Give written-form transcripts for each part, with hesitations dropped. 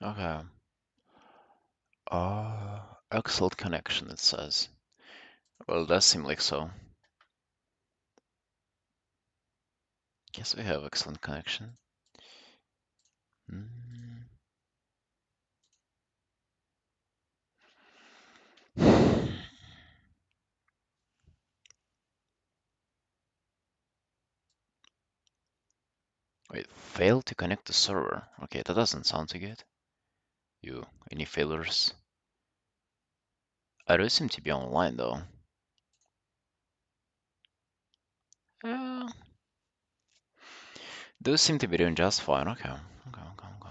Okay. Excellent connection, it says. Well, it does seem like so. Guess we have excellent connection. Mm. Wait, failed to connect the server. Okay, that doesn't sound too good. Any failures? I do seem to be online though. Yeah, those seem to be doing just fine. Okay, okay, okay, okay.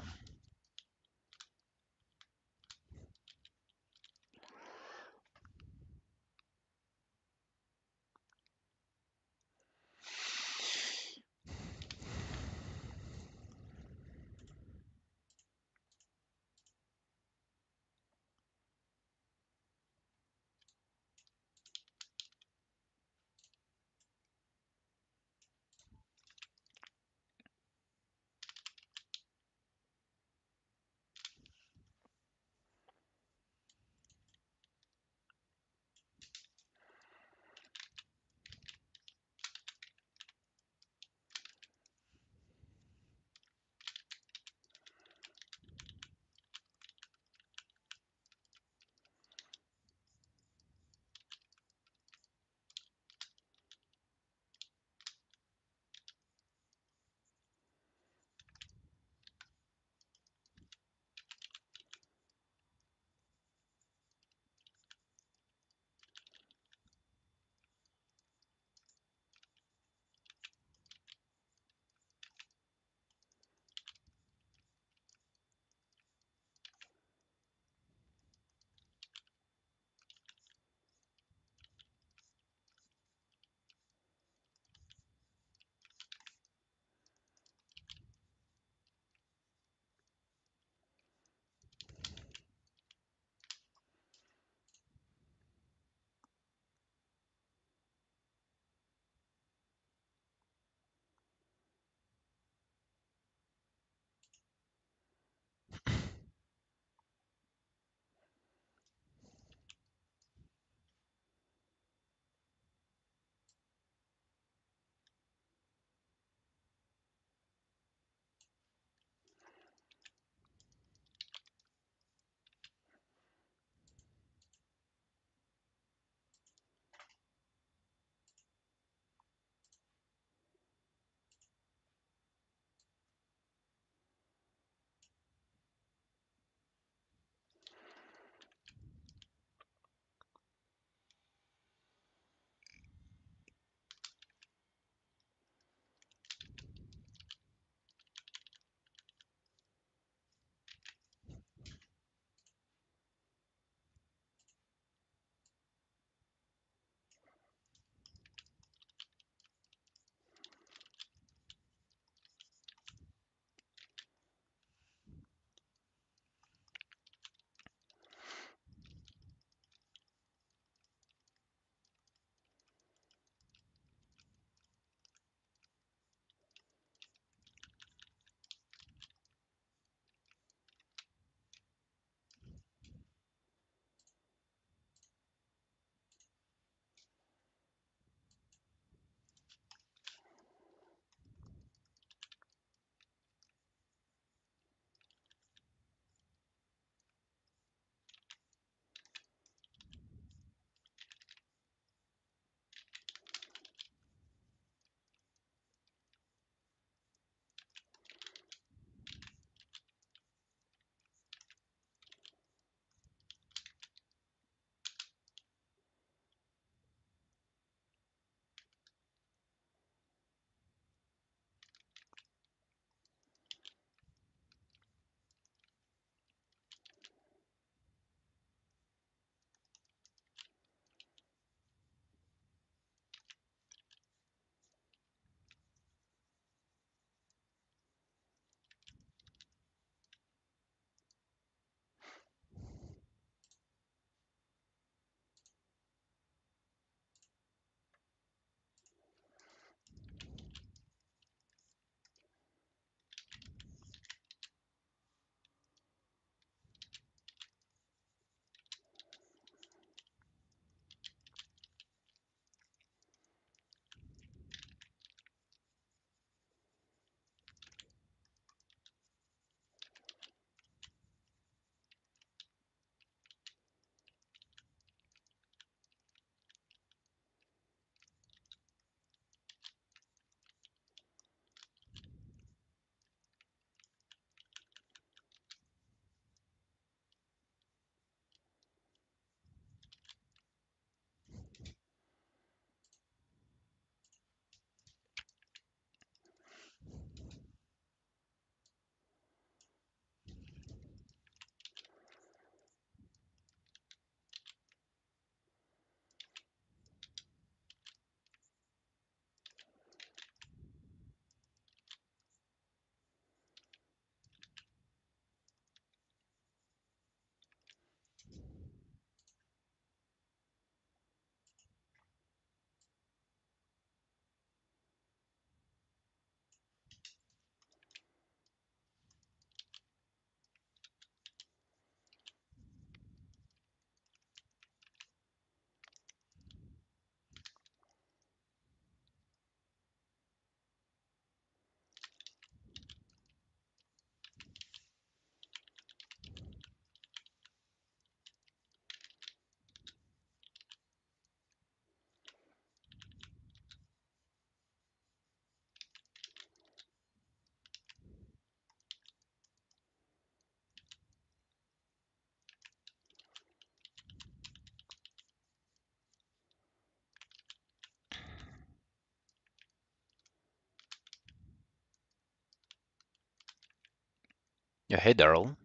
Yeah, hey Daryl.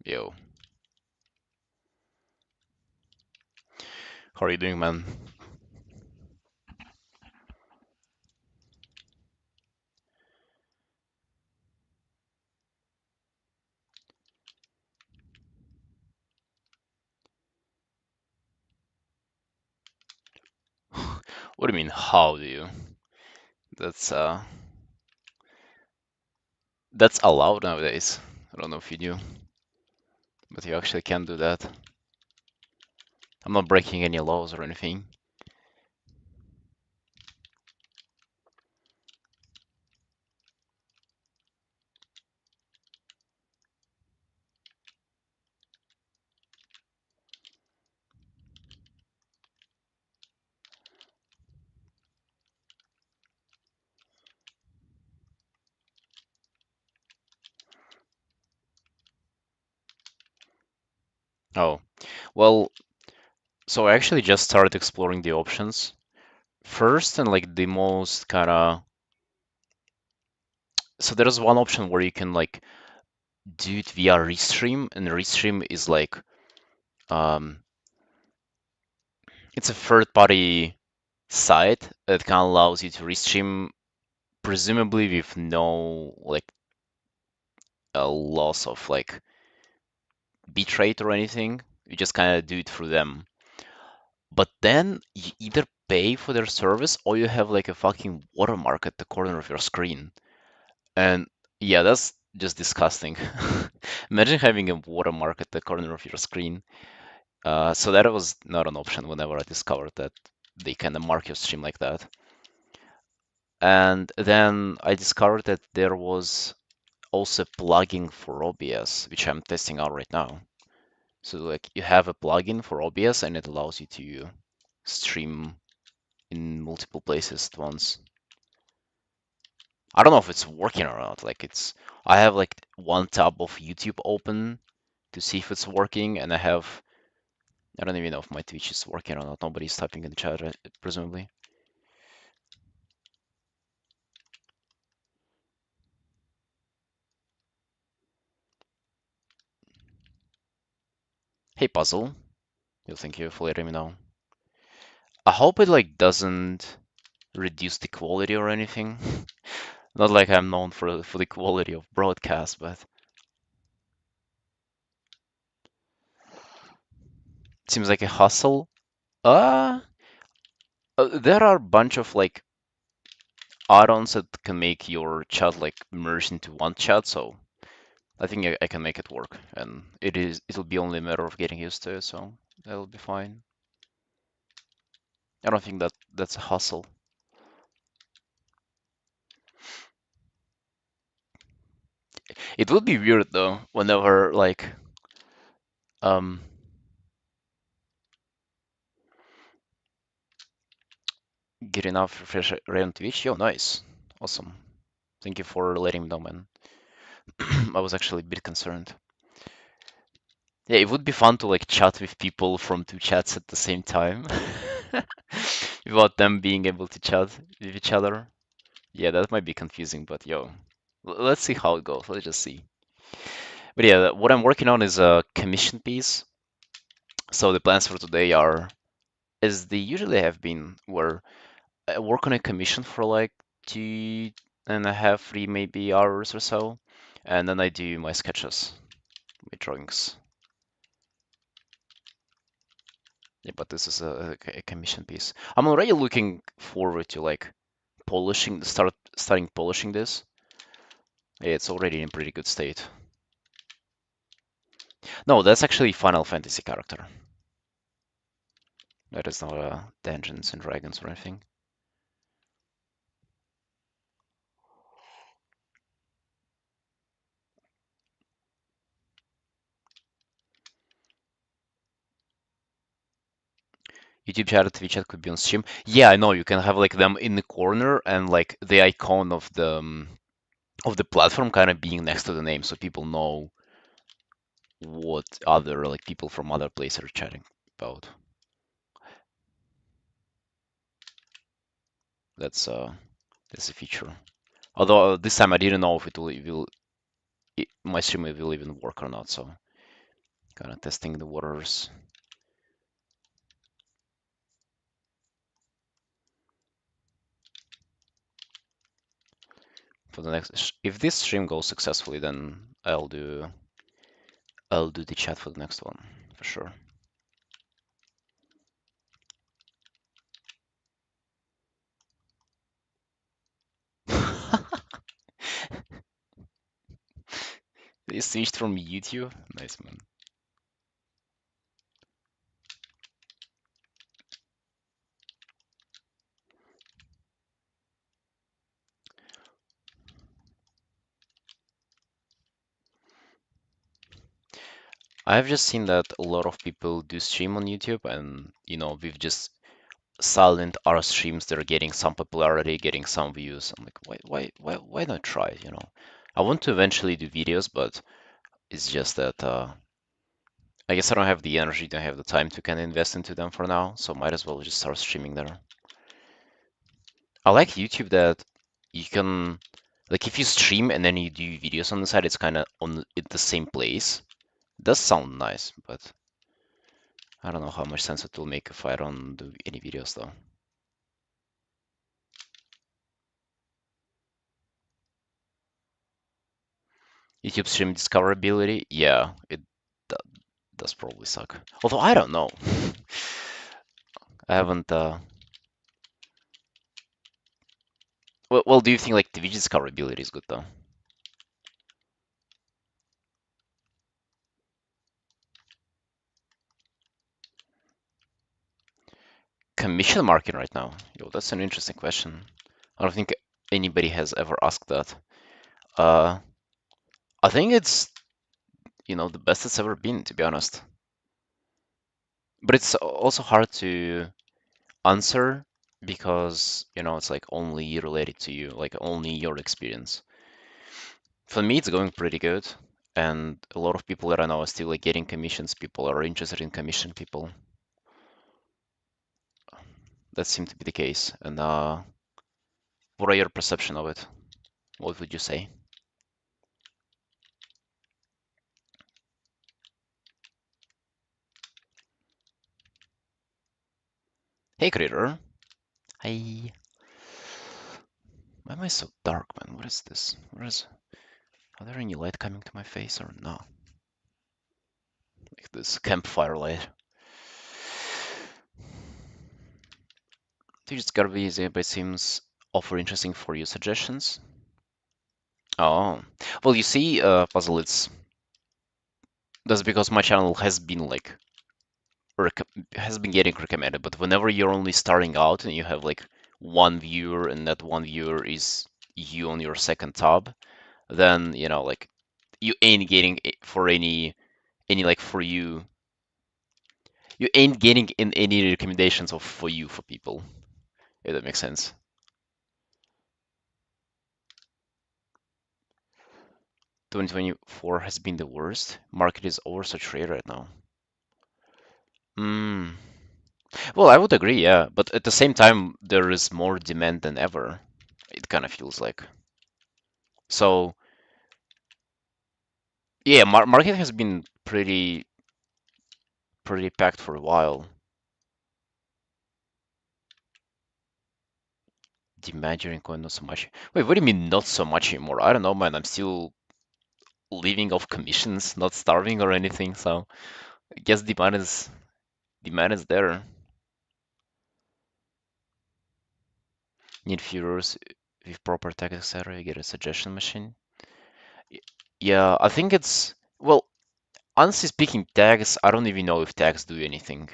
Yo, how are you doing, man? What do you mean, how do you? That's uh that's allowed nowadays. I don't know if you knew, but you actually can do that. I'm not breaking any laws or anything. Oh, well, so I actually just started exploring the options. First, and like the most kind of, so there's one option where you can like do it via Restream, and Restream is like um it's a third-party site that kind of allows you to restream presumably with no like a loss of like bitrate or anything. You just kind of do it through them. But then you either pay for their service or you have like a fucking watermark at the corner of your screen. And yeah, that's just disgusting. Imagine having a watermark at the corner of your screen. So that was not an option whenever I discovered that they kind of mark your stream like that. And then I discovered that there was also a plugin for OBS, which I'm testing out right now. So like you have a plugin for OBS and it allows you to stream in multiple places at once. I don't know if it's working or not. Like I have like one tab of YouTube open to see if it's working, and I don't even know if my Twitch is working or not. Nobody's typing in the chat, right? Presumably. Hey, Puzzle. Thank you for letting me know. I hope it like doesn't reduce the quality or anything. Not like I'm known for the quality of broadcast, but it seems like a hustle. Uh, there are a bunch of like add-ons that can make your chat like merge into one chat, so I think I can make it work, and it'll be only a matter of getting used to it, so that'll be fine. I don't think that's a hustle. It would be weird though, whenever like um get enough refresh rate on Twitch. Yo, nice. Awesome. Thank you for letting me know, man. I was actually a bit concerned. Yeah, it would be fun to like chat with people from two chats at the same time without them being able to chat with each other. Yeah, that might be confusing, but yo, let's see how it goes. Let's just see. But yeah, what I'm working on is a commission piece. So the plans for today are, as they usually have been, where I work on a commission for like 2.5, 3 maybe hours or so, and then I do my sketches, my drawings. Yeah, but this is a commission piece. I'm already looking forward to like starting polishing this. Yeah, it's already in pretty good state. No, that's actually Final Fantasy character. That is not Dungeons and Dragons or anything. YouTube chat and Twitch chat could be on stream. Yeah, I know you can have like them in the corner and like the icon of the platform kind of being next to the name, so people know what other like people from other places are chatting about. That's that's a feature. Although this time I didn't know if it will my stream will even work or not. So kind of testing the waters. For the next, if this stream goes successfully, then I'll do the chat for the next one for sure. They switched from YouTube. Nice, man. I've just seen that a lot of people do stream on YouTube, and we've just silent our streams. They're getting some popularity, getting some views. I'm like, why not try? I want to eventually do videos, but it's just that I guess I don't have the energy, don't have the time to kind of invest into them for now. So might as well just start streaming there. I like YouTube that you can, like, if you stream and then you do videos on the side, it's kind of on at the same place. It does sound nice, but I don't know how much sense it will make if I don't do any videos though. YouTube stream discoverability, yeah, it do- does probably suck. Although I don't know. I haven't. Well, do you think like Twitch discoverability is good though? Commission market right now? Yo, that's an interesting question. I don't think anybody has ever asked that. Uh, I think it's the best it's ever been, to be honest. But it's also hard to answer because it's like only related to you, like only your experience. For me, it's going pretty good, and a lot of people that I know are still like getting commissions. People are interested in commission people. That seemed to be the case. And what are your perception of it? What would you say? Hey, Critter. Hi. Why am I so dark, man? What is this? Are there any light coming to my face or no? Like this campfire light. You just gotta be easy, but it seems offer interesting for you suggestions. Oh, well, you see, Puzzle, that's because my channel has been like has been getting recommended. But whenever you're only starting out and you have like one viewer, and that one viewer is you on your second tab, then like you ain't getting for any like for you. You ain't getting in any recommendations of for you for people. If that makes sense. 2024 has been the worst. Market is oversaturated right now. Mm. Well, I would agree, yeah, but at the same time, there is more demand than ever. It kind of feels like. So, yeah, market has been pretty packed for a while. Demand during coin not so much. Wait, what do you mean not so much anymore? I don't know, man. I'm still living off commissions, not starving or anything. So I guess demand is there. Need viewers with proper tag, etc. You get a suggestion machine. Y- Yeah, I think it's well, honestly speaking, tags, I don't even know if tags do anything.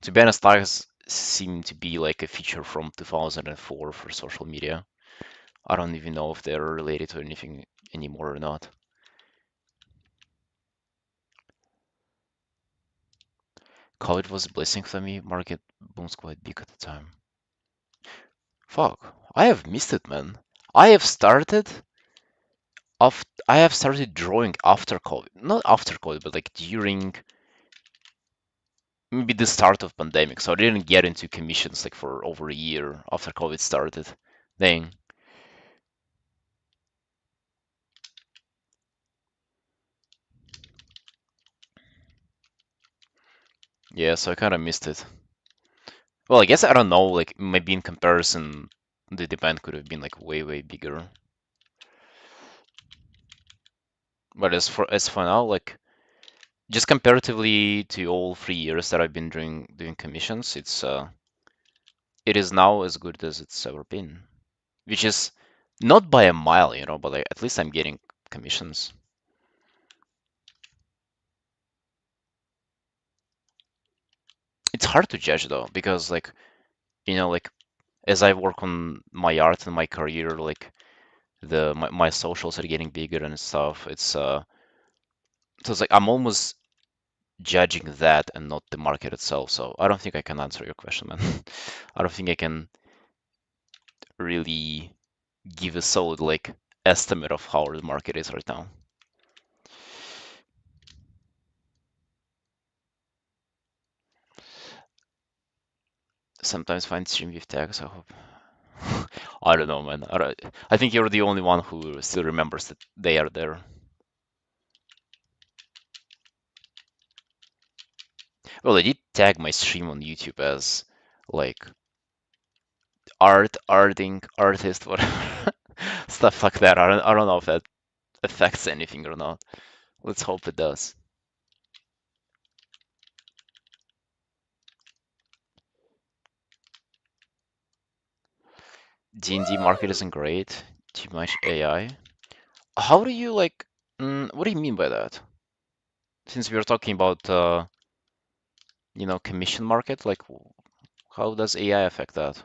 To be honest, tags seem to be like a feature from 2004 for social media. I don't even know if they're related to anything anymore or not. COVID was a blessing for me. Market booms quite big at the time. Fuck, I have missed it, man. I have started I have started drawing after COVID. Not after COVID, but like during maybe the start of pandemic. So I didn't get into commissions like for over a year after COVID started. Dang. Yeah, so I kind of missed it. Well, I guess I don't know, like maybe in comparison, the demand could have been like way, way bigger. But as for now, like just comparatively to all 3 years that I've been doing commissions, it is now as good as it's ever been, which is not by a mile, but like, at least I'm getting commissions. It's hard to judge though, because like as I work on my art and my career, like my socials are getting bigger and stuff. So it's like I'm almost judging that and not the market itself. So I don't think I can answer your question, man. I don't think I can really give a solid like estimate of how the market is right now. Sometimes find stream with tags. I hope. I don't know, man. I think you're the only one who still remembers that they are there. Well, I did tag my stream on YouTube as like artist, whatever stuff like that. I don't know if that affects anything or not. Let's hope it does. D&D market isn't great. Too much AI. How do you like? What do you mean by that? Since we are talking about commission market, like how does AI affect that?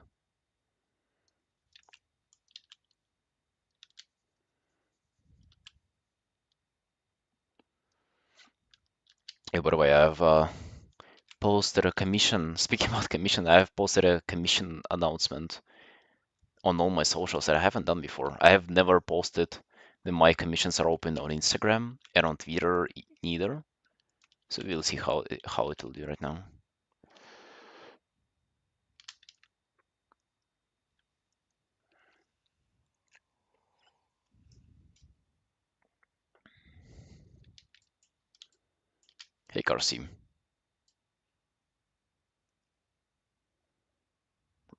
Yeah, by the way, I've posted a commission. Speaking about commission, I have posted a commission announcement on all my socials that I haven't done before. I have never posted that my commissions are open on Instagram and on Twitter neither. So we'll see how it will do right now. Hey, Karsim,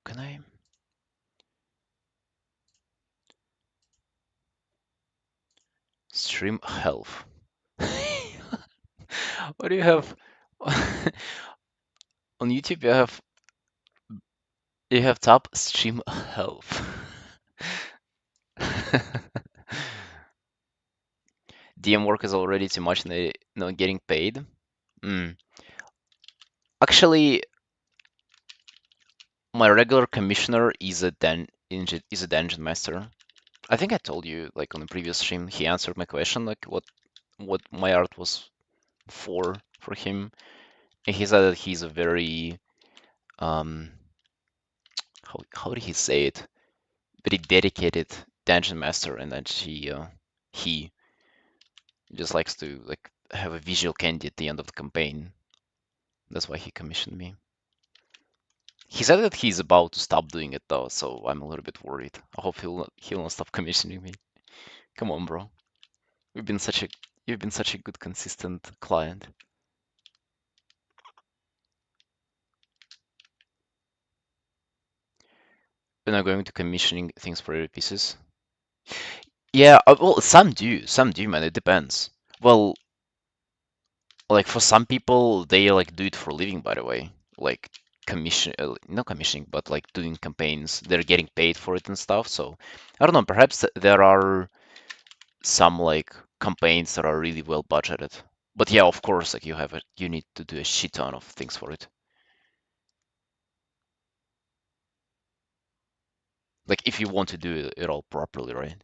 can I stream health? What do you have on YouTube? You have top stream health. DM work is already too much and they not getting paid. Mm. Actually, my regular commissioner is a dungeon master. I think I told you like on the previous stream. He answered my question like what my art was for him, and he said that he's a very um how did he say it? Very dedicated dungeon master, and that he just likes to like have a visual candy at the end of the campaign. That's why he commissioned me. He said that he's about to stop doing it though, so I'm a little bit worried. I hope he'll not stop commissioning me. Come on, bro. You've been such a you've been such a good consistent client. We're not going to commissioning things for your pieces. Yeah, well, some do, man. It depends. Well, like for some people, they like do it for a living, by the way. Like not commissioning, but like doing campaigns. They're getting paid for it and stuff. So I don't know. Perhaps there are some like campaigns that are really well budgeted. But yeah, of course, like you need to do a shit ton of things for it. Like if you want to do it all properly, right?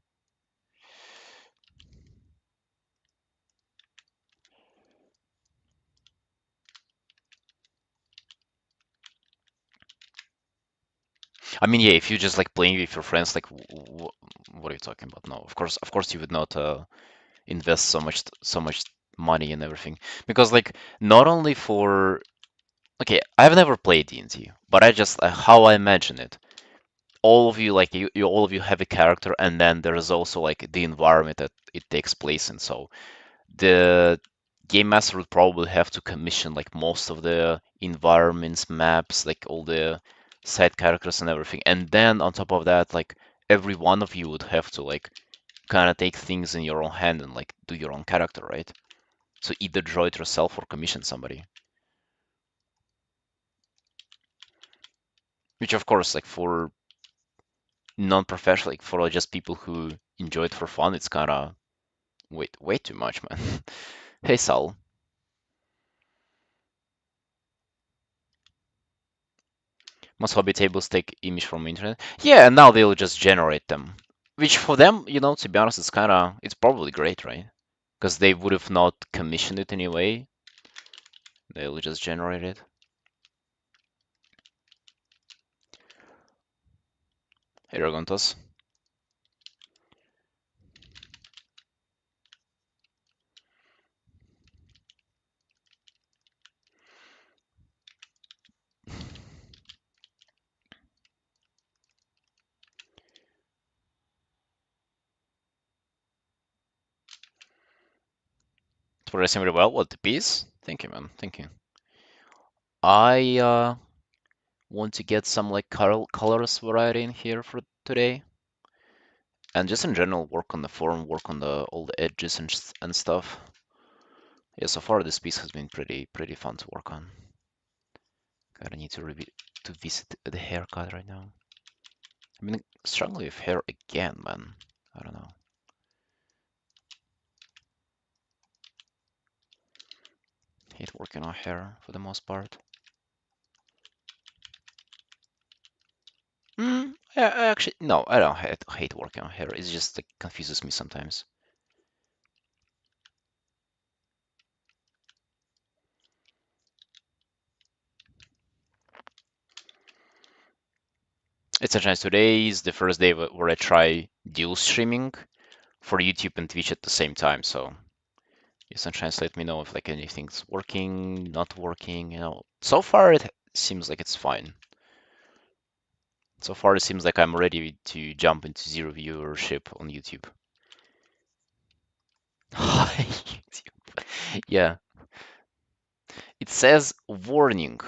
I mean, yeah, if you just like playing with your friends, like what are you talking about? No, of course, you would not invest so much money and everything because like not only for okay, I've never played D&D, but I just how I imagine it. All of you like you all of you have a character, and then there is also like the environment that it takes place in. So the game master would probably have to commission like most of the environments, maps, like all the side characters and everything. And then on top of that, like every one of you would have to like kind of take things in your own hand and like do your own character, right? So either draw it yourself or commission somebody. Which of course, like for non-professional, like for just people who enjoy it for fun, it's kind of way too much, man. Hey, Sal. Most hobby tables take image from internet. Yeah, and now they'll just generate them. Which for them, to be honest, it's probably great, right? Because they would have not commissioned it anyway. They'll just generate it. Hey, Ragontos. It's progressing really well. What, the piece? Thank you, man. Thank you. I want to get some like colors variety in here for today. And just in general, work on the form, work on all the edges and stuff. Yeah, so far this piece has been pretty fun to work on. Kinda need to visit the haircut right now. I mean, struggling with hair again, man. I don't know. Hate working on hair for the most part. I actually no, I don't hate working on hair. It just like, confuses me sometimes. It's a chance. Today is the first day where I try dual streaming for YouTube and Twitch at the same time. So sometimes let me know if like anything's working, not working. So far it seems like it's fine. So far it seems like I'm ready to jump into zero viewership on YouTube. Hi, YouTube. Yeah, it says warning.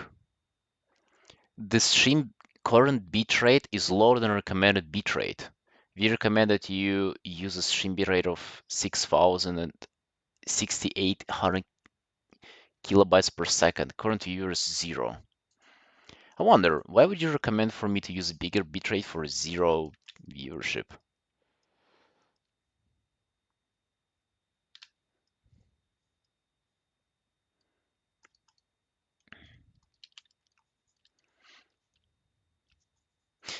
The stream current bitrate is lower than recommended bitrate. We recommend that you use a stream bitrate of 6,068 kilobytes per second. Current viewer is 0. I wonder, why would you recommend for me to use a bigger bitrate for 0 viewership?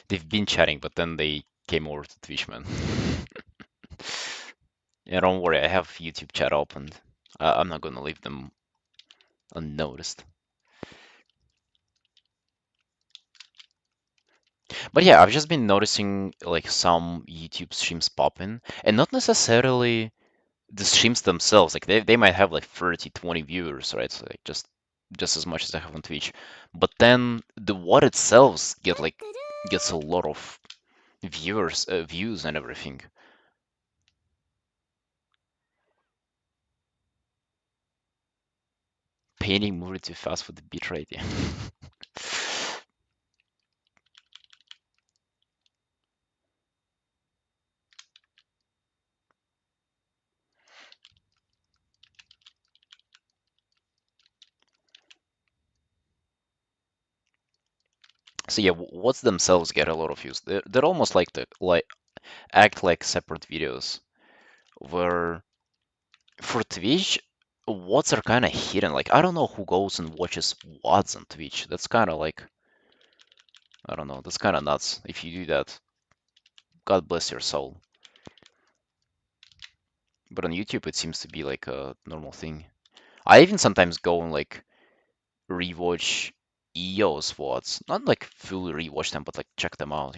They've been chatting, but then they came over to Twitch, man. Yeah, don't worry, I have YouTube chat opened. I'm not gonna leave them unnoticed. But yeah, I've just been noticing like some YouTube streams popping, and not necessarily the streams themselves. Like they might have like 30, 20 viewers, right? So like just as much as I have on Twitch. But then the what itself gets a lot of views and everything. Painting moving too fast for the bitrate, yeah. So yeah, what's themselves get a lot of views. They're almost like act like separate videos where for Twitch, what's are kind of hidden. Like I don't know who goes and watches what's on Twitch. That's kind of like I don't know. That's kind of nuts. If you do that, God bless your soul. But on YouTube, it seems to be like a normal thing. I even sometimes go and like rewatch EO's VODs. Not like fully rewatch them, but like check them out.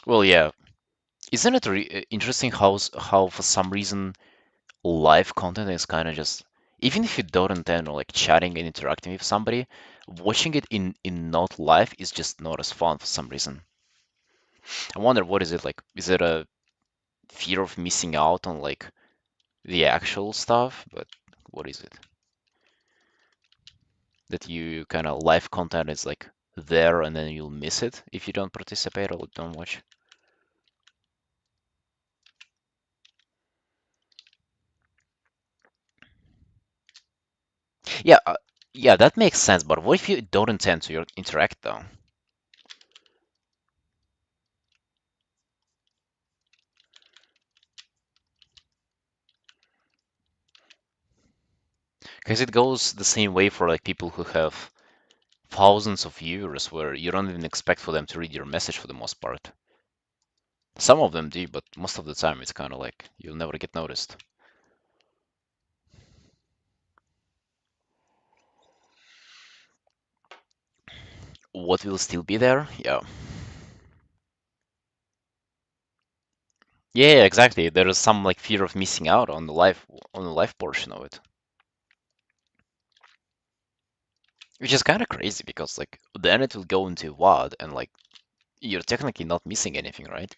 Well, yeah. Isn't it interesting how for some reason live content is kind of just even if you don't intend on like chatting and interacting with somebody, watching it in not live is just not as fun for some reason. I wonder what is it like? Is it a fear of missing out on like the actual stuff? But what is it? That you kind of live content is like there and then you'll miss it if you don't participate or don't watch. Yeah, yeah, that makes sense. But what if you don't intend to interact though? Because it goes the same way for like people who have thousands of viewers, where you don't even expect for them to read your message for the most part. Some of them do, but most of the time it's kind of like you'll never get noticed. What will still be there? Yeah. Yeah, exactly. There is some like fear of missing out on the live portion of it. Which is kind of crazy because like then it will go into WAD and like you're technically not missing anything, right?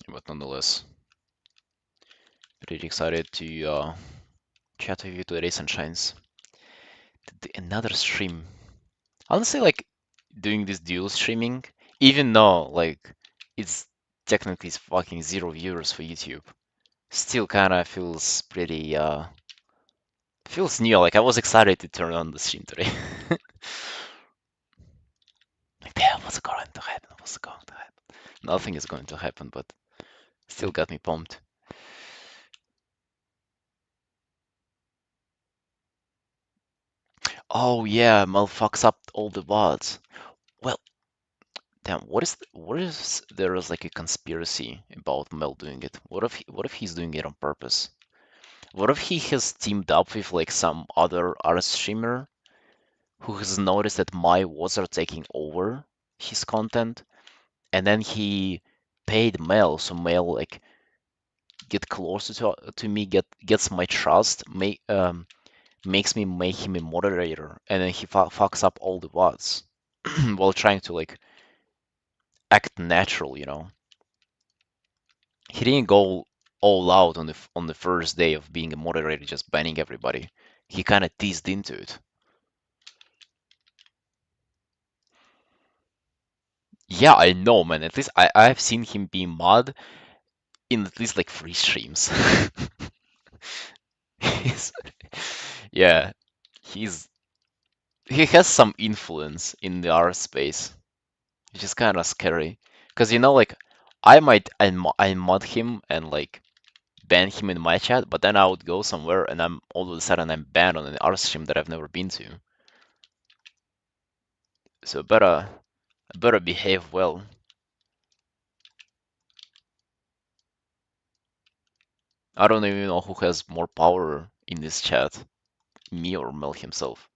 But nonetheless, pretty excited to chat with you today, Sunshines. Another stream. Honestly, like doing this dual streaming, even though like it's technically fucking zero viewers for YouTube, still kind of feels pretty feels new. Like I was excited to turn on the stream today. Like, damn, what's going to happen? What's going to happen? Nothing is going to happen, but still got me pumped. Oh yeah, Mel fucks up all the VODs. Well, damn, what is there is like a conspiracy about Mel doing it? What if he's doing it on purpose? What if he has teamed up with like some other art streamer who has noticed that my VODs are taking over his content, and then he paid Mel, so Mel like get closer to me, gets my trust, makes me make him a moderator, and then he fucks up all the VODs while trying to like act natural, you know. He didn't go all out on the first day of being a moderator, just banning everybody. He kind of teased into it. Yeah, I know, man. At least I've seen him be mad in at least like three streams. He's, yeah, he's he has some influence in the art space, which is kind of scary. Because you know, like I mod him and like ban him in my chat, but then I would go somewhere and I'm all of a sudden I'm banned on an art stream that I've never been to. So better behave well. I don't even know who has more power in this chat, me or Mel himself.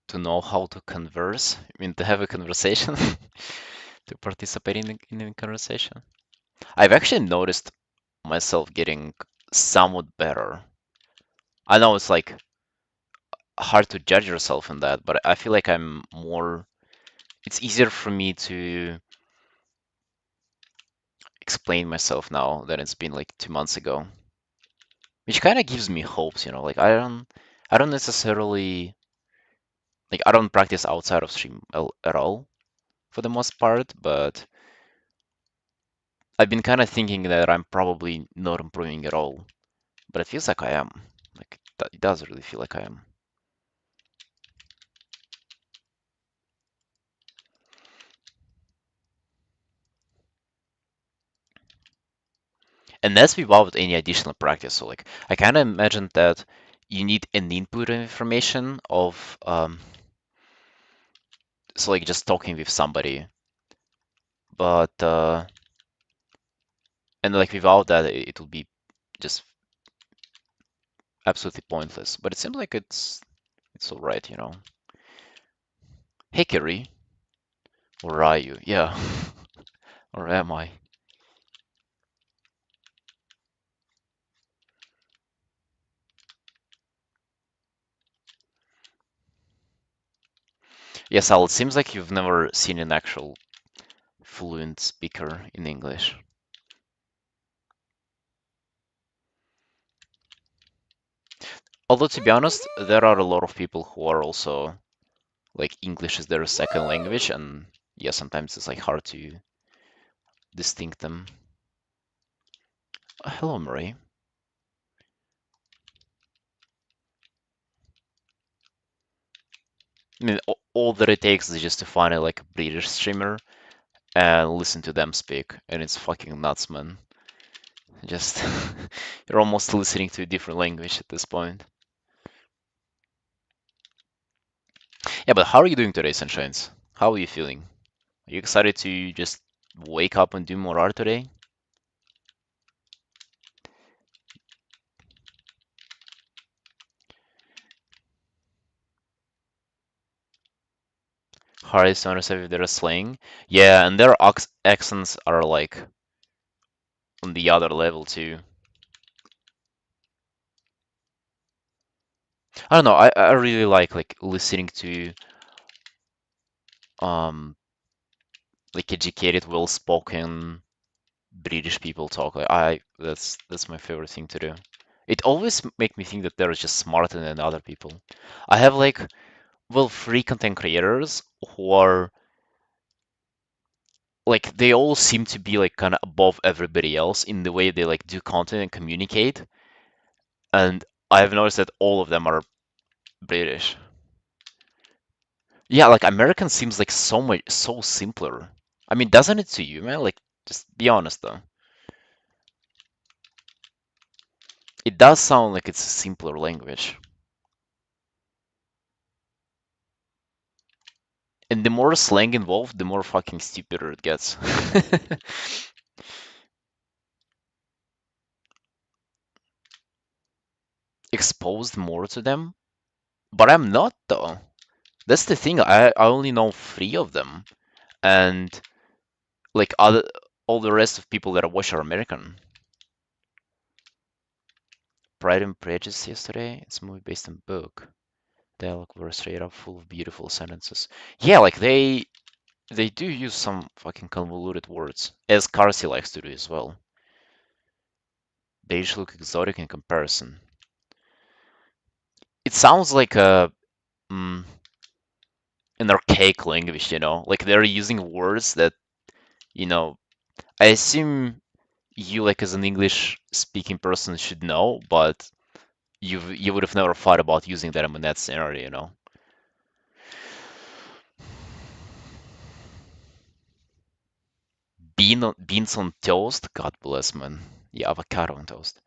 To know how to converse, I mean to have a conversation, to participate in a conversation. I've actually noticed myself getting somewhat better. I know it's like hard to judge yourself in that, but I feel like I'm more. It's easier for me to explain myself now than it's been like 2 months ago, which kind of gives me hopes, you know. Like I don't necessarily like I don't practice outside of stream at all for the most part, but I've been kind of thinking that I'm probably not improving at all but it feels like I am. Like it does really feel like I am. And that's without any additional practice. So like I kind of imagine that you need an input of information of so like just talking with somebody, but and like without that it would be just absolutely pointless. But it seems like it's all right, you know. Hey Kerry, where are you? Yeah, or am I? Yes, Al. It seems like you've never seen an actual fluent speaker in English. Although to be honest, there are a lot of people who are also like English is their second language, and yeah, sometimes it's like hard to distinct them. Hello, Marie. I mean, all that it takes is just to find a like a British streamer and listen to them speak, and it's fucking nuts, man. Just you're almost listening to a different language at this point. Yeah, but how are you doing today, Sunshines? How are you feeling? Are you excited to just wake up and do more art today? Hardest to understand if they're slang. Yeah, and their accents are like on the other level too. I don't know. I really like listening to um like educated, well-spoken British people talk. Like I that's my favorite thing to do. It always make me think that they're just smarter than other people. I have like well three content creators who are like they all seem to be like kind of above everybody else in the way they like do content and communicate. And I've noticed that all of them are British. Yeah, like American seems like so simpler. I mean, doesn't it to you, man? Like, just be honest though. It does sound like it's a simpler language. And the more slang involved, the more fucking stupider it gets. Exposed more to them, but I'm not though. That's the thing. I only know three of them, and like other all the rest of people that I watch are American. Pride and Prejudice yesterday. It's a movie based on book. Dialogue were straight up full of beautiful sentences. Yeah, like they do use some fucking convoluted words, as Carsey likes to do as well. They each look exotic in comparison. It sounds like mm, an archaic language, you know? Like they're using words that, you know, I assume you like as an English speaking person should know, but you would have never thought about using them in that scenario, you know? Beans on toast? God bless, man. Yeah, avocado on toast.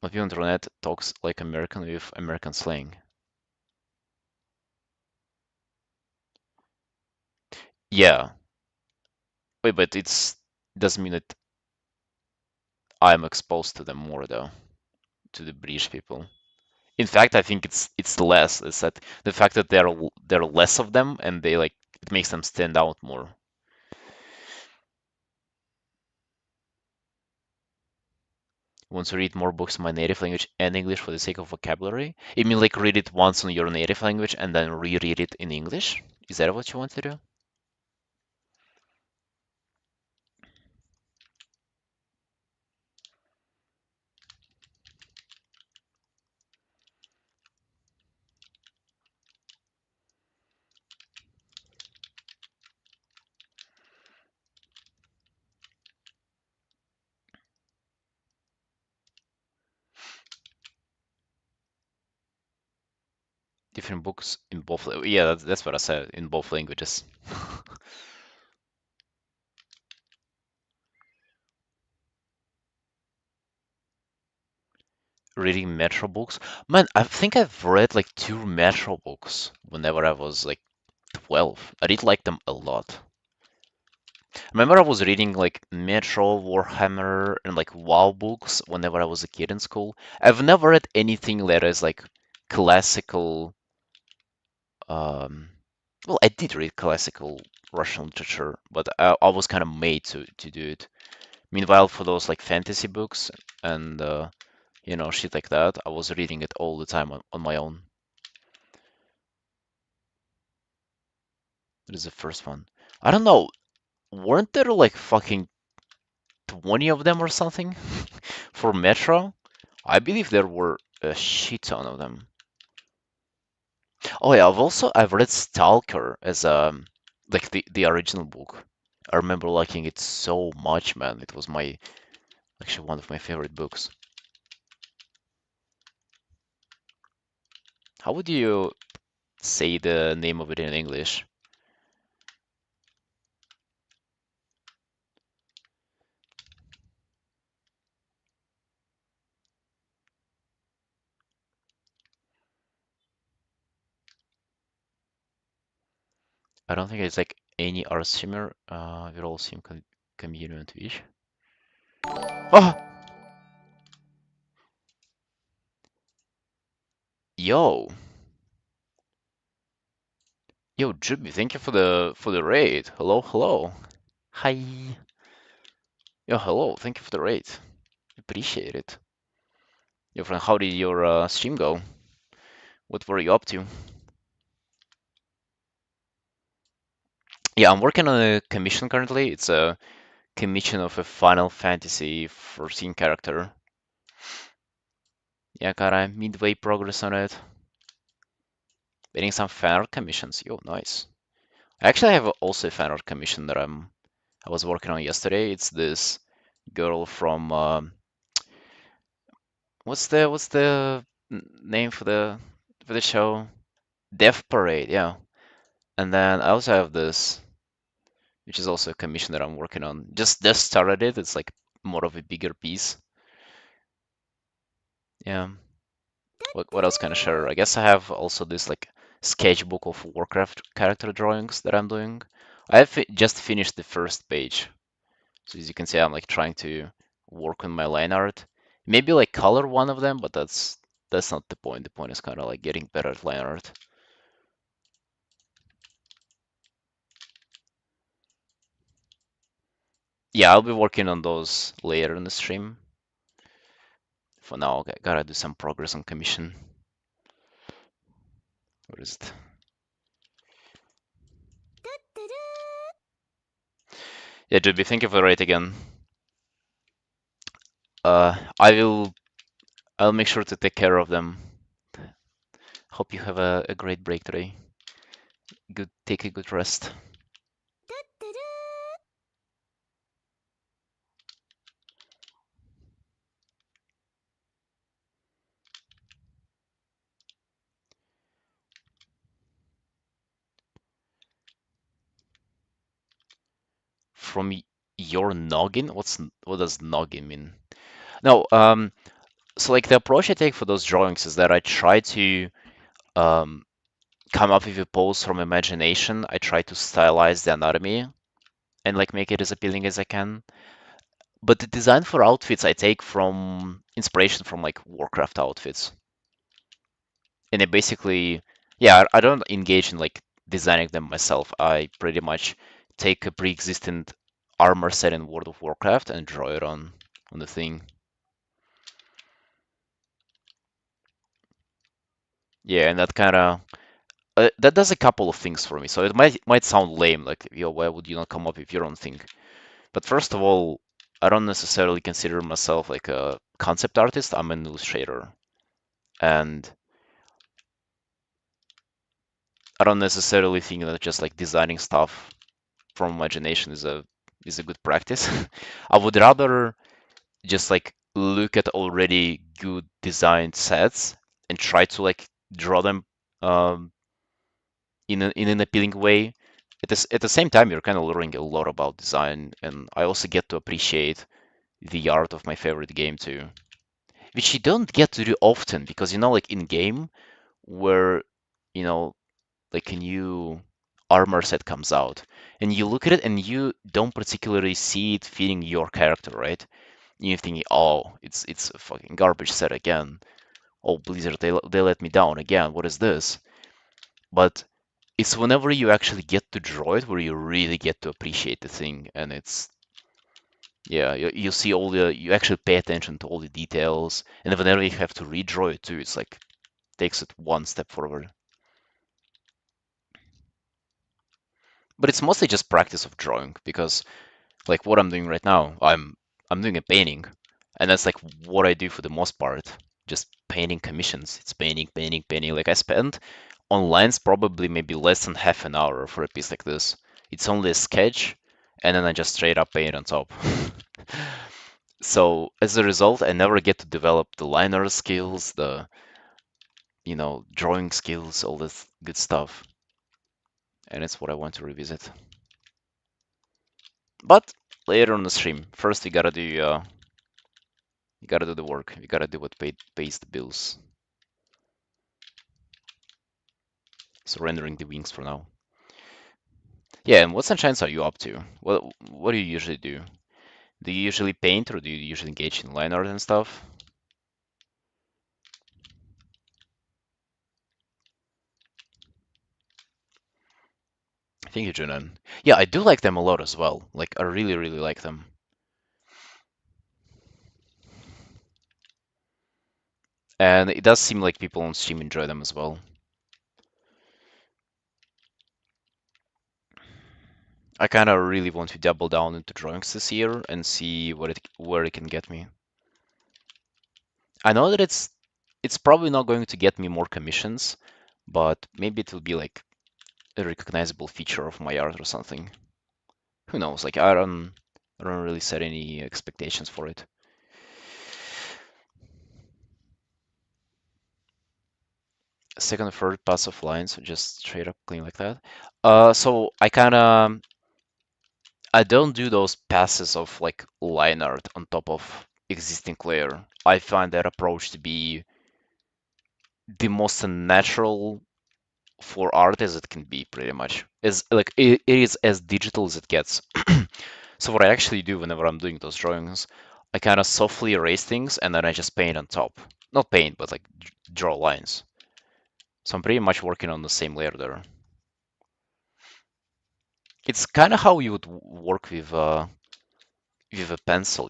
My people on the internet talks like American with American slang. Yeah. Wait, but it's doesn't mean that I'm exposed to them more though, to the British people. In fact, I think it's less. It's that the fact that there are less of them and they like it makes them stand out more. Want to read more books in my native language and English for the sake of vocabulary? You mean like read it once in your native language and then reread it in English? Is that what you want to do? Different books in both. Yeah, that's what I said, in both languages. Reading Metro books. Man, I think I've read like two Metro books whenever I was like 12. I did like them a lot. Remember, I was reading like Metro, Warhammer, and like WoW books whenever I was a kid in school. I've never read anything that is like classical. Um, well, I did read classical Russian literature, but I was kind of made to do it. Meanwhile, for those like fantasy books and shit like that, I was reading it all the time on my own. That is the first one. I don't know. Weren't there like fucking 20 of them or something for Metro? I believe there were a shit ton of them. Oh yeah, I've read Stalker as like the original book. I remember liking it so much, man. It was my actually one of my favorite books. How would you say the name of it in English? I don't think it's like any art streamer. We're all seem community on Twitch. Oh, yo, yo, Jimmy, thank you for the raid. Hello, hello. Hi. Yo, hello. Thank you for the raid. Appreciate it. Yo, friend, how did your stream go? What were you up to? Yeah, I'm working on a commission currently. It's a commission of a Final Fantasy 14 character. Yeah, got a midway progress on it. Getting some fan art commissions. Yo, nice. I actually have also a fan art commission that I was working on yesterday. It's this girl from what's the name for the show? Death Parade, yeah. And then I also have this, which is also a commission that I'm working on. Just started it. It's like more of a bigger piece. Yeah. What else can I share? I guess I have also this like sketchbook of Warcraft character drawings that I'm doing. I have just finished the first page. So as you can see, I'm like trying to work on my line art. Maybe like color one of them, but that's not the point. The point is kind of like getting better at line art. Yeah, I'll be working on those later in the stream. For now, I gotta do some progress on commission. What is it? Yeah, Juby, thank you for the rate again. Uh, I will. I'll make sure to take care of them. Hope you have a great break today. Good, take a good rest. From your noggin? What does noggin mean? No, so like the approach I take for those drawings is that I try to um, come up with a pose from imagination. I try to stylize the anatomy and like make it as appealing as I can. But the design for outfits I take from inspiration from like Warcraft outfits. And it basically, yeah, I don't engage in like designing them myself. I pretty much take a pre-existing armor set in World of Warcraft and draw it on the thing. Yeah, and that kind of that does a couple of things for me. So it might sound lame, like, yo, why would you not come up with your own thing? But first of all, I don't necessarily consider myself like a concept artist. I'm an illustrator, and I don't necessarily think that just like designing stuff from imagination is a good practice. I would rather just like look at already good designed sets and try to like draw them um, in an appealing way. At the same time, you're kind of learning a lot about design, and I also get to appreciate the art of my favorite game too, which you don't get to do often because like in game where you know like a new armor set comes out and you look at it and you don't particularly see it fitting your character, right? You're thinking, oh, it's a fucking garbage set again. Oh, Blizzard, they let me down again. What is this? But it's whenever you actually get to draw it where you really get to appreciate the thing, and it's yeah, you see you actually pay attention to all the details, and whenever you have to redraw it too, it's like takes it one step forward. But it's mostly just practice of drawing because like what I'm doing right now, I'm doing a painting, and that's like what I do for the most part, just painting commissions. It's painting, painting, painting. Like I spend on lines probably maybe less than half an hour for a piece like this. It's only a sketch, and then I just straight up paint on top. So as a result, I never get to develop the liner skills, the drawing skills, all this good stuff, and it's what I want to revisit. But later on the stream, first you gotta do the work. You gotta do what pays the bills. So rendering the wings for now. Yeah, and what sunshines are you up to? What do you usually do? Do you usually paint or do you usually engage in line art and stuff? Thank you, Junan. Yeah, I do like them a lot as well. Like I really, really like them. And it does seem like people on Steam enjoy them as well. I kind of really want to double down into drawings this year and see where it can get me. I know that it's probably not going to get me more commissions, but maybe it will be like a recognizable feature of my art or something. Who knows? Like I don't really set any expectations for it. Second and third pass of lines, just straight up clean like that. So I don't do those passes of like line art on top of existing layer. I find that approach to be the most unnatural for art as it can be, pretty much. As like it is as digital as it gets. So what I actually do whenever I'm doing those drawings, I kind of softly erase things and then I just paint on top. Not paint, but like draw lines. So I'm pretty much working on the same layer there. It's kind of how you would work with a pencil,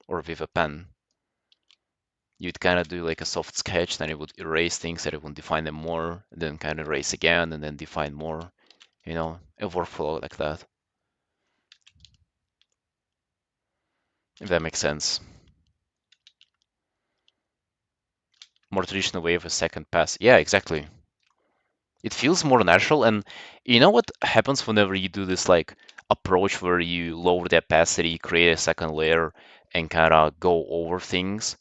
or with a pen. You'd kind of do like a soft sketch, then it would erase things, that it would define them more, and then kind of erase again, and then define more. A workflow like that, if that makes sense. More traditional way of a second pass. Yeah, exactly. It feels more natural, and you know what happens whenever you do this like approach where you lower the opacity, create a second layer, and kind of go over things?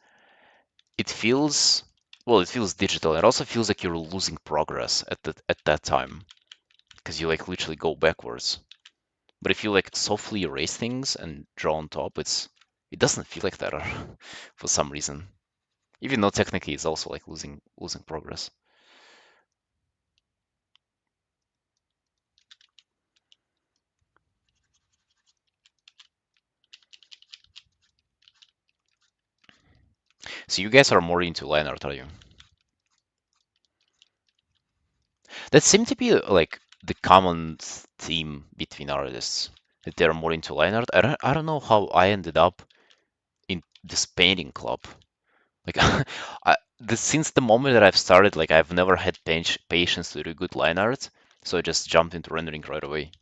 It feels it feels digital. It also feels like you're losing progress at that time because you like literally go backwards. But if you like softly erase things and draw on top, it doesn't feel like that for some reason. Even though technically it's also like losing progress. So you guys are more into line art, are you? That seemed to be like the common theme between artists, that they're more into line art. I don't know how I ended up in this painting club. Like since the moment that I've started, like I've never had patience to do good line art, so I just jumped into rendering right away.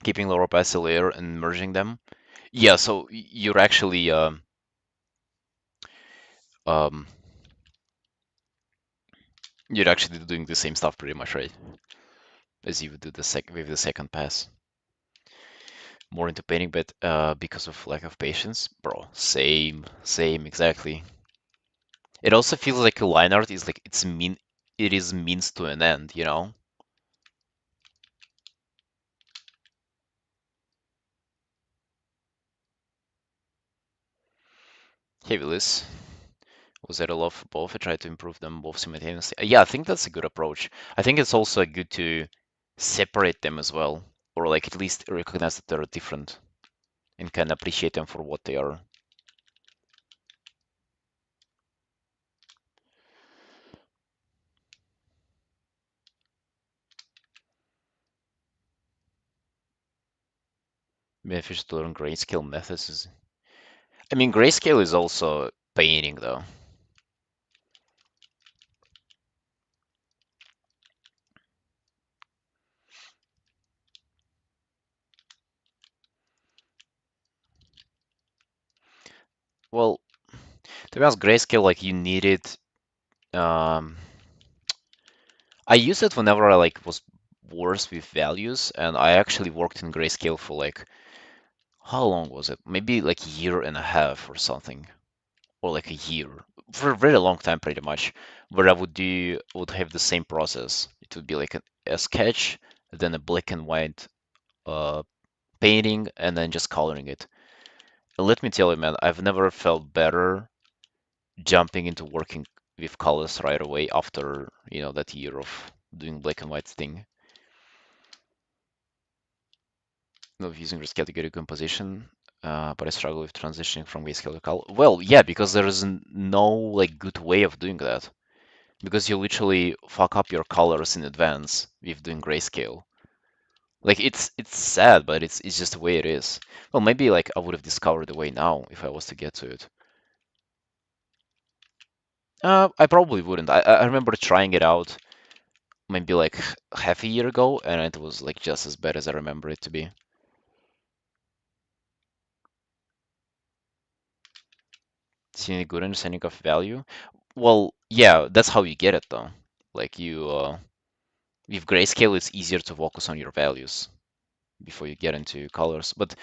Keeping lower opacity layer and merging them. Yeah, so you're actually um, you're actually doing the same stuff pretty much, right? As you would do with the second pass. more into painting, but because of lack of patience, bro. Same, exactly. It also feels like a line art is like it is means to an end, you know? Hey, Willis, was that a love for both? I tried to improve them both simultaneously. Yeah, I think that's a good approach. I think it's also good to separate them as well, or like at least recognize that they're different and can appreciate them for what they are. Beneficial to learn grayscale methods is. I mean, grayscale is also painting though. Well, to be honest, grayscale like you need it. Um, I use it whenever I like was worse with values, and I actually worked in grayscale for like how long was it? Maybe like a year and a half or something, or like a year for a very long time, pretty much. Where I would have the same process. It would be like a sketch, then a black and white uh, painting, and then just coloring it. And let me tell you, man, I've never felt better jumping into working with colors right away after, that year of doing black and white thing. Of using this category composition, but I struggle with transitioning from grayscale to color. Well, yeah, because there is no like good way of doing that. Because you literally fuck up your colors in advance with doing grayscale. Like it's sad, but it's just the way it is. Well, maybe like I would have discovered the way now if I was to get to it. I probably wouldn't. I remember trying it out maybe like half a year ago, and it was like just as bad as I remember it to be. See any good understanding of value? Well, yeah, that's how you get it though. Like with grayscale, it's easier to focus on your values before you get into colors. But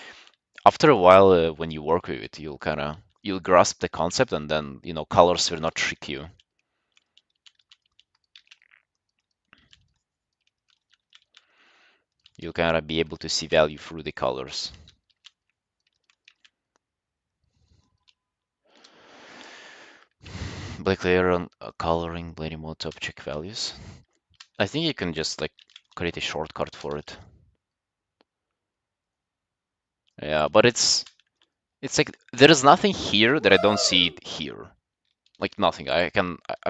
after a while, when you work with it, you'll grasp the concept, and then colors will not trick you. You'll kind of be able to see value through the colors. Black layer on coloring blending mode to check values. I think you can just like create a shortcut for it. Yeah, but it's like there is nothing here that I don't see it here. Like nothing. I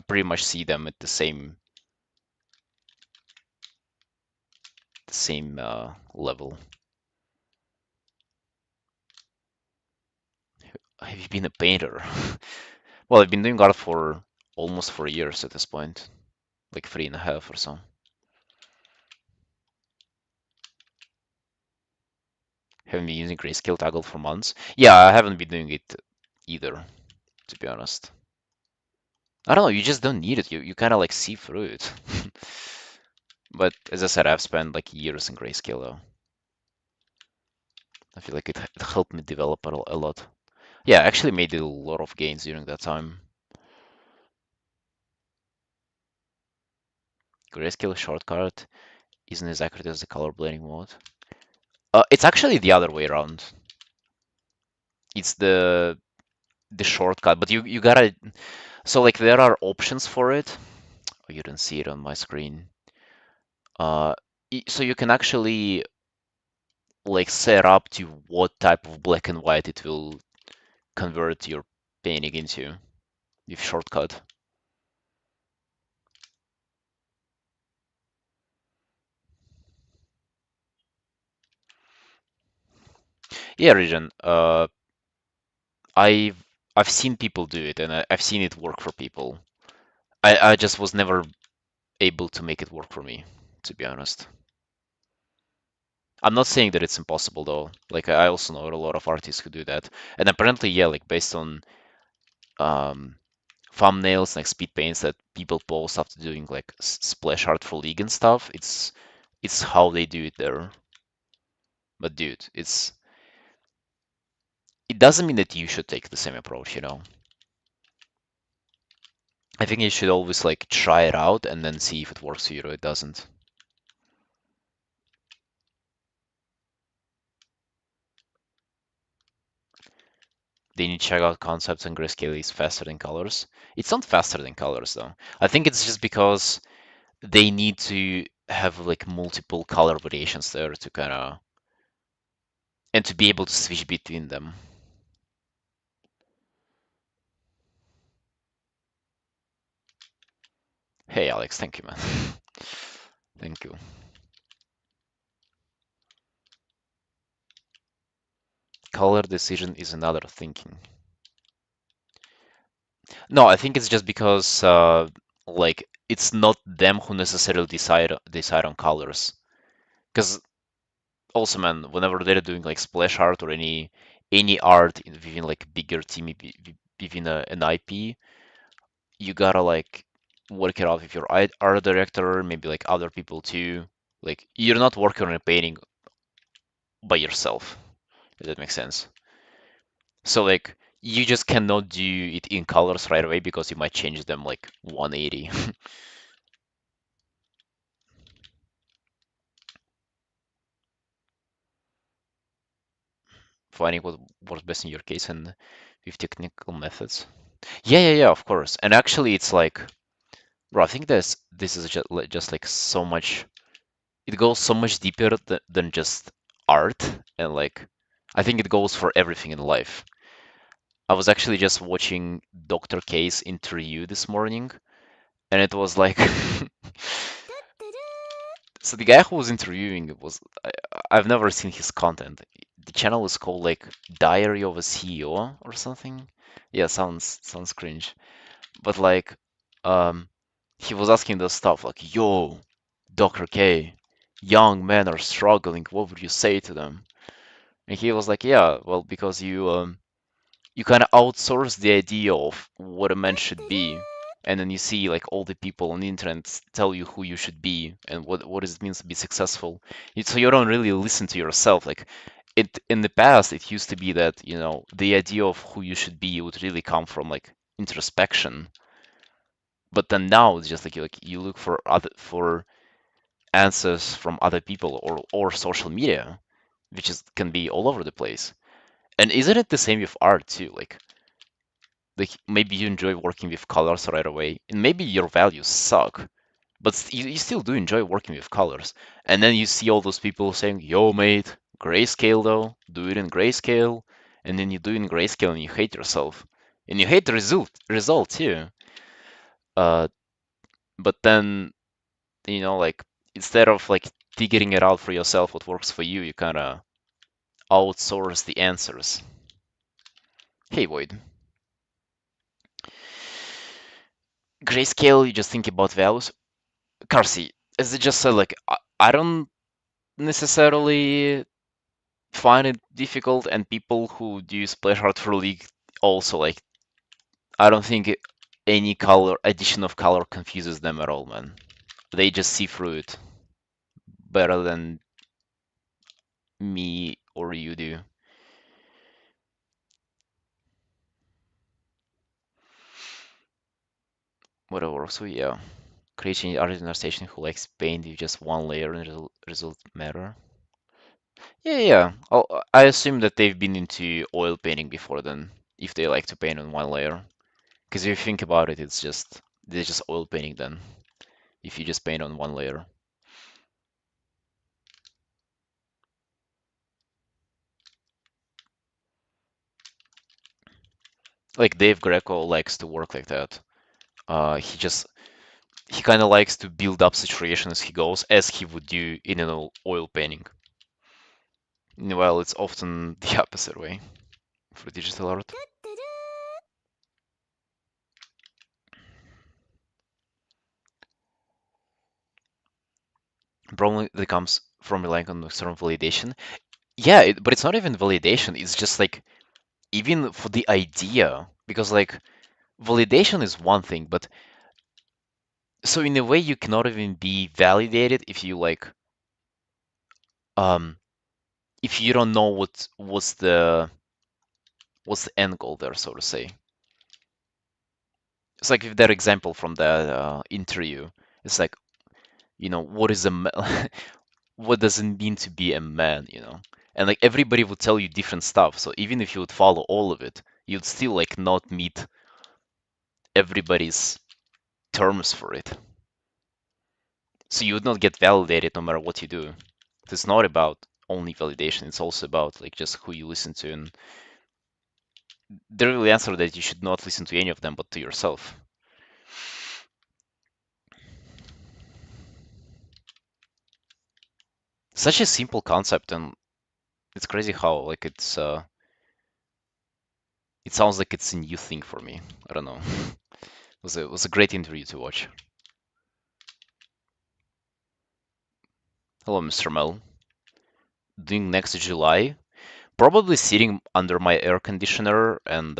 pretty much see them at the same level. Have you been a painter? Well, I've been doing art for almost 4 years at this point, like 3.5 or so. Haven't been using grayscale toggle for months. Yeah, I haven't been doing it either, to be honest. I don't know, you just don't need it. You kind of like see through it. But as I said, I've spent like years in grayscale though. I feel like it helped me develop a lot. Yeah, I actually made a lot of gains during that time. Grayscale shortcut isn't as accurate as the color blending mode. It's actually the other way around. It's the shortcut, but you gotta. So like there are options for it. Oh, you don't see it on my screen. Uh, so you can actually like set up to what type of black and white it will convert your painting into with shortcut. Yeah, Region. I've I've seen people do it, and I've seen it work for people. I just was never able to make it work for me, to be honest. I'm not saying that it's impossible though. Like I also know a lot of artists who do that, and apparently, yeah, like based on um, thumbnails, like speed paints that people post after doing like splash art for League and stuff. It's how they do it there. But dude, it's doesn't mean that you should take the same approach, you know. I think you should always like try it out and then see if it works for you or it doesn't. Then you check out concepts and grayscale is faster than colors. It's not faster than colors though. I think it's just because they need to have like multiple color variations there to kind of and to be able to switch between them. Hey Alex, thank you, man. Thank you. Color decision is another thinking. No, I think it's just because like it's not them who necessarily decide on colors. Because also, man, whenever they're doing like splash art or any art within like a bigger team, within an IP, you gotta like work it out with your art director, maybe like other people too. Like you're not working on a painting by yourself, if that makes sense. So like you just cannot do it in colors right away because you might change them like 180. Finding what works best in your case and with technical methods. Yeah, of course. And actually, it's like, bro, I think this is just like so much. It goes so much deeper than just art, and like, I think it goes for everything in life. I was actually just watching Dr. K's interview this morning, and it was like, so the guy who was interviewing was I've never seen his content. The channel is called like Diary of a CEO or something. Yeah, sounds cringe. But like, um, he was asking the stuff like, "Yo, Dr. K, young men are struggling. What would you say to them?" And he was like, "Yeah, well, because you kind of outsource the idea of what a man should be, and then you see like all the people on the internet tell you who you should be and what it means to be successful. So you don't really listen to yourself. Like it in the past, it used to be that the idea of who you should be would really come from like introspection, but then now it's just like you look for other for answers from other people or social media, which is can be all over the place. And isn't it the same with art too? Like maybe you enjoy working with colors right away, and maybe your values suck, but you still do enjoy working with colors. And then you see all those people saying, "Yo, mate, grayscale though, do it in grayscale," and then you do it in grayscale and you hate yourself, and you hate the result too. Uh, but then like instead of like figuring it out for yourself what works for you, you kind of outsource the answers. Hey, Void. Grayscale, you just think about values. Carsey, as I just said, like I don't necessarily find it difficult, and people who do splash art for League also like I don't think any color addition of color confuses them at all, man. They just see through it better than me or you do. Whatever. So yeah, creating art illustration who likes paint with just one layer and result matter. Yeah. I assume that they've been into oil painting before then, if they like to paint on one layer. Because if you think about it, they're just oil painting then, if you just paint on one layer. Like Dave Greco likes to work like that. He kind of likes to build up situation as he goes, as he would do in an oil painting. Well, it's often the opposite way for digital art. Problem that comes from relying on external validation. Yeah, but it's not even validation. It's just like even for the idea, because like validation is one thing, but so in a way you cannot even be validated um if you don't know what's the what's the end goal there, so to say? It's like if that example from the interview, it's like, what is a what does it mean to be a man, And like everybody would tell you different stuff. So even if you would follow all of it, you'd still like not meet everybody's terms for it. So you would not get validated no matter what you do. It's not about only validation, it's also about like just who you listen to. And the real answer that you should not listen to any of them but to yourself. Such a simple concept, and it's crazy how like it sounds like it's a new thing for me. I don't know. It was a great interview to watch. Hello, Mr. Mel. Doing next July? Probably sitting under my air conditioner and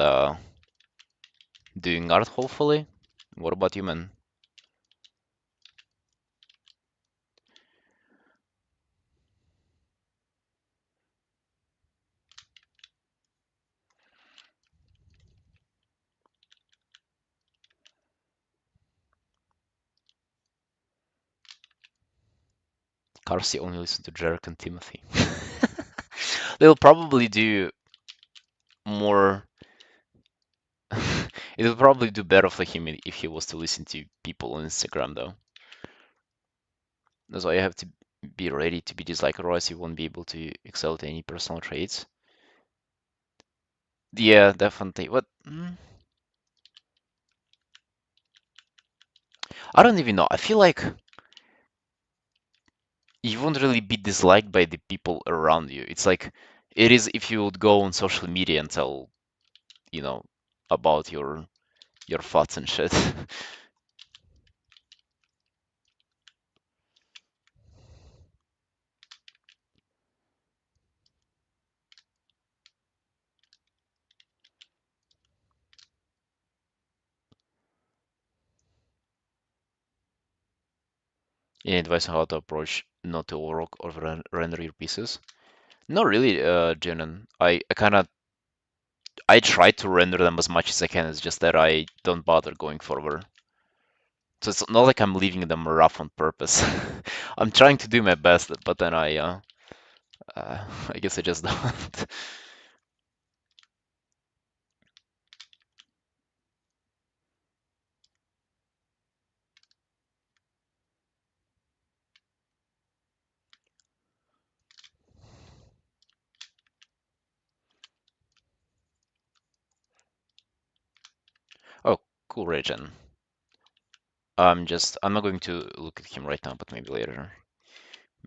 doing art, hopefully. What about you, man? Carsey only listen to Jarek and Timothy. They'll probably do more. It would probably do better for him if he was to listen to people on Instagram, though. That's why you have to be ready to be disliked, otherwise you won't be able to excel at any personal traits. Yeah, definitely. What? I don't even know. I feel like you won't really be disliked by the people around you. It's like it is if you would go on social media and tell, you know, about your thoughts and shit. Any advice on how to approach not to overwork or render your pieces? Not really, Jinan. I kind of I try to render them as much as I can. It's just that I don't bother going forward. So it's not like I'm leaving them rough on purpose. I'm trying to do my best, but then I guess I just don't. Oh, cool, Regen. I'm not going to look at him right now, but maybe later.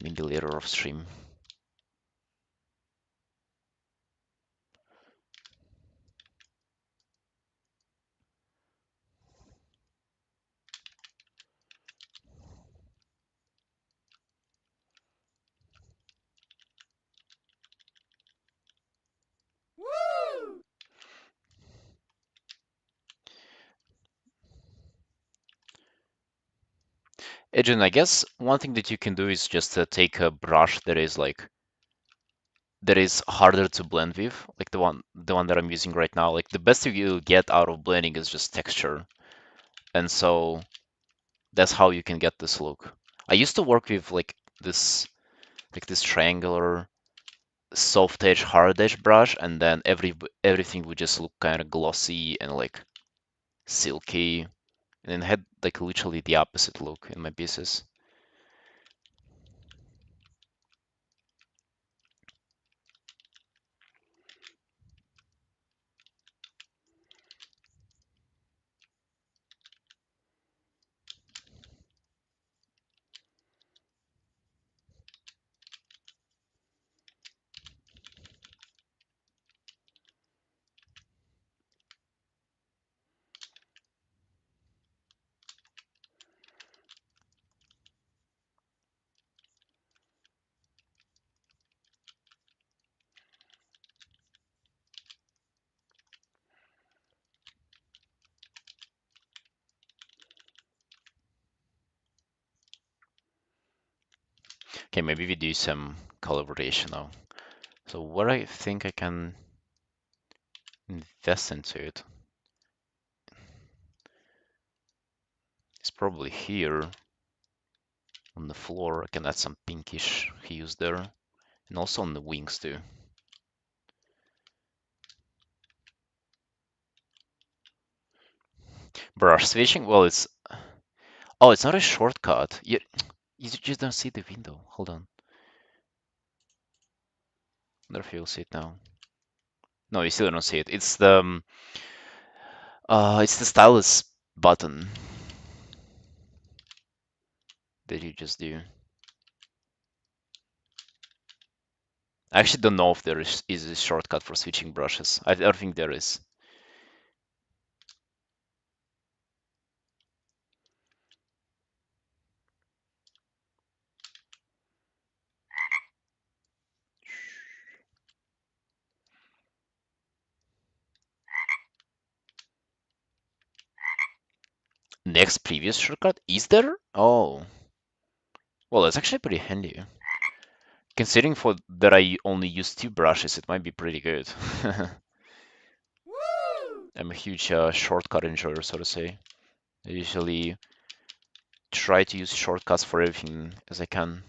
Maybe later off stream. Ejin, I guess one thing that you can do is just take a brush that is harder to blend with, like the one that I'm using right now. Like the best you get out of blending is just texture, and so that's how you can get this look. I used to work with this triangular soft edge hard edge brush, and then everything would just look kind of glossy and like silky, and it had like literally the opposite look in my pieces. Okay, maybe we do some collaboration now. So what I think I can invest into it. It's probably here on the floor. I can add some pinkish hues there, and also on the wings too. Brush switching? Well, it's oh, it's not a shortcut. You just don't see the window. Hold on. Wonder if you'll see it now. No, you still don't see it. It's the stylus button that you just do. I actually don't know if there is a shortcut for switching brushes. I don't think there is. Next previous shortcut? Is there? Oh, well, that's actually pretty handy. Considering for that I only use two brushes, it might be pretty good. I'm a huge shortcut enjoyer, so to say. I usually try to use shortcuts for everything as I can.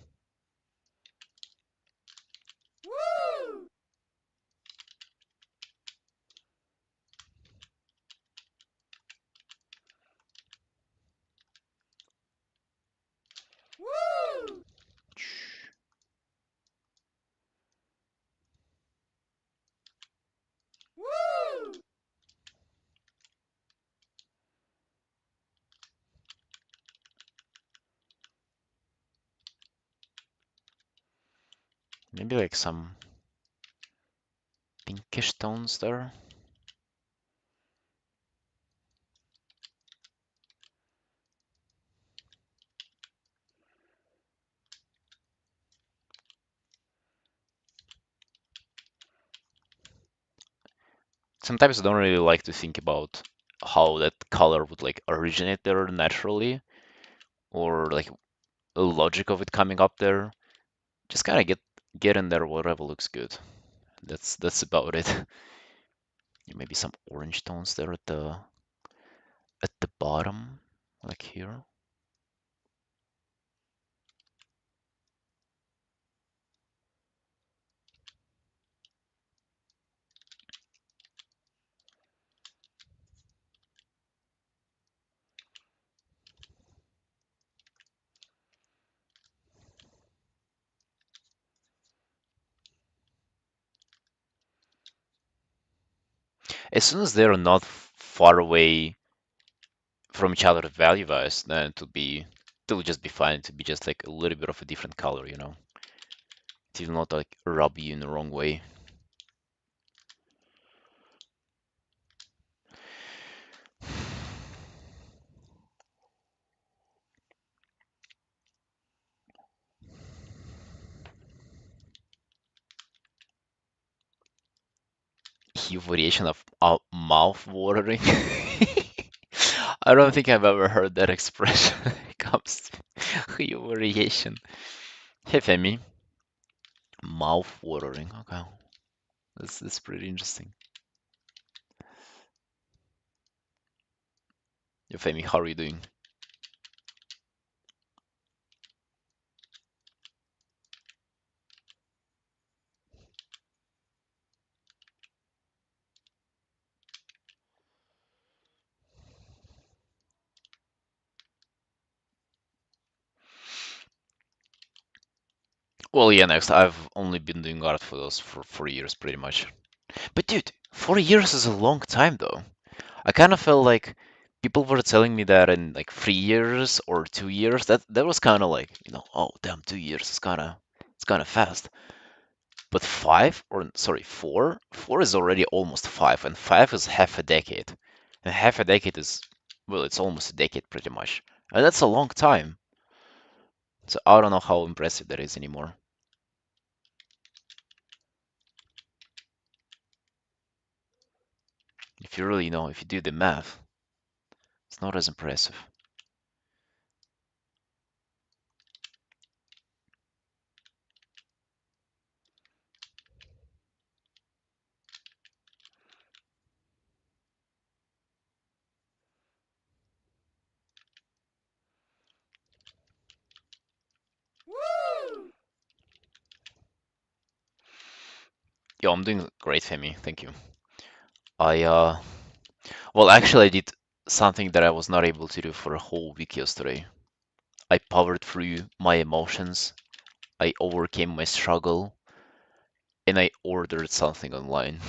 Maybe like some pinkish tones there. Sometimes I don't really like to think about how that color would like originate there naturally, or like the logic of it coming up there. Just kind of get in there whatever looks good. That's about it. Maybe some orange tones there at the bottom, like here. As soon as they're not far away from each other value-wise, then it'll just be fine to be just like a little bit of a different color, you know. It will not like rub you in the wrong way. Hue variation of mouth watering. I don't think I've ever heard that expression when it comes to hue variation. Hey Femi, mouth watering. Okay, that's pretty interesting. Hey Femi, how are you doing? Well, yeah, next. I've only been doing art for those for 4 years, pretty much. But dude, 4 years is a long time, though. I kind of felt like people were telling me that in like 3 years or 2 years. That was kind of like, oh damn, 2 years is kind of fast. But five, or sorry, four is already almost five, and five is half a decade, and half a decade is, well, it's almost a decade pretty much, and that's a long time. So I don't know how impressive that is anymore. If you really know, if you do the math, it's not as impressive. Yo, I'm doing great, Femi. Thank you. I well, actually, I did something that I was not able to do for a whole week yesterday. I powered through my emotions. I overcame my struggle, and I ordered something online,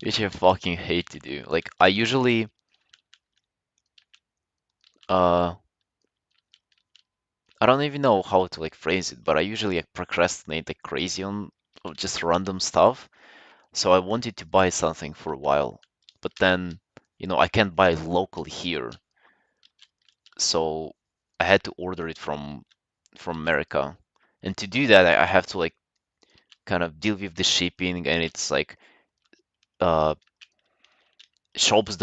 which I fucking hate to do. Like, I usually, uh, I don't even know how to like phrase it, but I usually like procrastinate like crazy on just random stuff. So I wanted to buy something for a while, but then, I can't buy it locally here. So I had to order it from America. And to do that, I have to like kind of deal with the shipping, and it's like uh shops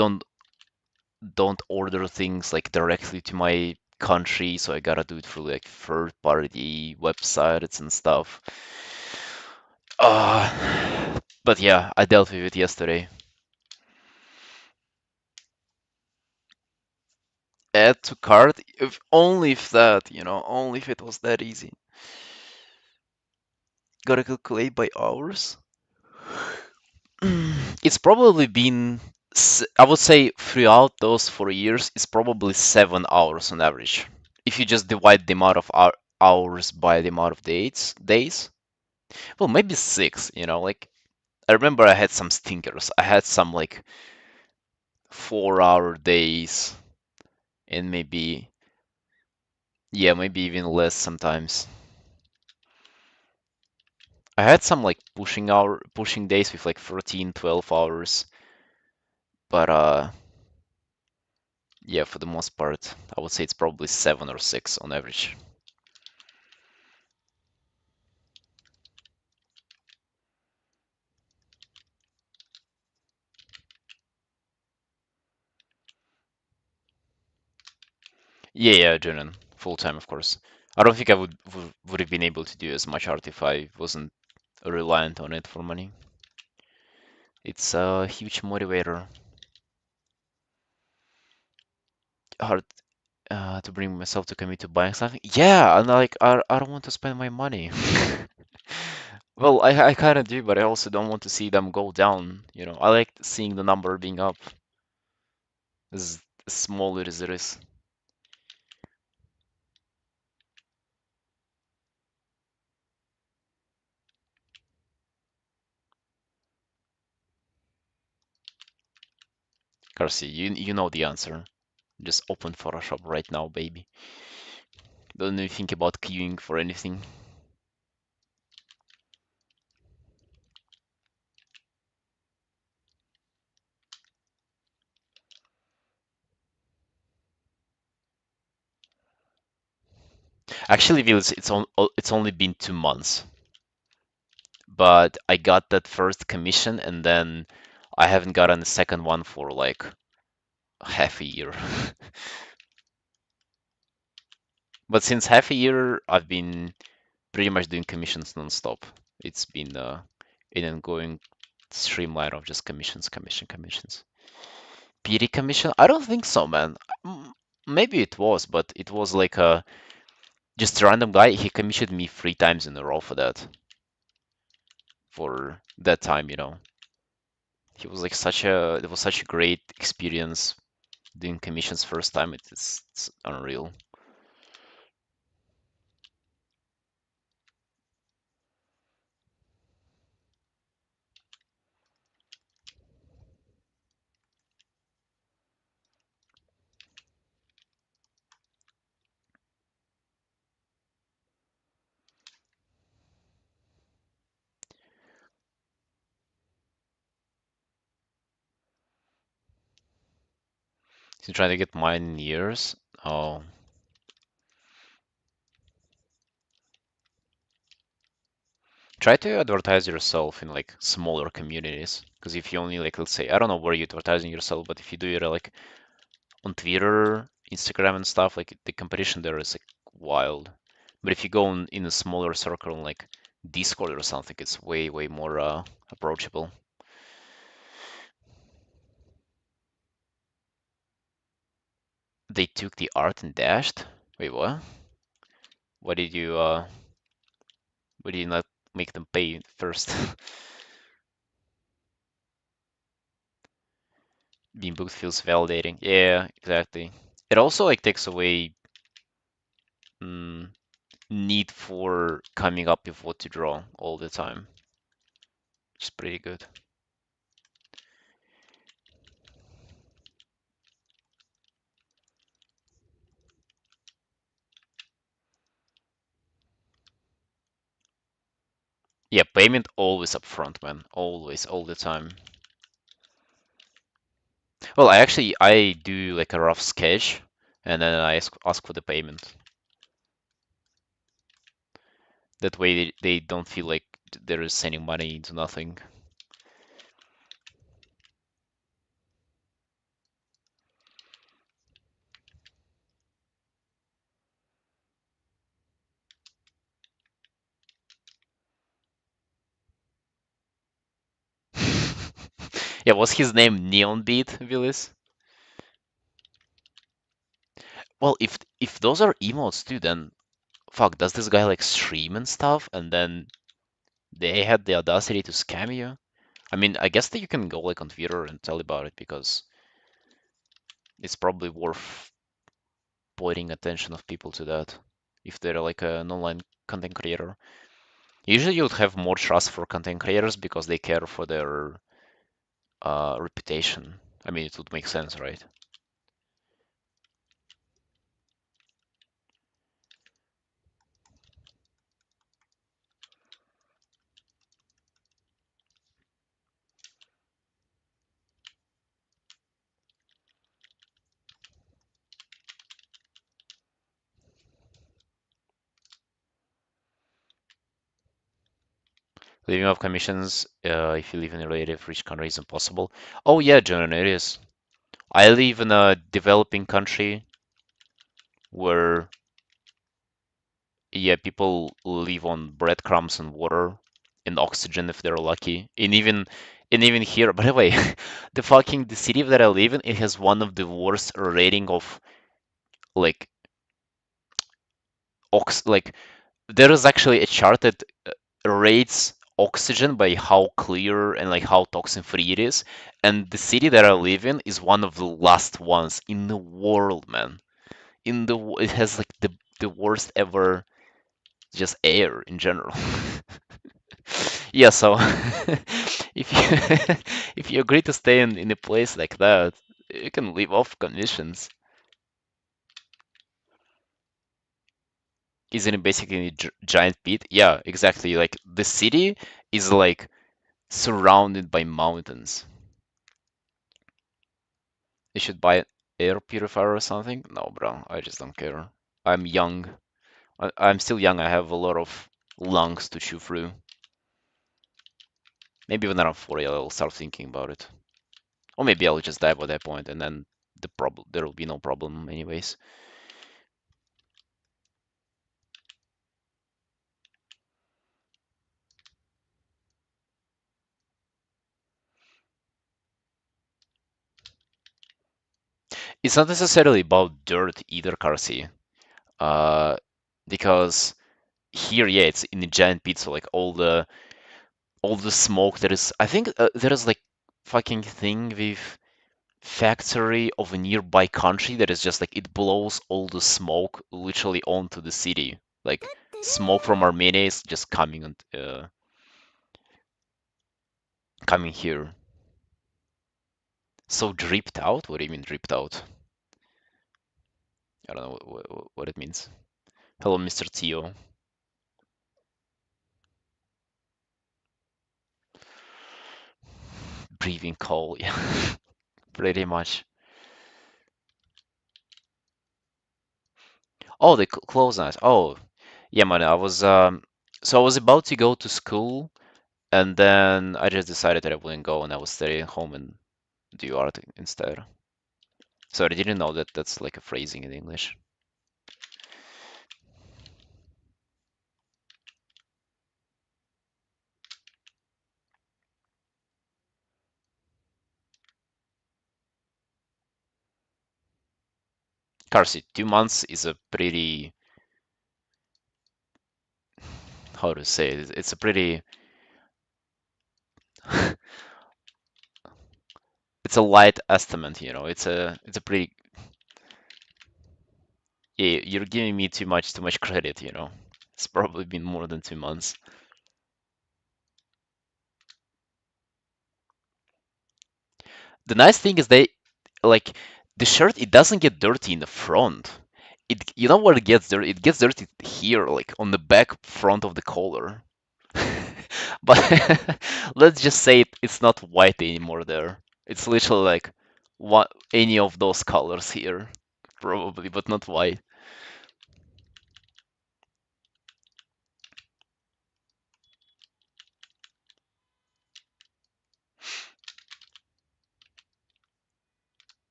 don't order things like directly to my country, so I gotta do it through like third party websites and stuff. But yeah, I dealt with it yesterday. Add to cart, if only if that, only if it was that easy. Gotta calculate by hours. It's probably been, I would say, throughout those 4 years, it's probably 7 hours on average. If you just divide the amount of hours by the amount of days, well, maybe six, like I remember I had some stinkers. I had some like 4 hour days and maybe, yeah, maybe even less sometimes. I had some like pushing days with like 13, 12 hours, but yeah, for the most part, I would say it's probably 7 or 6 on average. Yeah, yeah, Junin, full time, of course. I don't think I would have been able to do as much art if I wasn't reliant on it for money. It's a huge motivator. Hard to bring myself to commit to buying something. Yeah, and like I don't want to spend my money. Well, I kind of do, but I also don't want to see them go down. I like seeing the number being up as small as it is. Karsi, you know the answer. Just open Photoshop right now, baby. Don't even think about queuing for anything. Actually, Vils, it's only been 2 months, but I got that first commission, and then I haven't gotten the second one for like half a year. But since half a year, I've been pretty much doing commissions non-stop. It's been an ongoing streamline of just commissions. PD commission? I don't think so, man. Maybe it was, but it was like just a random guy. He commissioned me 3 times in a row for that time. He was like it was such a great experience doing commissions first time. It's unreal. He's trying to get mine in years. Oh, try to advertise yourself in like smaller communities. Because if you only like, let's say, I don't know where you're advertising yourself, but if you do it like on Twitter, Instagram, and stuff, like the competition there is like wild. But if you go in a smaller circle, like Discord or something, it's way, way more approachable. They took the art and dashed. Wait, what? Why did you not make them pay first? Being booked feels validating. Yeah, exactly. It also like takes away mm, need for coming up with what to draw all the time. It's pretty good. Yeah, payment always upfront, man. Always, all the time. Well, I do like a rough sketch, and then I ask for the payment. That way they don't feel like they're sending money into nothing. Yeah, was his name Neon Beat, Willis? Well, if those are emotes too, then fuck, does this guy like stream and stuff, and then they had the audacity to scam you? I mean, I guess that you can go like on Twitter and tell about it because it's probably worth pointing attention of people to that if they're like an online content creator. Usually, you would have more trust for content creators because they care for their reputation. I mean, it would make sense, right? Living off commissions, if you live in a relative rich country, is impossible. Oh yeah, John, it is. I live in a developing country where, yeah, people live on breadcrumbs and water and oxygen if they're lucky. And even here, by the way, the city that I live in, it has one of the worst rating of like like there is actually a chart that rates oxygen by how clear and like how toxin free it is. And the city that I live in is one of the last ones in the world, man. It has like the worst ever just air in general. Yeah, so if you if you agree to stay in a place like that, you can live off conditions. Isn't it basically a giant pit? Yeah, exactly. Like the city is like surrounded by mountains. You should buy an air purifier or something. No, bro, I just don't care. I'm young. I'm still young. I have a lot of lungs to chew through. Maybe when I'm 40, I'll start thinking about it. Or maybe I'll just die by that point, and then there will be no problem anyways. It's not necessarily about dirt either, Carsey. Uh, because here, yeah, it's in a giant pit, so like all the smoke there is. I think there is like fucking thing with factory of a nearby country that is just like it blows all the smoke literally onto the city. Like smoke from Armenia is just coming here. So dripped out? What do you mean dripped out? I don't know what it means. Hello, Mr. Tio. Breathing coal, yeah, pretty much. Oh, the clothes nice. Oh, yeah, man. So I was about to go to school, and then I just decided that I wouldn't go, and I was staying home and do art instead. So I didn't know that that's like a phrasing in English. Carsey, 2 months is a pretty, how to say it? It's it's a light estimate, you know. It's a pretty yeah, you're giving me too much credit, you know. It's probably been more than 2 months. The nice thing is they like the shirt it doesn't get dirty in the front. It you know where it gets dirty? It gets dirty here, like on the back front of the collar. But let's just say it's not white anymore there. It's literally like what any of those colors here, probably, but not white.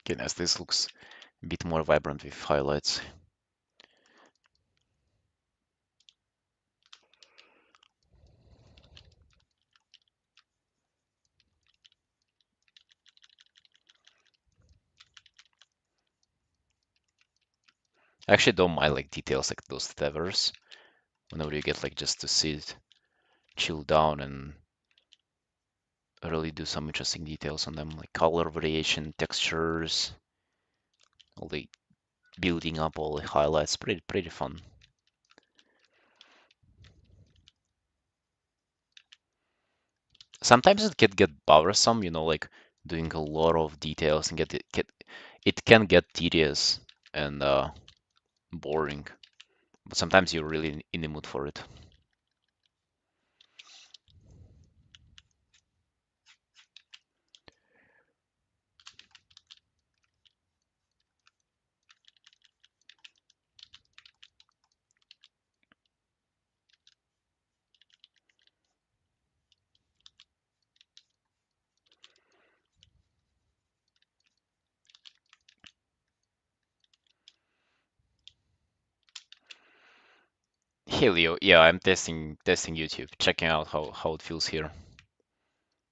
Goodness, this looks a bit more vibrant with highlights. I actually don't mind like details like those feathers. Whenever you get like just to sit, chill down, and really do some interesting details on them, like color variation, textures, all the building up all the highlights. Pretty fun. Sometimes it can get bothersome, you know, like doing a lot of details and it can get tedious and boring. But sometimes you're really in the mood for it. Helio, yeah, I'm testing YouTube, checking out how it feels here.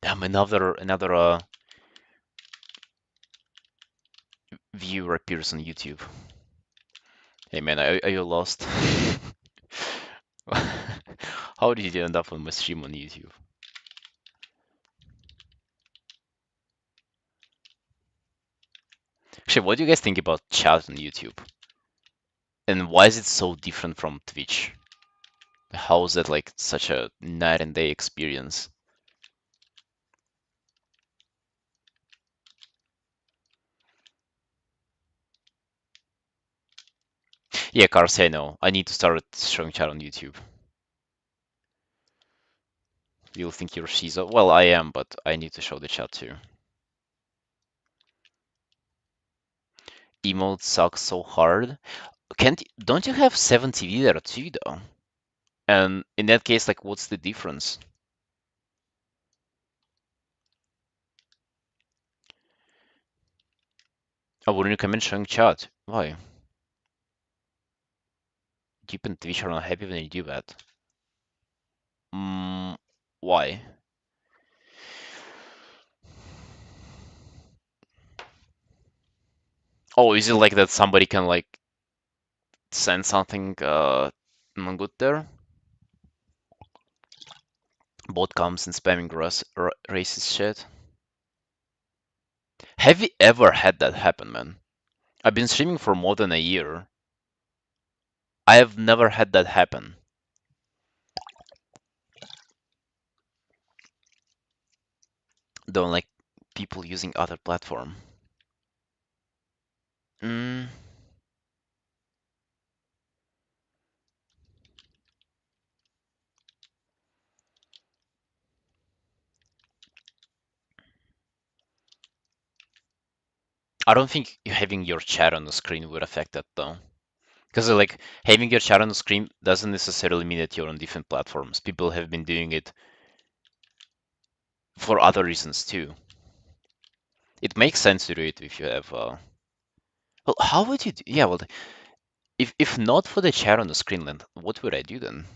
Damn, another viewer appears on YouTube. Hey man, are you lost? How did you end up on my stream on YouTube? Actually, what do you guys think about chat on YouTube? And why is it so different from Twitch? How is that like such a night and day experience? Yeah, Cars, I know. I need to start showing chat on YouTube. You'll think you're Shiza. Well, I am, but I need to show the chat too. Emote sucks so hard. Don't you have 7TV there too, though? And in that case, like, what's the difference? I wouldn't recommend showing chat. Why? Deep and Twitch are not happy when you do that. Mm, why? Oh, is it like that somebody can like send something not good there? Bot comes and spamming racist shit. Have you ever had that happen, man? I've been streaming for more than a year. I have never had that happen. Don't like people using other platform. Mm, I don't think having your chat on the screen would affect that though. Because like having your chat on the screen doesn't necessarily mean that you're on different platforms. People have been doing it for other reasons too. It makes sense to do it if you have. Well, how would you do? Yeah, well, if not for the chat on the screen, then what would I do then?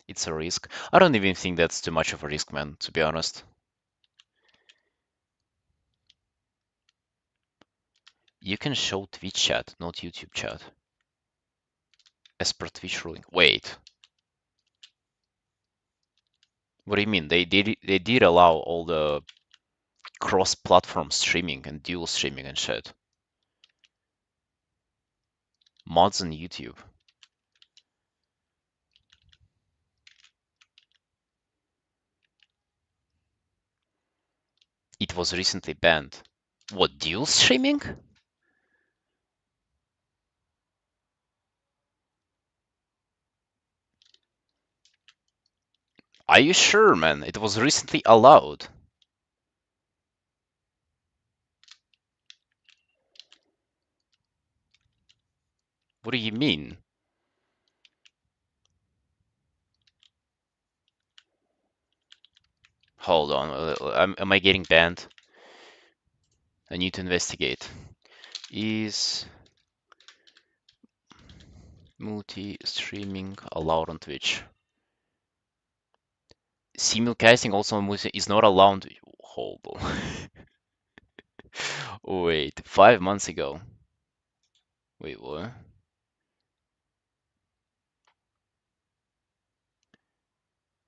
It's a risk. I don't even think that's too much of a risk, man. To be honest. You can show Twitch chat, not YouTube chat, as per Twitch ruling. Wait, what do you mean? They did allow all the cross-platform streaming and dual streaming and shit. Mods on YouTube. It was recently banned. What, dual streaming? Are you sure, man? It was recently allowed. What do you mean? Hold on, am I getting banned? I need to investigate. Is multi-streaming allowed on Twitch? Simulcasting also on is not allowed. Hold on. Wait, 5 months ago. Wait, what?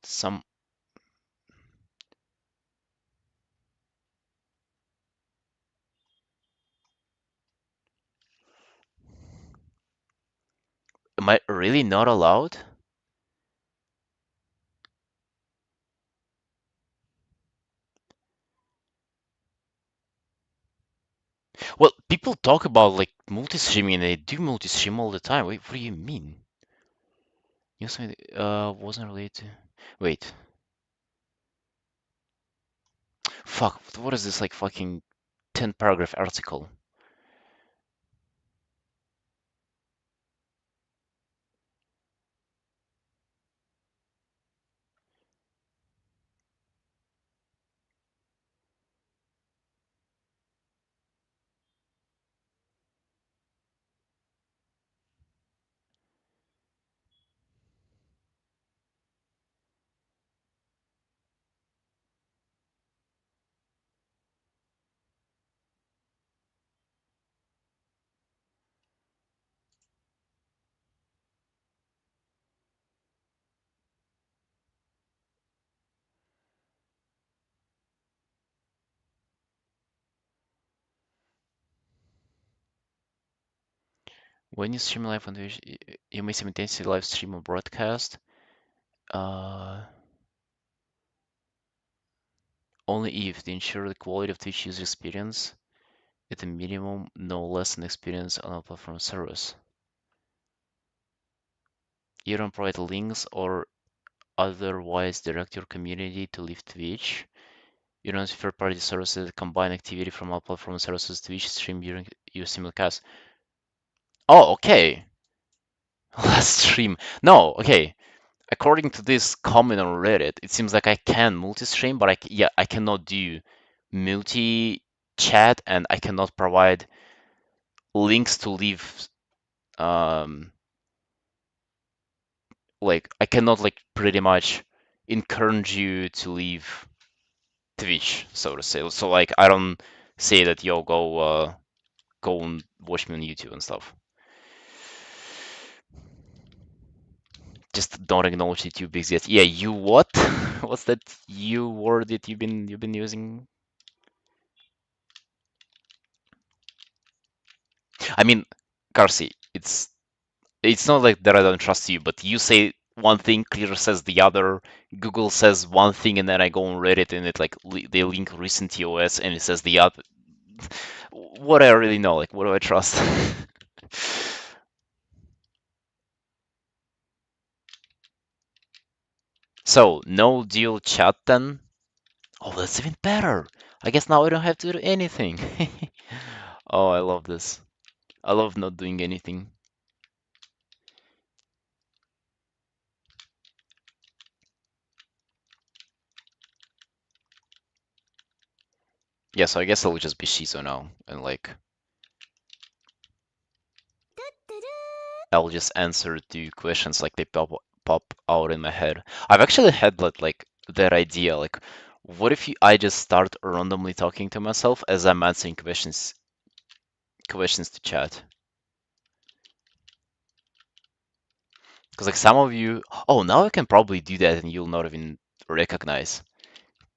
Some. Am I really not allowed? Well, people talk about like multi-streaming and they do multi-stream all the time. Wait, what do you mean? Yes, wasn't related to. Wait, fuck. What is this like fucking 10 paragraph article? When you stream live on Twitch, you may simultaneously live stream or broadcast. Uh, Only if to ensure the quality of Twitch user experience, at a minimum, no less than experience on a platform service. You don't provide links or otherwise direct your community to leave Twitch. You don't use third-party services that combine activity from all platform services Twitch stream during your simulcast. Oh, okay. Last stream. No, okay. According to this comment on Reddit, it seems like I can multi-stream, but yeah, I cannot do multi-chat and I cannot provide links to leave um like I cannot like pretty much encourage you to leave Twitch, so to say. So like I don't say that yo go and watch me on YouTube and stuff. Just don't acknowledge YouTube exists. Yeah, you what? What's that you word that you've been using? I mean, Karsi, it's not like that I don't trust you, but you say one thing, Clear says the other, Google says one thing, and then I go on Reddit and it like they link recent TOS and it says the other. What do I really know? Like, what do I trust? So, no deal chat then? Oh, that's even better. I guess now I don't have to do anything. Oh, I love this. I love not doing anything. Yeah, so I guess I'll just be Shizo now and like I'll just answer to questions like they pop out in my head. I've actually had that idea, like what if I just start randomly talking to myself as I'm answering questions questions to chat. Because like some of you, oh, now I can probably do that and you'll not even recognize.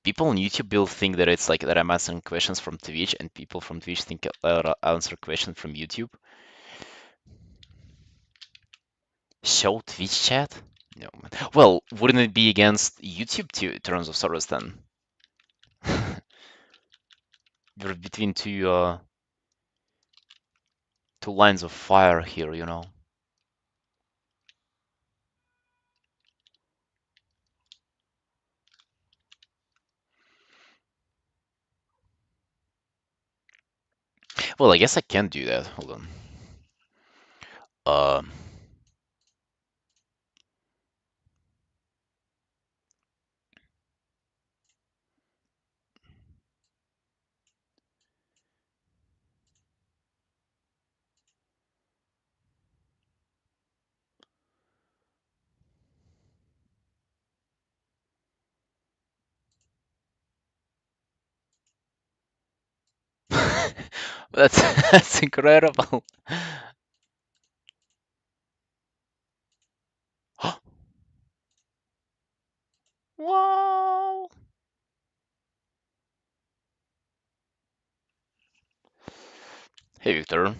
People on YouTube will think that it's like that I'm answering questions from Twitch, and people from Twitch think I'll answer questions from YouTube. Show Twitch chat? No, man. Well, wouldn't it be against YouTube terms of service then? We're between two lines of fire here, you know. Well, I guess I can do that. Hold on. Um, that's that's incredible. Wow. Hey, Victor.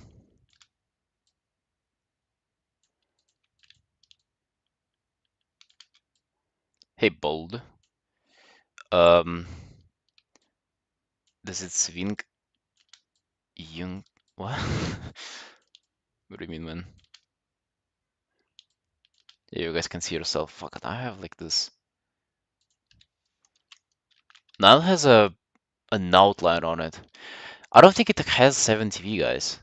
Hey, Bold. Um, does it swing Young? What? What do you mean, man? Yeah, you guys can see yourself. Fuck it, I have like this. Now it has an outline on it. I don't think it has 7TV, guys.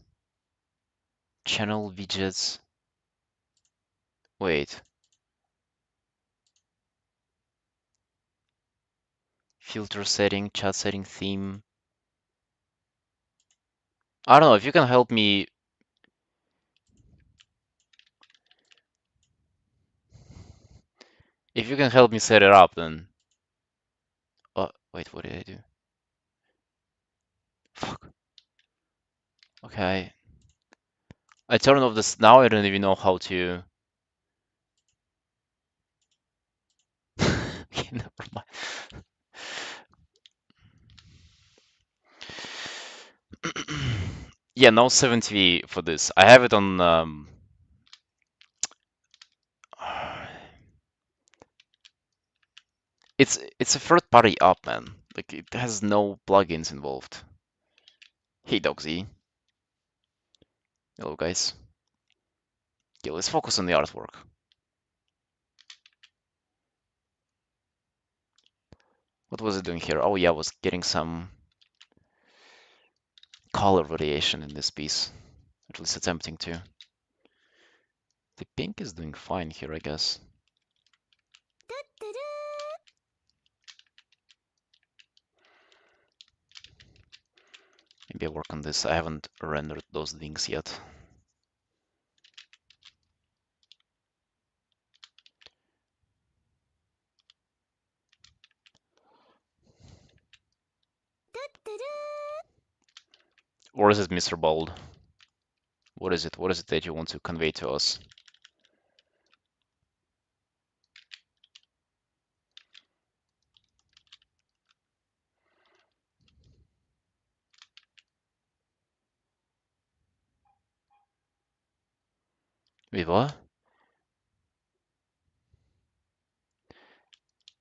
Channel widgets. Wait. Filter setting, chat setting, theme. I don't know if you can help me. If you can help me set it up, then. Oh, wait, what did I do? Fuck. Okay. I turned off this. Now I don't even know how to. Okay, never mind. Yeah, no 7TV for this. I have it on. It's a third-party app, man. Like it has no plugins involved. Hey, Dogsy. Hello, guys. Okay, let's focus on the artwork. What was it doing here? Oh yeah, I was getting some color variation in this piece. At least attempting to. The pink is doing fine here, I guess. Maybe I work on this. I haven't rendered those things yet. Or is it Mr. Bold? What is it? What is it that you want to convey to us? Wait, what?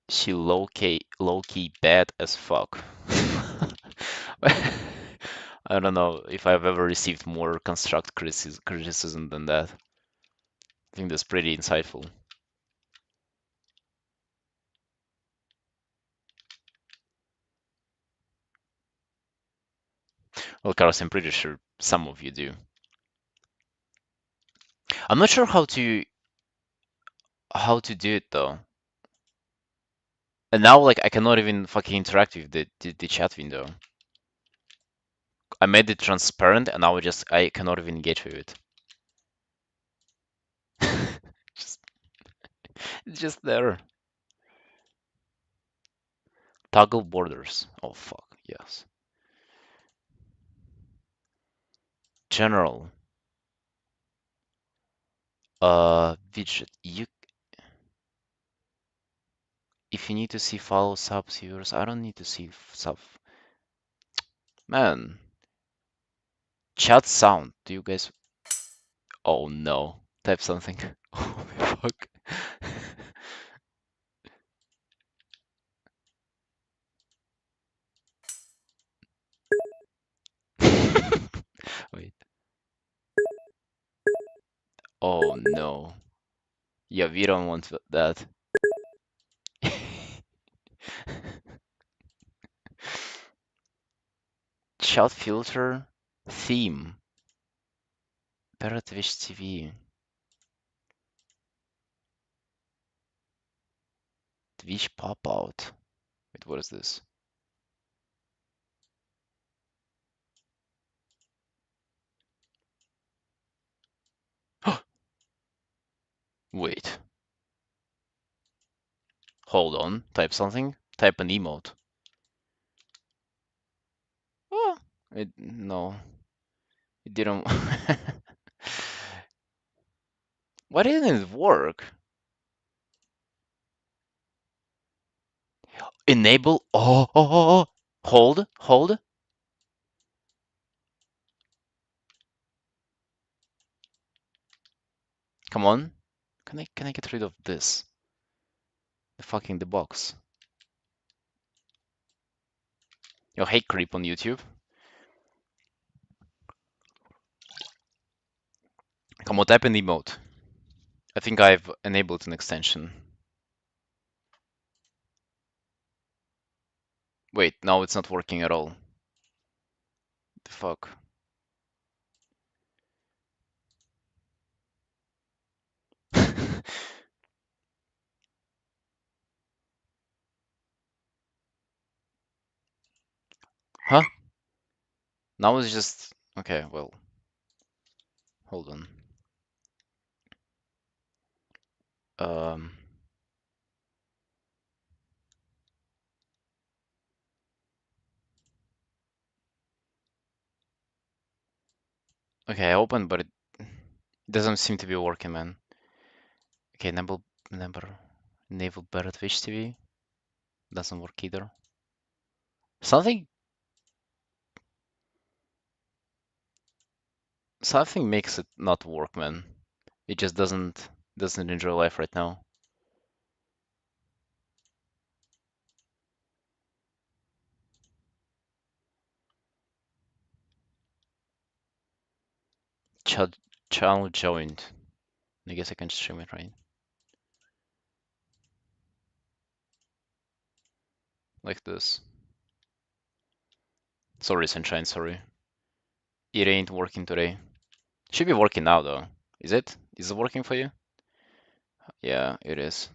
She low-key bad as fuck. I don't know if I've ever received more constructive criticism than that. I think that's pretty insightful. Well, Carlos, I'm pretty sure some of you do. I'm not sure how to do it though. And now like I cannot even fucking interact with the chat window. I made it transparent and now I cannot even engage with it. Just it's just there. Toggle borders. Oh fuck, yes. General. Widget. If you need to see follow subs viewers, I don't need to see sub. Man, chat sound. Do you guys? Oh no. Type something. Oh fuck. Wait. Oh no. Yeah, we don't want that. Chat filter theme. Better Twitch TV. Twitch pop out. Wait, what is this? Wait. Hold on. Type something. Type an emote. Oh, no. It didn't. Why didn't it work? Enable. Oh. Hold. Come on. Can I get rid of this? The box. Yo, hey creep on YouTube. Come on, type an emote. I think I've enabled an extension. Wait, no, it's not working at all. The fuck? Huh? Now it's just okay. Well, hold on. Um. Okay, I opened, but it doesn't seem to be working, man. Okay, enable better Twitch TV. Doesn't work either. Something something makes it not work, man. It just doesn't enjoy life right now. Ch channel joined. I guess I can stream it, right? Like this. Sorry, Sunshine, sorry. It ain't working today. Should be working now, though. Is it? Is it working for you? Yeah, it is.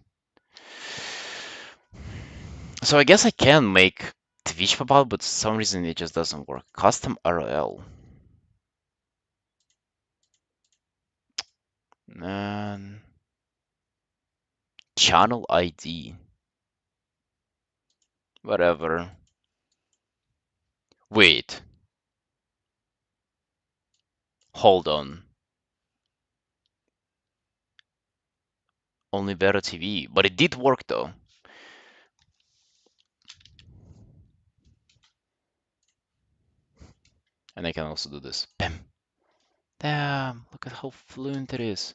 So I guess I can make Twitch pop out, but for some reason it just doesn't work. Custom URL. And channel ID. Whatever. Wait. Hold on. Only better TV. But it did work though. And I can also do this. Bam. Damn, look at how fluent it is.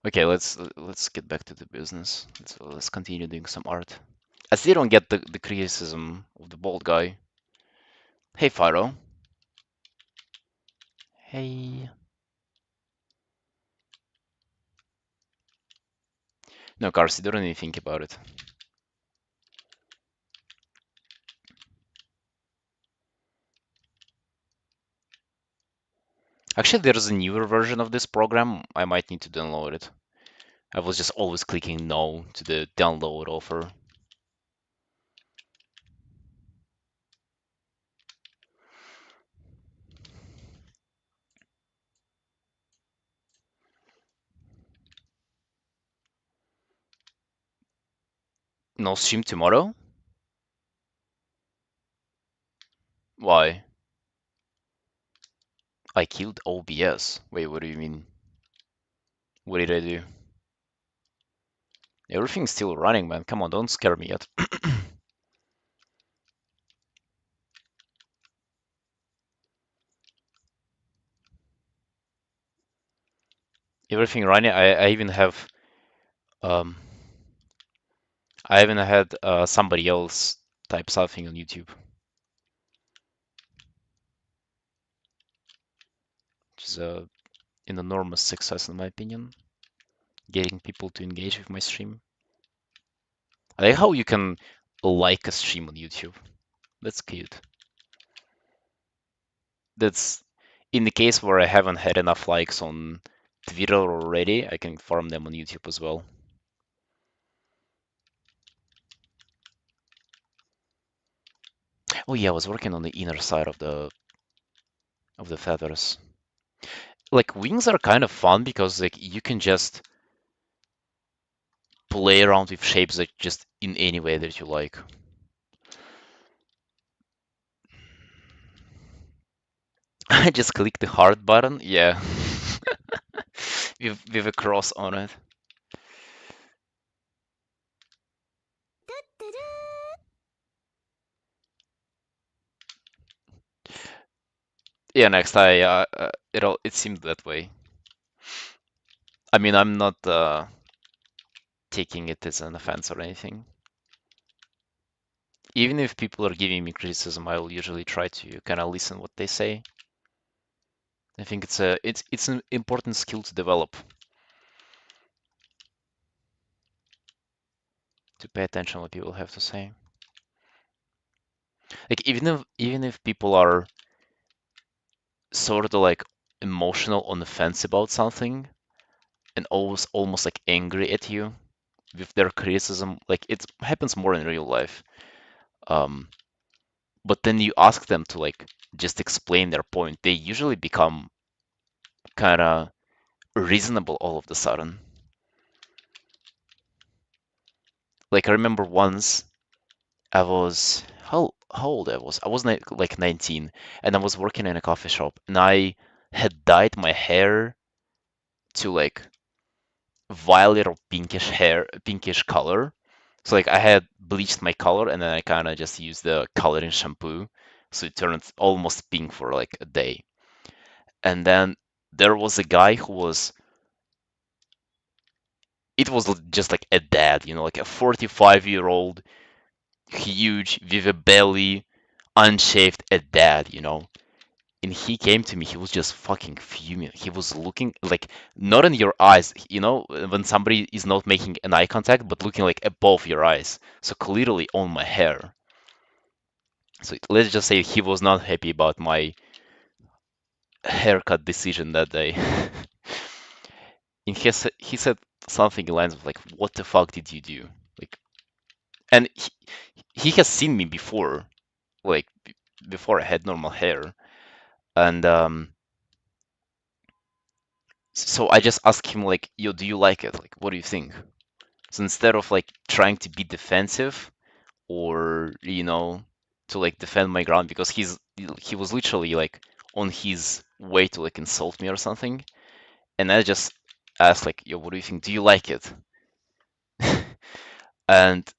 Okay, let's get back to the business. Let's continue doing some art. I still don't get the criticism of the bald guy. Hey, Faro. Hey. No, Karsi, don't even think about it. Actually, there's a newer version of this program. I might need to download it. I was just always clicking no to the download offer. No stream tomorrow? Why? I killed OBS. Wait, what do you mean? What did I do? Everything's still running, man. Come on, don't scare me yet. Everything running. Um I even had somebody else type something on YouTube, which is an enormous success in my opinion. Getting people to engage with my stream. I like how you can like a stream on YouTube. That's cute. That's in the case where I haven't had enough likes on Twitter already, I can farm them on YouTube as well. Oh yeah, I was working on the inner side of the feathers. Like wings are kind of fun because like you can just play around with shapes like just in any way that you like. I just click the heart button, yeah, with a cross on it. Yeah, next it seemed that way. I mean, I'm not taking it as an offense or anything. Even if people are giving me criticism, I will usually try to kind of listen what they say. I think it's an important skill to develop, to pay attention to what people have to say. Like even if people are sort of like emotional on the fence about something and almost like angry at you with their criticism, like it happens more in real life. Um, but then you ask them to like just explain their point, they usually become kind of reasonable all of a sudden. Like I remember once I was how old I was? I was like 19, and I was working in a coffee shop, and I had dyed my hair to like violet or pinkish color. So like I had bleached my color, and then I kind of just used the coloring shampoo, so it turned almost pink for like a day. And then there was a guy who was it was just like a dad, like a 45-year-old, huge, with a belly, unshaved, a dad, And he came to me, he was just fucking fuming. He was looking like not in your eyes, when somebody is not making an eye contact, but looking like above your eyes. So clearly on my hair. So let's just say he was not happy about my haircut decision that day. And he said something in lines of like, "What the fuck did you do?" Like, and he has seen me before, like before I had normal hair, and so I just asked him like, "Yo, do you like it? Like, what do you think?" So instead of like trying to be defensive or to like defend my ground because he was literally like on his way to like insult me or something, and I just asked like, "Yo, what do you think? Do you like it?" And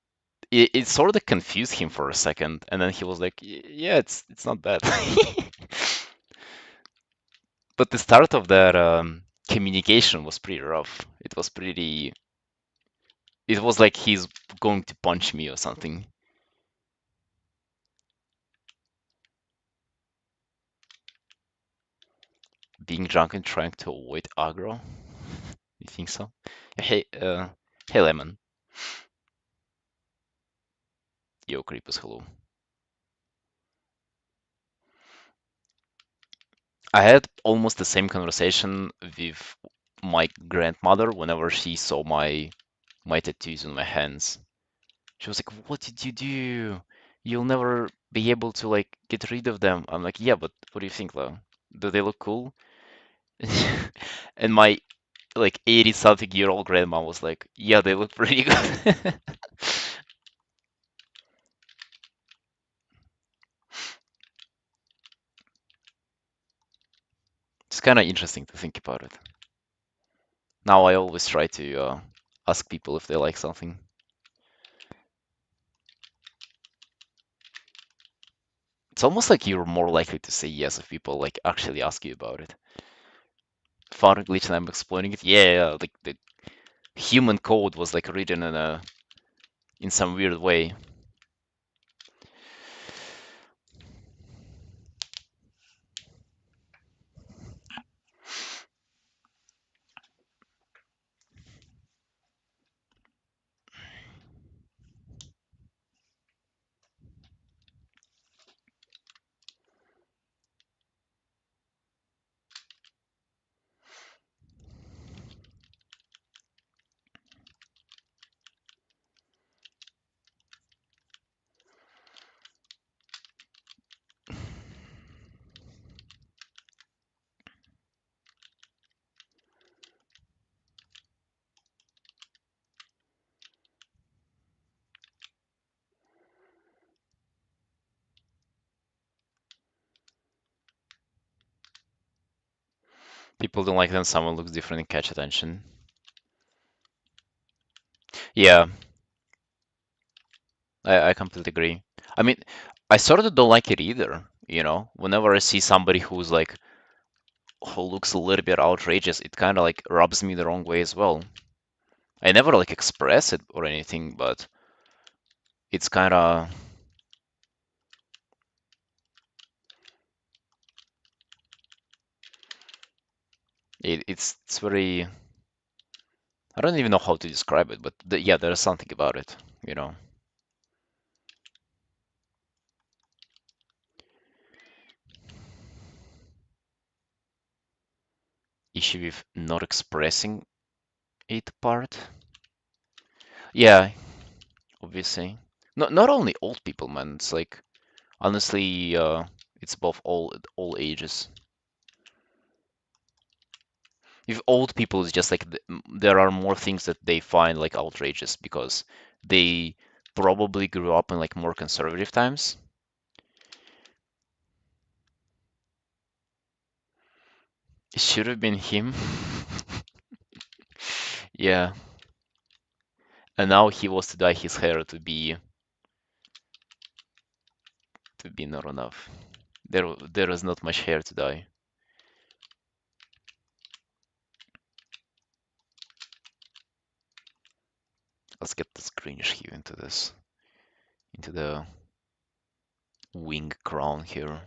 it sort of confused him for a second, and then he was like, Yeah, it's not bad." But the start of that communication was pretty rough. It was like he's going to punch me or something. Being drunk and trying to avoid aggro. You think so? Hey Lemon. Yo Creepers, hello. I had almost the same conversation with my grandmother whenever she saw my tattoos on my hands. She was like, "What did you do? You'll never be able to like get rid of them." I'm like, "Yeah, but what do you think though? Do they look cool?" And my like 80 something year old grandma was like, "Yeah, they look pretty good." It's kind of interesting to think about it. Now I always try to ask people if they like something. It's almost like you're more likely to say yes if people like actually ask you about it. Found a glitch and I'm exploiting it. Yeah, like the human code was like written in some weird way. People don't like when someone looks different and catch attention. Yeah, I completely agree. I mean, I sort of don't like it either, you know? Whenever I see somebody who's like, who looks a little bit outrageous, it kind of like rubs me the wrong way as well. I never like express it or anything, but it's kind of it's very I don't even know how to describe it, but yeah, there's something about it, you know. Issue with not expressing it part. Yeah, obviously. Not only old people, man. It's like honestly, it's both all ages. If old people is just like there are more things that they find like outrageous because they probably grew up in like more conservative times. It should have been him. Yeah, and now he was to dye his hair to be not enough. There is not much hair to dye. Let's get this greenish hue into this, into the wing crown here.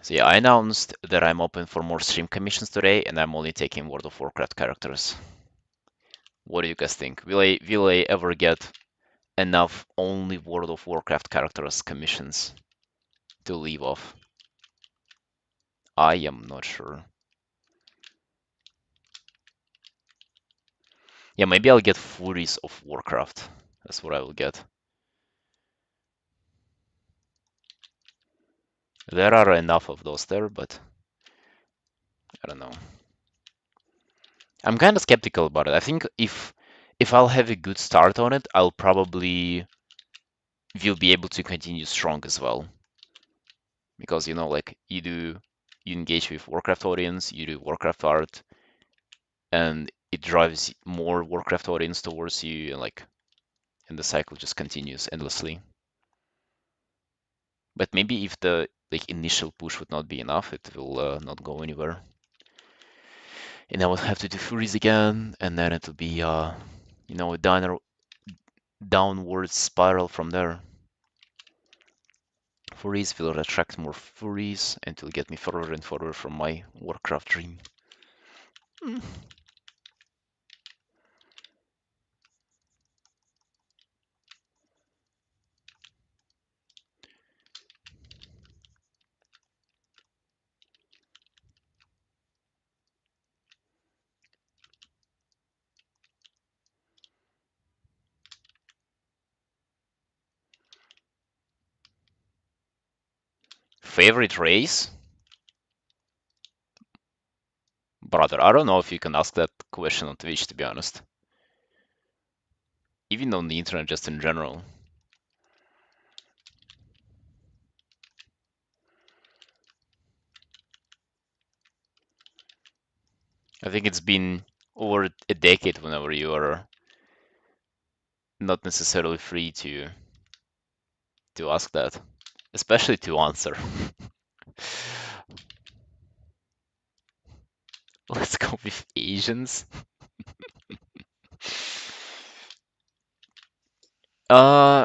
So yeah, I announced that I'm open for more stream commissions today, and I'm only taking World of Warcraft characters. What do you guys think? Will I ever get enough only World of Warcraft characters commissions to leave off? I am not sure. Yeah, maybe I'll get Furies of Warcraft. That's what I will get. There are enough of those there, but I don't know. I'm kind of skeptical about it. I think if I'll have a good start on it, I'll probably will be able to continue strong as well. Because you know, like you engage with Warcraft audience, you do Warcraft art, and it drives more Warcraft audience towards you, and the cycle just continues endlessly. But maybe if the like initial push would not be enough, it will not go anywhere. And I will have to do Furies again, and then it'll be a downward spiral from there. Furies will attract more Furies, and will get me further and further from my Warcraft dream. Mm. Favorite race? Brother, I don't know if you can ask that question on Twitch, to be honest. Even on the internet, just in general. I think it's been over a decade whenever you are not necessarily free to ask that, especially to answer. Let's go with Asians. Uh,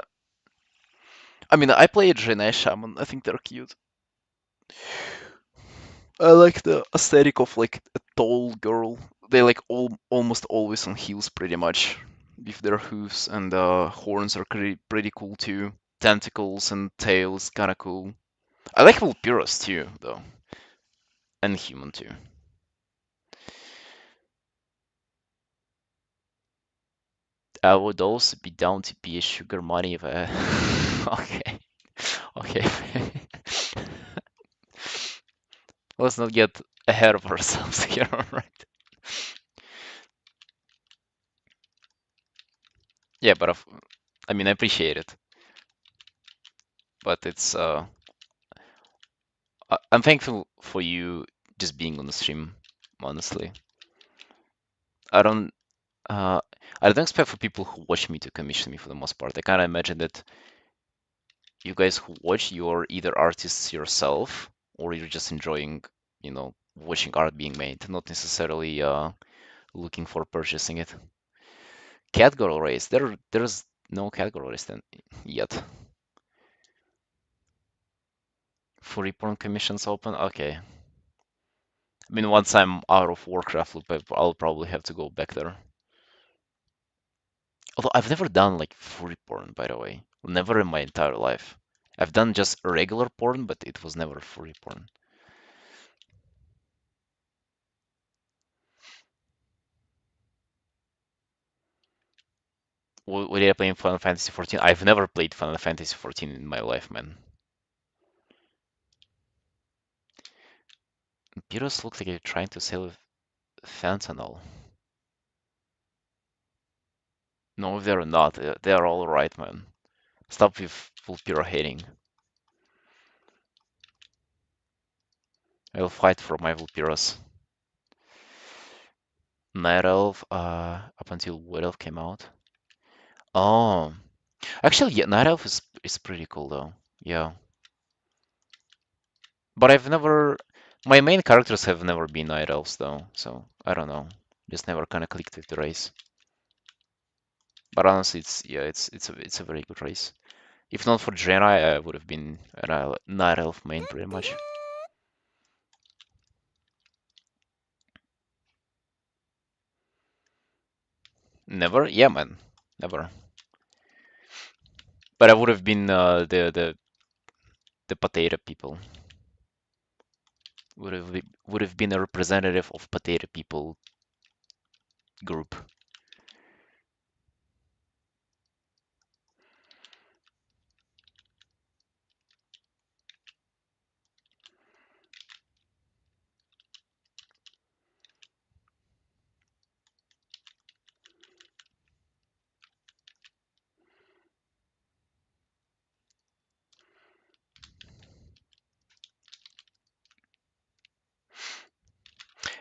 I mean, I play a Draenei Shaman. I think they're cute. I like the aesthetic of like a tall girl. They like almost always on heels, pretty much, with their hooves, and horns are pretty cool too. Tentacles and tails, kind of cool. I like Vulpyrus too, though, and human too. I would also be down to be a sugar money if I. Okay, okay. Let's not get ahead of ourselves here, alright? Yeah, but I mean, I appreciate it, but I'm thankful for you just being on the stream, honestly. I don't, uh, I don't expect for people who watch me to commission me for the most part. I kind of imagine that you guys who watch, you're either artists yourself or you're just enjoying, watching art being made, not necessarily looking for purchasing it. Cat girl race. There's no cat girl race then yet. For reporn commissions open? Okay. I mean, once I'm out of Warcraft loop, I'll probably have to go back there. Although I've never done like free porn, by the way. Never in my entire life. I've done just regular porn, but it was never free porn. Were you playing Final Fantasy 14? I've never played Final Fantasy 14 in my life, man. Pyrrhus looks like you're trying to sell fentanyl. No, they're not. They're all right, man. Stop with full Pyrrha hating. I'll fight for my Vulpyrus. Night Elf, up until Wood Elf came out. Oh, actually, yeah, Night Elf is pretty cool though. Yeah, but I've never. My main characters have never been Night Elves though, so I don't know. Just never kind of clicked with the race. But honestly, it's a very good race. If not for Draenei, I would have been a Night Elf main pretty much. Never? Yeah, man, never. But I would have been the potato people. Would have been a representative of potato people group.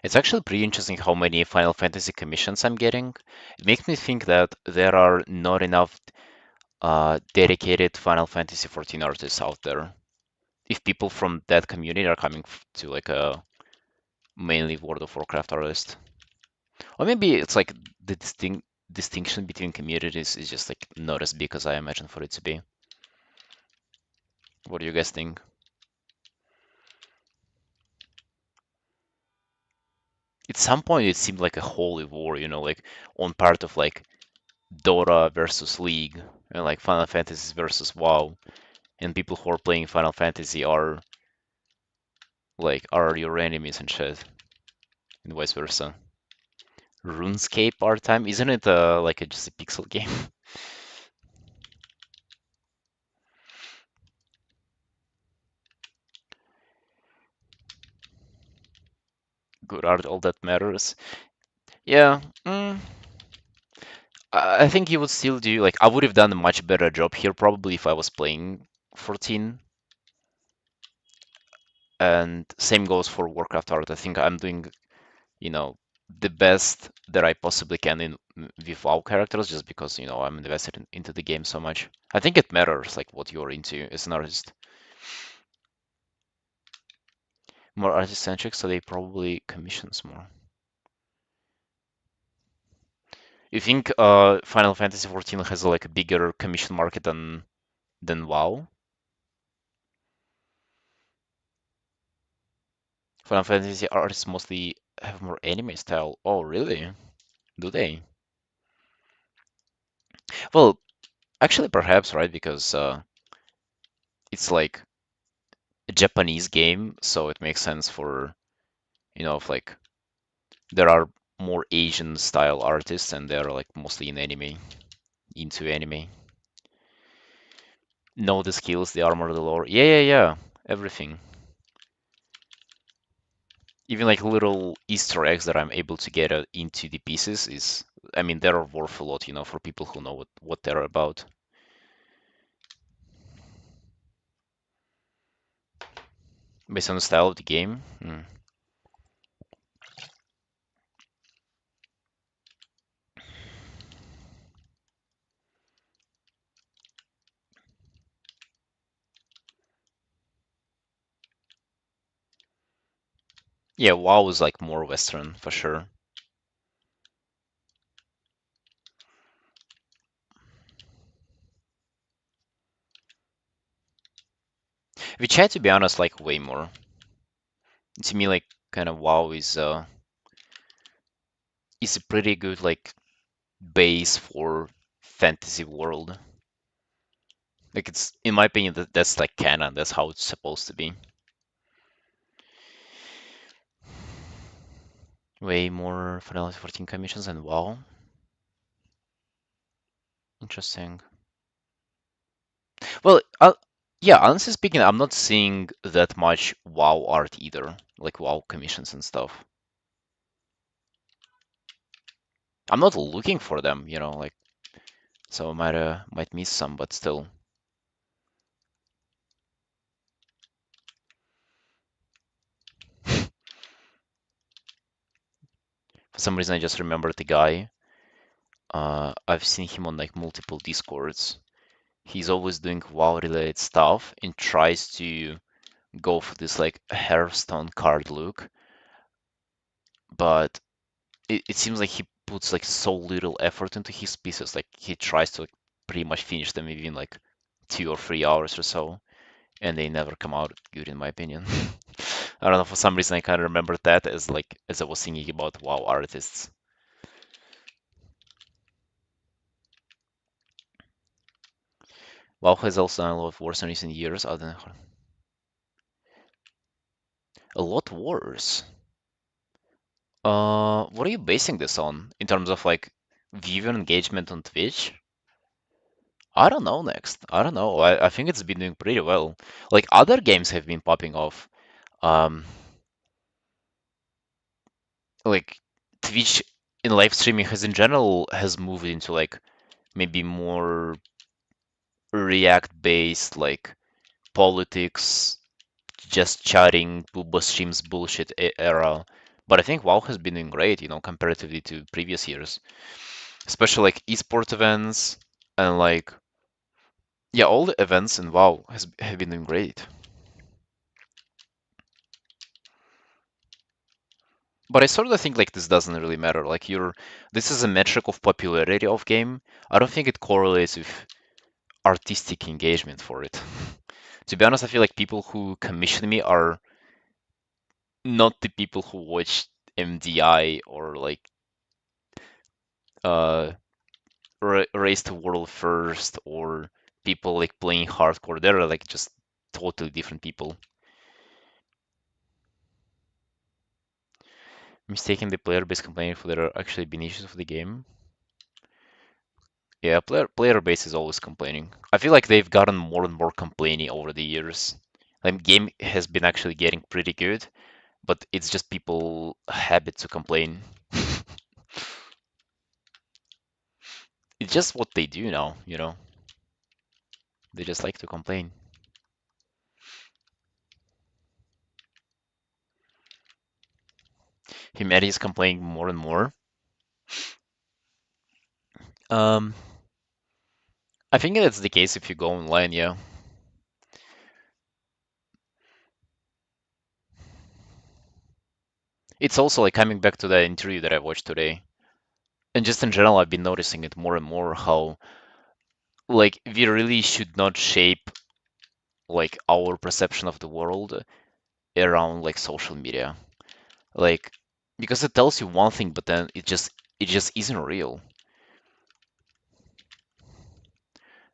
It's actually pretty interesting how many Final Fantasy commissions I'm getting. It makes me think that there are not enough dedicated Final Fantasy 14 artists out there. If people from that community are coming to like a mainly World of Warcraft artist, or maybe it's like the distinction between communities is just like not as big as I imagine for it to be. What do you guys think? At some point, it seemed like a holy war, like on part of like Dota versus League, and like Final Fantasy versus WoW, and people who are playing Final Fantasy are your enemies and shit, and vice versa. RuneScape art time, isn't it like just a pixel game? good art, all that matters. Yeah, I think he would still do like I would have done a much better job here probably if I was playing 14. And same goes for Warcraft art. I think I'm doing, you know, the best that I possibly can in with WoW characters just because, I'm invested into the game so much. I think it matters like what you're into as an artist. More artist-centric, so they probably commissions more. You think Final Fantasy 14 has like a bigger commission market than WoW? Final Fantasy artists mostly have more anime style. Oh, really? Do they? Well, actually, perhaps, right? Because it's like a Japanese game, so it makes sense for, if like there are more Asian style artists and they're like mostly in anime, into anime. Know the skills, the armor, the lore. Yeah, yeah, yeah. Everything. Even like little Easter eggs that I'm able to get into the pieces is, I mean, they're worth a lot, for people who know what they're about. Based on the style of the game. Yeah, WoW is like more Western for sure. Which had to be honest, like way more. To me, like kind of WoW is a pretty good like base for fantasy world. Like it's in my opinion that's like canon. That's how it's supposed to be. Way more Final Fantasy 14 commissions than WoW. Interesting. Well, yeah, honestly speaking, I'm not seeing that much WoW art either, like WoW commissions and stuff. I'm not looking for them, like so I might miss some, but still. For some reason, I just remembered the guy. I've seen him on like multiple Discords. He's always doing WoW related stuff and tries to go for this like Hearthstone card look, but it seems like he puts like so little effort into his pieces. Like he tries to like, pretty much finish them within like 2 or 3 hours or so, and they never come out good in my opinion. I don't know, for some reason I kind of remember that as I was thinking about WoW artists. WoW has also done a lot of worse in recent years, other than a lot worse. What are you basing this on in terms of like viewer engagement on Twitch? I don't know next. I don't know. I think it's been doing pretty well. Like other games have been popping off. Um, like Twitch in live streaming has in general has moved into like maybe more React based like politics, just chatting, Booba streams bullshit era. But I think WoW has been doing great, comparatively to previous years, especially like esports events and like yeah, all the events in WoW have been doing great. But I sort of think like this doesn't really matter. Like this is a metric of popularity of game. I don't think it correlates with artistic engagement for it. To be honest, I feel like people who commission me are not the people who watch MDI or like uh Race to World First or people like playing hardcore. They're like just totally different people. Mistaking the player base complaining for there are actually been issues with the game. Yeah, player base is always complaining. I feel like they've gotten more and more complaining over the years. Like game has been actually getting pretty good, but it's just people habit to complain. It's just what they do now, you know. They just like to complain. Humanity is complaining more and more. Um, I think that's the case if you go online, yeah. It's also like coming back to the interview that I watched today. And just in general, I've been noticing it more and more how like we really should not shape like our perception of the world around like social media. Like because it tells you one thing, but then it just isn't real.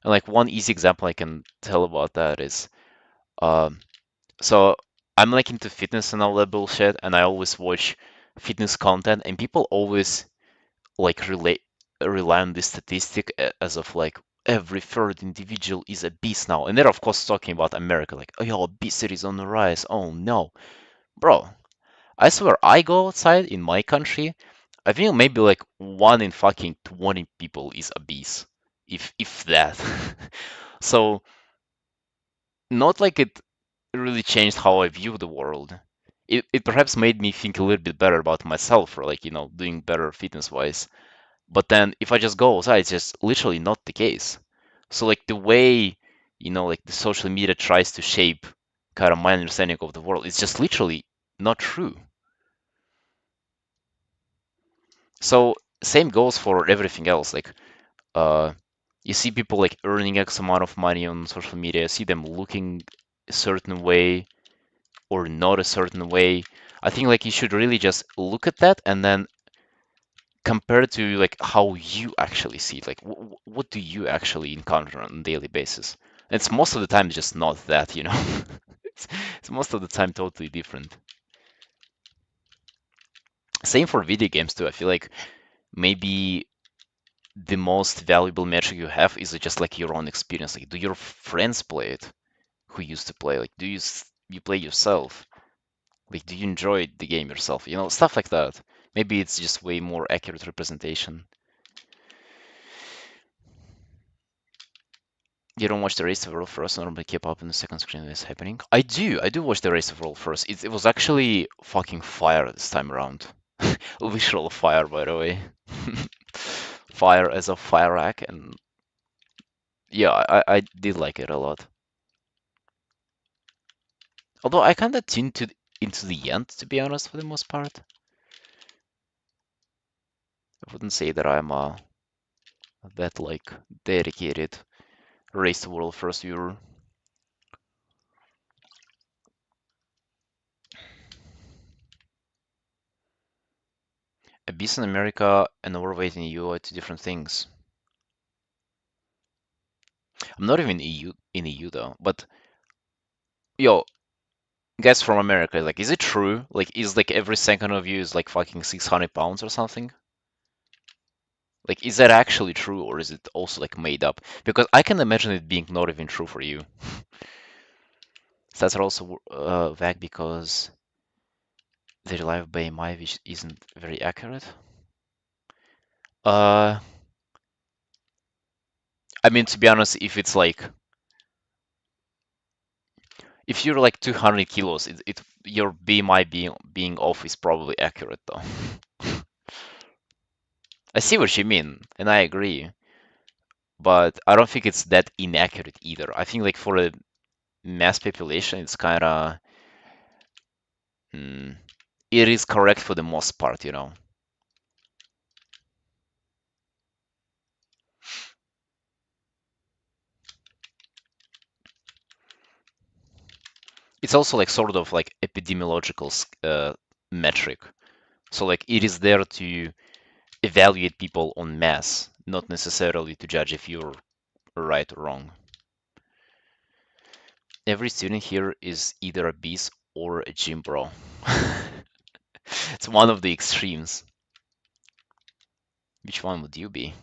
And like one easy example I can tell about that is um so I'm like into fitness and all that bullshit, and I always watch fitness content, and people always like rely on this statistic as of like every third individual is obese now, and they're of course talking about America, like, oh, yo, obesity is on the rise. Oh no, bro. I swear, I go outside in my country, I think maybe like one in fucking 20 people is obese, if that. So not like it really changed how I view the world. It perhaps made me think a little bit better about myself, or like, doing better fitness wise. But then if I just go outside, it's just literally not the case. So like the way, like the social media tries to shape kind of my understanding of the world, it's just literally not true. So same goes for everything else. Like uh you see people like earning X amount of money on social media, see them looking a certain way or not a certain way. I think like you should really just look at that and then compare to like how you actually see it. Like what do you actually encounter on a daily basis? It's most of the time just not that. It's, it's most of the time totally different. Same for video games too. I feel like maybe the most valuable metric you have is just like your own experience. Like, do your friends play it who used to play? Like, do you play yourself? Like, do you enjoy the game yourself? Stuff like that. Maybe it's just way more accurate representation. You don't watch the race of the world first, normally keep up in the second screen is happening. I do watch the race of the world first. It was actually fucking fire this time around. Literal fire, by the way. Fire as a fire rack, and yeah, I did like it a lot. Although I kind of tuned into the end, to be honest, for the most part. I wouldn't say that I'm that like dedicated race to world first viewer. Abyss in America and overweight in EU are two different things. I'm not even EU though, but yo, guys from America, like, is it true? Like, is like every second of you is like fucking 600 pounds or something? Like, is that actually true, or is it also like made up? Because I can imagine it being not even true for you. Stats are also vague because they rely on BMI, which isn't very accurate. Uh, I mean, to be honest, if you're like 200 kilos, your BMI being off is probably accurate though. I see what you mean, and I agree, but I don't think it's that inaccurate either. I think like for a mass population, it's kind of mm, it is correct for the most part. It's also like sort of like epidemiological metric. So like it is there to evaluate people on mass, not necessarily to judge if you're right or wrong. Every student here is either a beast or a gym bro. It's one of the extremes. Which one would you be?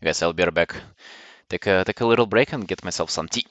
Guys, I'll be right back. Take a little break and get myself some tea.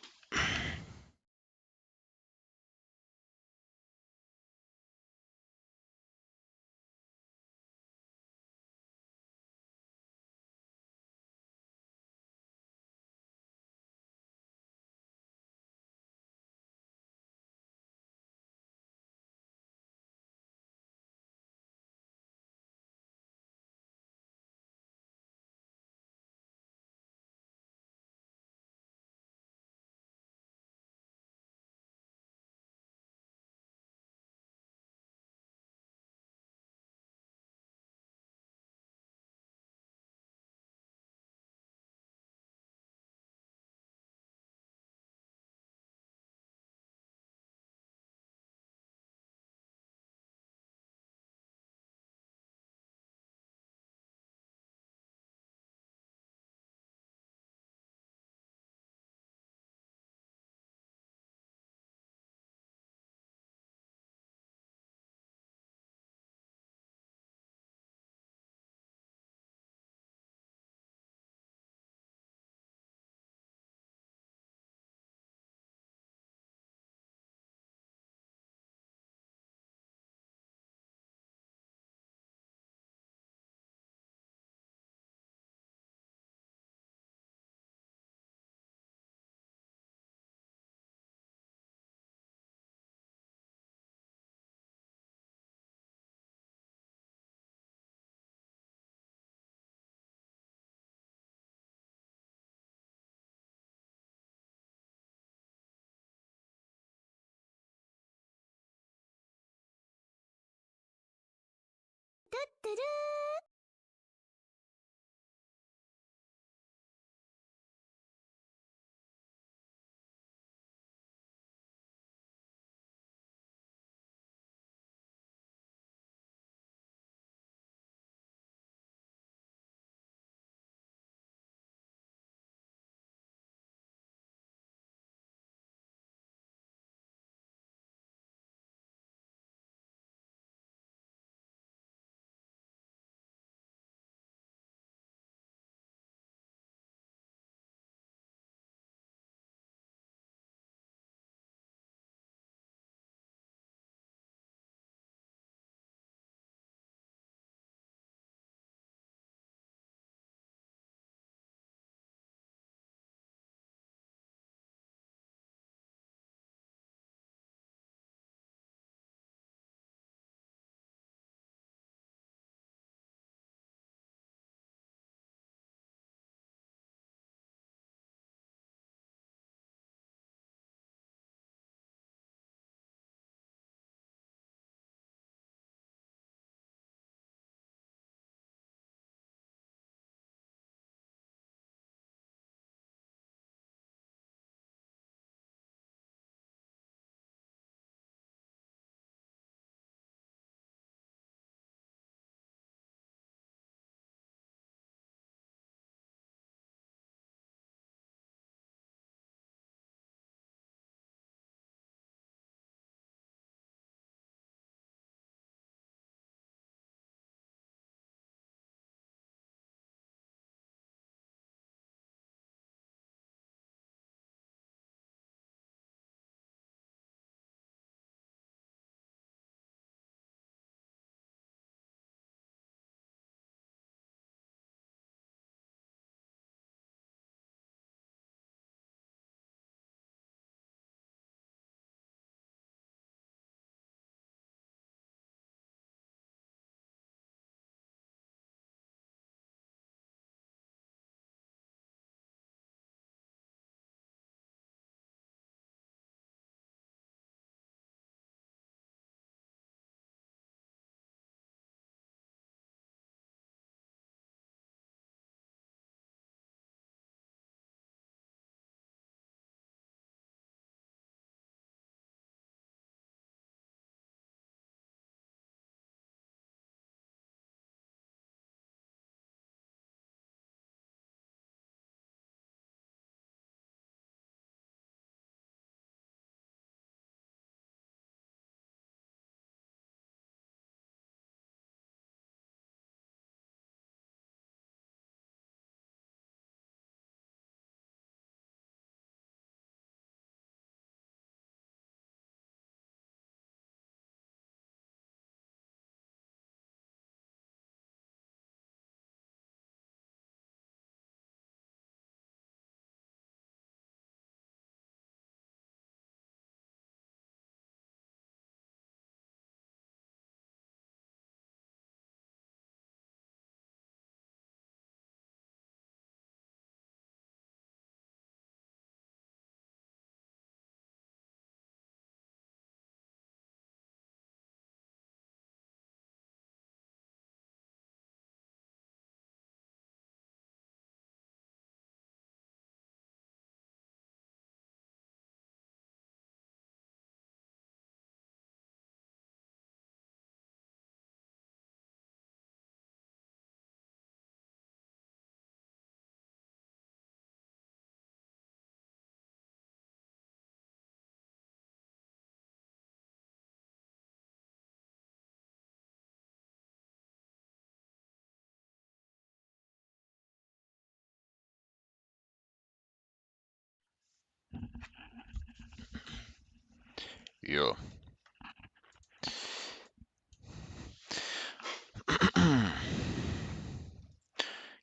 Yeah.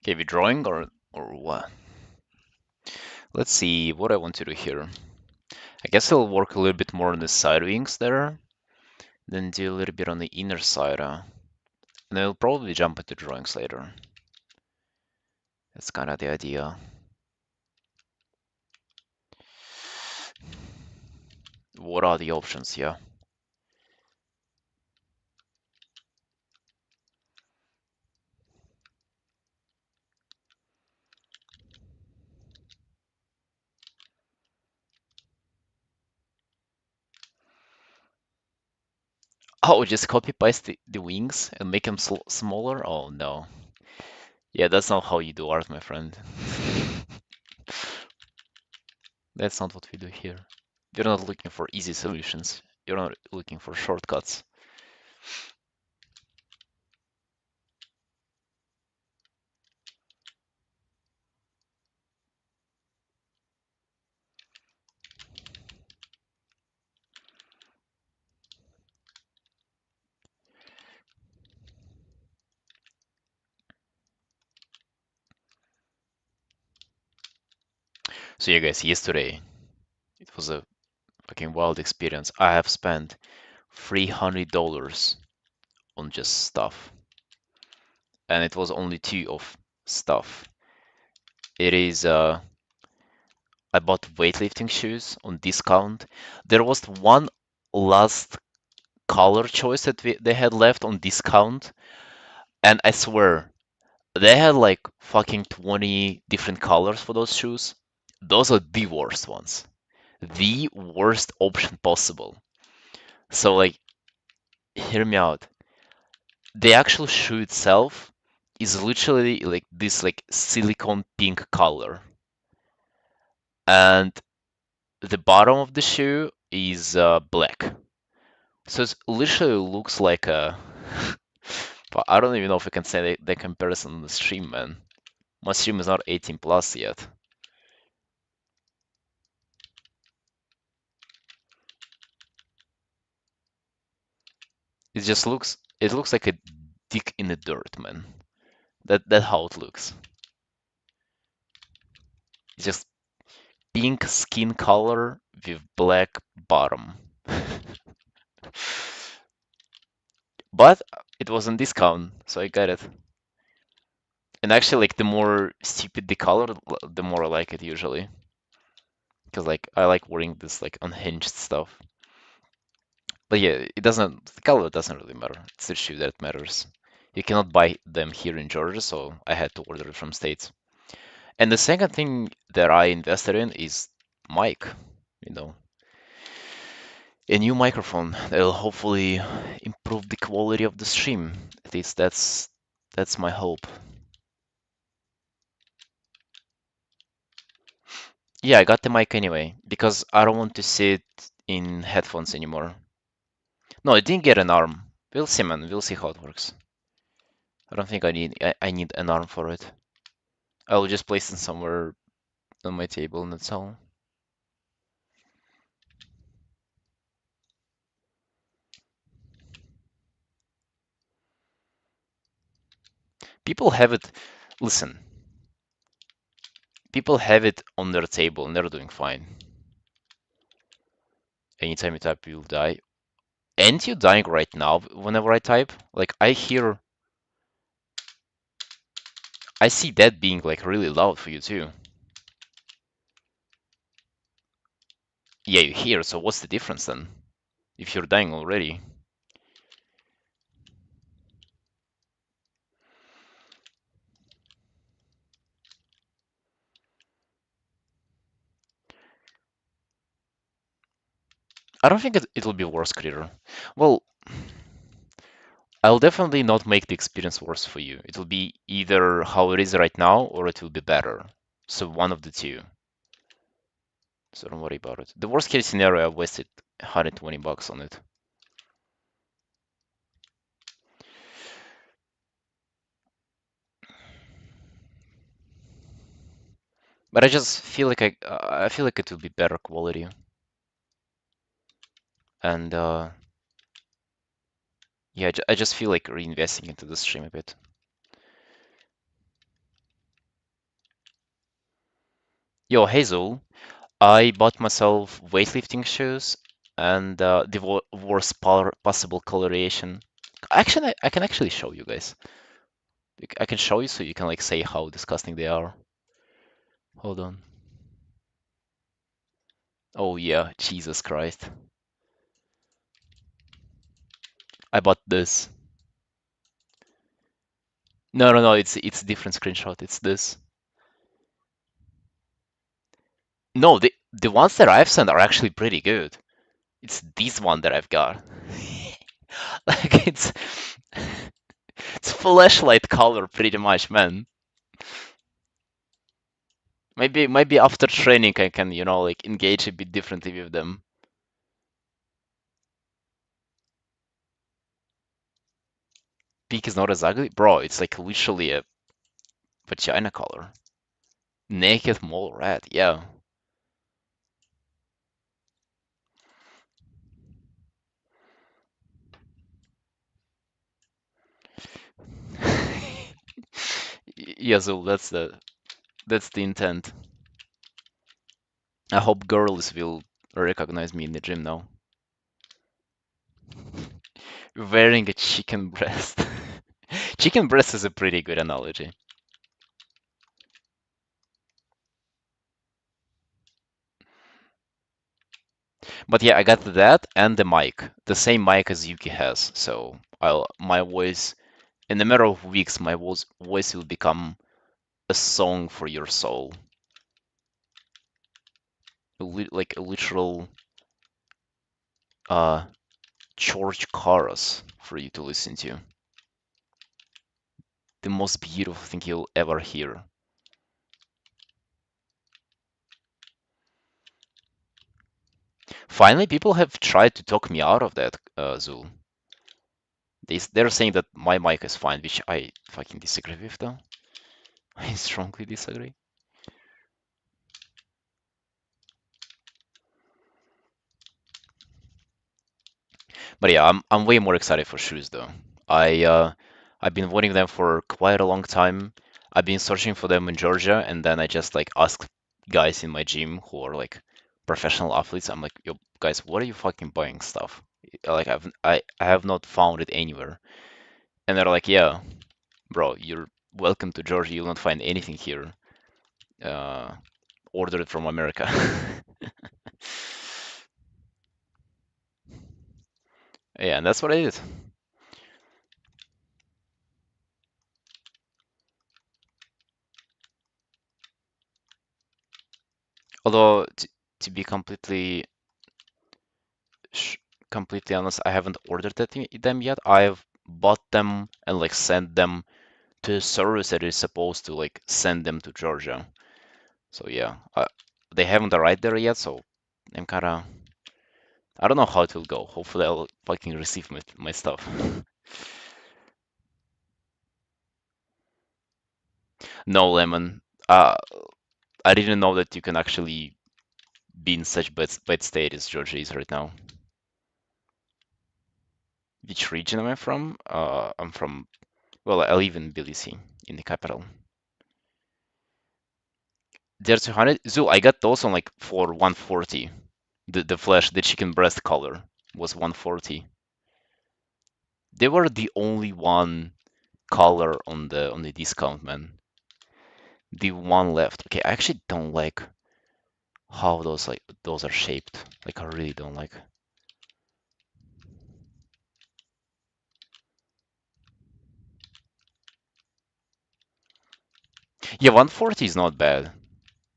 Okay, we drawing or what? Let's see what I want to do here. I guess I'll work a little bit more on the side wings there, then do a little bit on the inner side, and I'll probably jump into drawings later. That's kind of the idea. What are the options? Yeah. Oh, just copy paste the wings and make them smaller? Oh no. Yeah, that's not how you do art, my friend. That's not what we do here. You're not looking for easy solutions. You're not looking for shortcuts. So yeah, guys, yesterday it was a fucking wild experience. I have spent $300 on just stuff, and it was only two of stuff. It is I bought weightlifting shoes on discount. There was one last color choice that they had left on discount, and I swear they had like fucking 20 different colors for those shoes. Those are the worst ones. The worst option possible. So like, hear me out. The actual shoe itself is literally like this like silicone pink color, and the bottom of the shoe is black. So it literally looks like a. But I don't even know if I can say the comparison on the stream, man. My stream is not 18 plus yet. It looks like a dick in the dirt, man. That's how it looks. It's just pink skin color with black bottom. But it was on discount, so I got it. And actually, like the more stupid the color, the more I like it usually. Because like I like wearing this like unhinged stuff. But yeah, it doesn't. The color doesn't really matter. It's the shoe that matters. You cannot buy them here in Georgia, so I had to order it from States. And the second thing that I invested in is mic. You know, a new microphone that'll hopefully improve the quality of the stream. At least that's my hope. Yeah, I got the mic anyway because I don't want to sit in headphones anymore. No, I didn't get an arm. We'll see, man. We'll see how it works. I don't think I need an arm for it. I'll just place it somewhere on my table and that's all. People have it. Listen, people have it on their table and they're doing fine. Anytime you type, you'll die. Ain't you dying right now whenever I type? Like, I see that being like really loud for you too. Yeah, you hear, so what's the difference then? If you're dying already. I don't think it'll be worse, Critter. Well, I'll definitely not make the experience worse for you. It'll be either how it is right now or it will be better. So one of the two. So don't worry about it. The worst case scenario, I wasted 120 bucks on it. But I just feel like I feel like it will be better quality. And yeah, I just feel like reinvesting into the stream a bit. Yo, Hazel, I bought myself weightlifting shoes and the worst possible coloration. Actually, I can actually show you guys. I can show you so you can like say how disgusting they are. Hold on. Oh yeah, Jesus Christ. I bought this. No, no, no, it's a different screenshot. It's this. No, the ones that I've sent are actually pretty good. It's this one that I've got. Like it's flashlight color pretty much, man. Maybe after training I can, like engage a bit differently with them. Pink is not as ugly, bro. It's like literally a vagina color. Naked mole rat, yeah. Yeah, so that's the intent. I hope girls will recognize me in the gym now. Wearing a chicken breast. Chicken breast is a pretty good analogy. But yeah, I got that and the mic, the same mic as Yuki has. So my voice, in a matter of weeks, my voice will become a song for your soul, like a literal uh church chorus for you to listen to. The most beautiful thing you'll ever hear. Finally, people have tried to talk me out of that, Zul. They're saying that my mic is fine, which I fucking disagree with, though. I strongly disagree. But yeah, I'm way more excited for shoes though. I've been wanting them for quite a long time. I've been searching for them in Georgia, and then I just like asked guys in my gym who are like professional athletes. I'm like, yo, guys, what are you fucking buying stuff? Like I have not found it anywhere. And they're like, yeah, bro, you're welcome to Georgia. You'll not find anything here. Uh, Order it from America. Yeah, and that's what I did. Although to be sh completely honest, I haven't ordered them yet. I've bought them and like sent them to a service that is supposed to like send them to Georgia. So yeah, they haven't arrived there yet, so I'm kind of I don't know how it will go. Hopefully, I'll fucking receive my stuff. No, Lemon. Uh, I didn't know that you can actually be in such bad state as Georgia is right now. Which region am I from? I'm from, well, I live in Tbilisi, in the capital. They're 200. Zul, I got those on like for 140. The chicken breast color was 140. They were the only one color on the discount, man. The one left. Okay, I actually don't like how those are shaped. Like I really don't like. Yeah, 140 is not bad.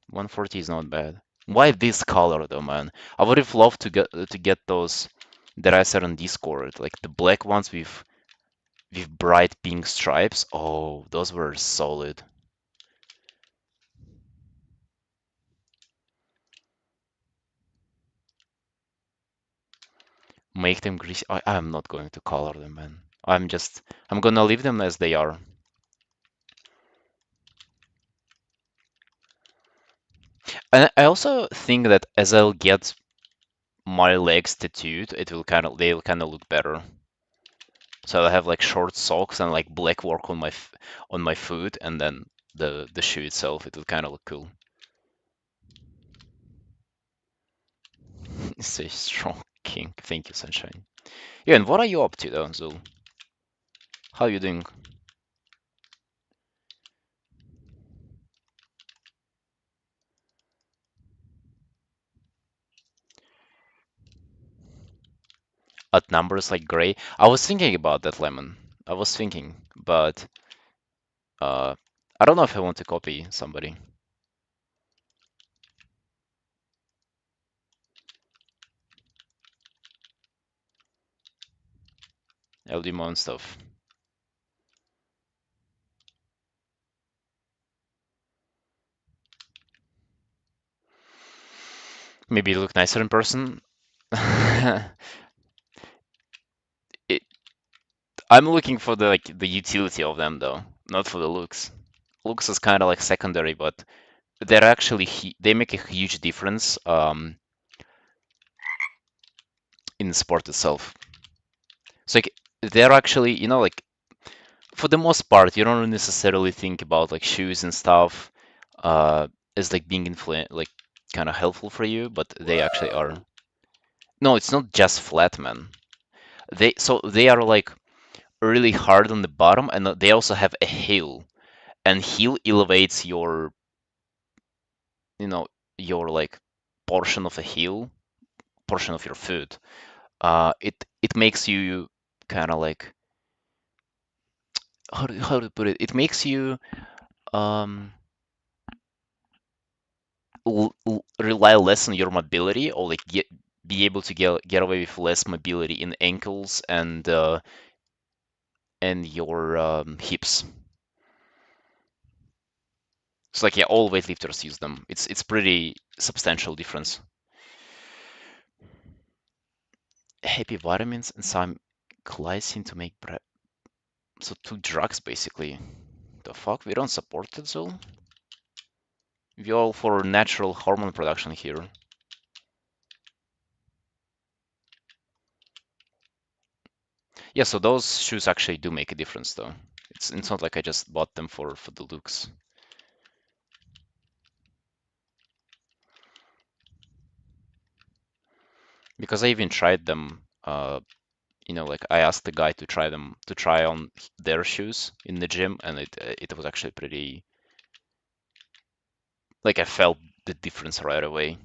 140 is not bad. Why this color though, man? I would have loved to get those that I said on Discord, like the black ones with bright pink stripes. Oh, those were solid. Make them greasy. I'm not going to color them, man. I'm gonna leave them as they are. And I also think that as I'll get my legs tattooed, they'll kind of look better. So I have like short socks and like black work on on my foot, and then the shoe itself, it will kind of look cool. It's a strong king. Thank you, Sunshine. Yeah, and what are you up to though, Zul? How are you doing? At numbers like gray? I was thinking about that, Lemon. I was thinking, but uh, I don't know if I want to copy somebody. LDMO and stuff. Maybe look nicer in person. It, I'm looking for the utility of them though, not for the looks. Looks is kind of like secondary, but they're actually they make a huge difference in the sport itself. So like they're actually, like for the most part, you don't necessarily think about like shoes and stuff as like being like kind of helpful for you, but they actually are. No, it's not just flat, man. They are like really hard on the bottom, and they also have a heel, and heel elevates you know, your like portion of a heel, portion of your foot. It makes you kind of like how to put it? It makes you um rely less on your mobility, or like be able to get away with less mobility in ankles and your hips. It's like, yeah, all weightlifters use them. It's pretty substantial difference. Heavy vitamins and some glycine to make bread. So two drugs basically. The fuck? We don't support it, so we all for natural hormone production here. Yeah, so those shoes actually do make a difference though. It's not like I just bought them for the looks. Because I even tried them. Like I asked the guy to try on their shoes in the gym, and it was actually pretty. Like I felt the difference right away.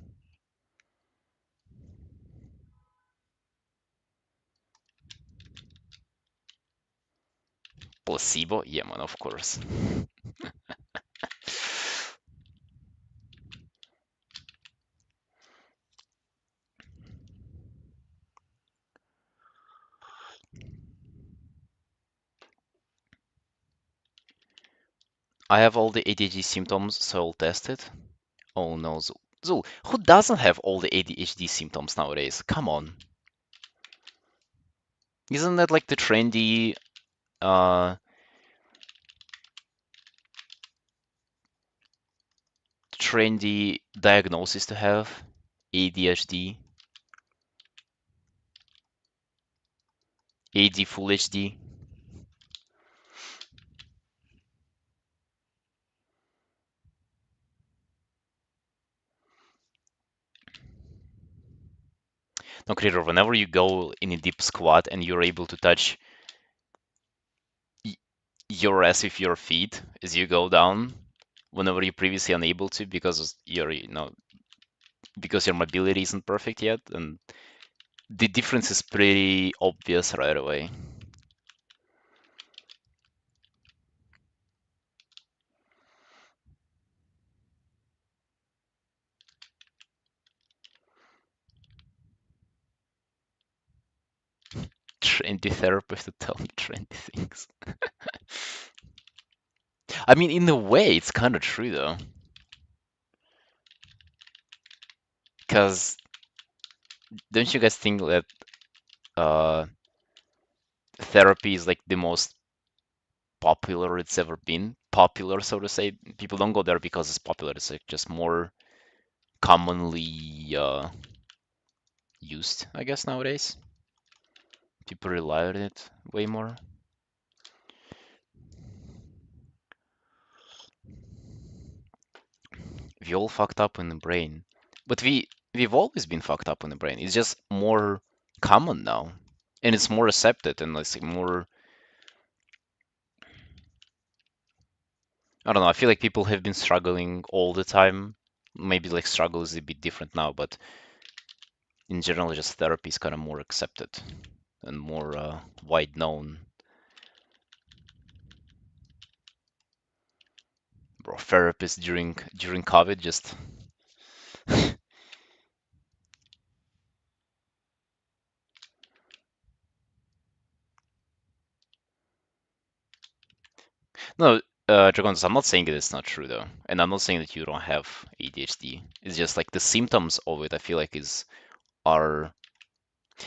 Placebo? Yeah, man, of course. I have all the ADHD symptoms, so I'll test it. Oh no, Zul. Zul, who doesn't have all the ADHD symptoms nowadays? Come on. Isn't that like the uh trendy diagnosis to have? ADHD, AD full HD. No, Creator, whenever you go in a deep squat and you're able to touch y- your ass with your feet as you go down, whenever you're previously unable to because because your mobility isn't perfect yet, and the difference is pretty obvious right away. Trendy therapist to tell me trendy things. I mean, in a way, it's kind of true though, because don't you guys think that uh, therapy is like the most popular it's ever been? Popular, so to say. People don't go there because it's popular. It's like just more commonly used, I guess, nowadays. People rely on it way more. We all fucked up in the brain. But we've always been fucked up in the brain. It's just more common now. And it's more accepted and it's like more I don't know, I feel like people have been struggling all the time. Maybe like struggle is a bit different now, but in general just therapy is kind of more accepted and more wide known. Bro, therapists during COVID just no, Dragons, I'm not saying that it's not true though, and I'm not saying that you don't have ADHD. It's just like the symptoms of it. I feel like is are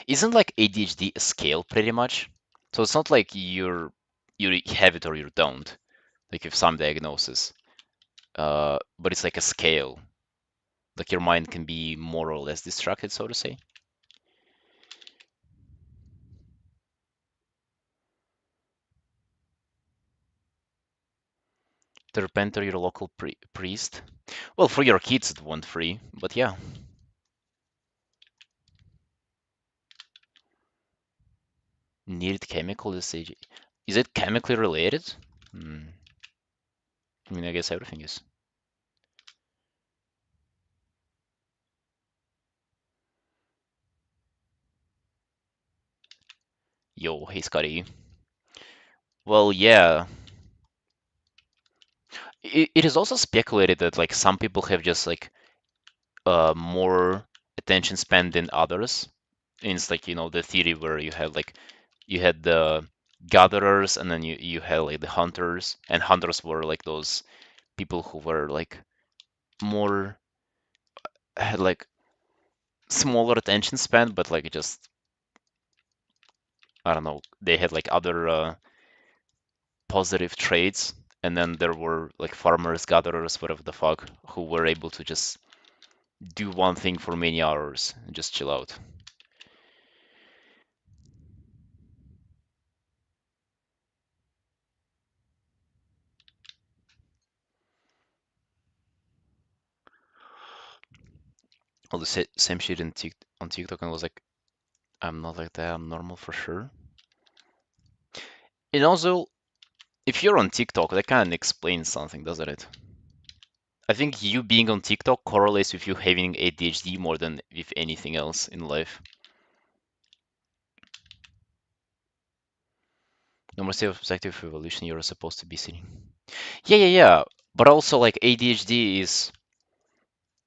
isn't like ADHD a scale pretty much. So it's not like you have it or you don't. Like if some diagnosis, but it's like a scale. Like your mind can be more or less distracted, so to say. To repent or your local priest. Well, for your kids it won't free, but yeah. Needed chemical usage. Is it chemically related? Hmm. I mean, I guess everything is. Yo, hey Scotty. Well, yeah. It is also speculated that like some people have just like more attention span than others. And it's like, the theory where you had the gatherers and then you had like the hunters, and hunters were like those people who were like more had like smaller attention span, but like just I don't know, they had like other positive traits. And then there were like farmers, gatherers, whatever the fuck, who were able to just do one thing for many hours and just chill out. All the same shit on TikTok, and I was like, I'm not like that. I'm normal for sure. And also, if you're on TikTok, that kind of explains something, doesn't it? I think you being on TikTok correlates with you having ADHD more than with anything else in life. Normal state of objective evolution, you're supposed to be sitting. Yeah, yeah, yeah. But also, like ADHD is,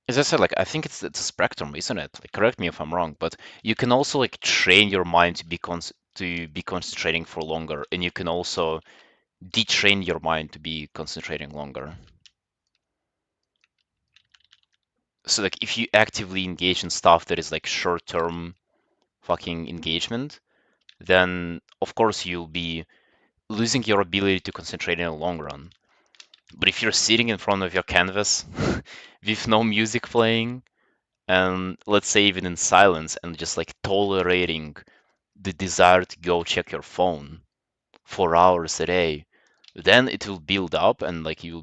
as I said, like I think it's a spectrum, isn't it? Like, correct me if I'm wrong, but you can also like train your mind to be concentrating for longer, and you can also detrain your mind to be concentrating longer. So like if you actively engage in stuff that is like short-term fucking engagement, then of course you'll be losing your ability to concentrate in the long run. But if you're sitting in front of your canvas with no music playing, and let's say even in silence, and just like tolerating the desire to go check your phone for hours a day, then it will build up and like you'll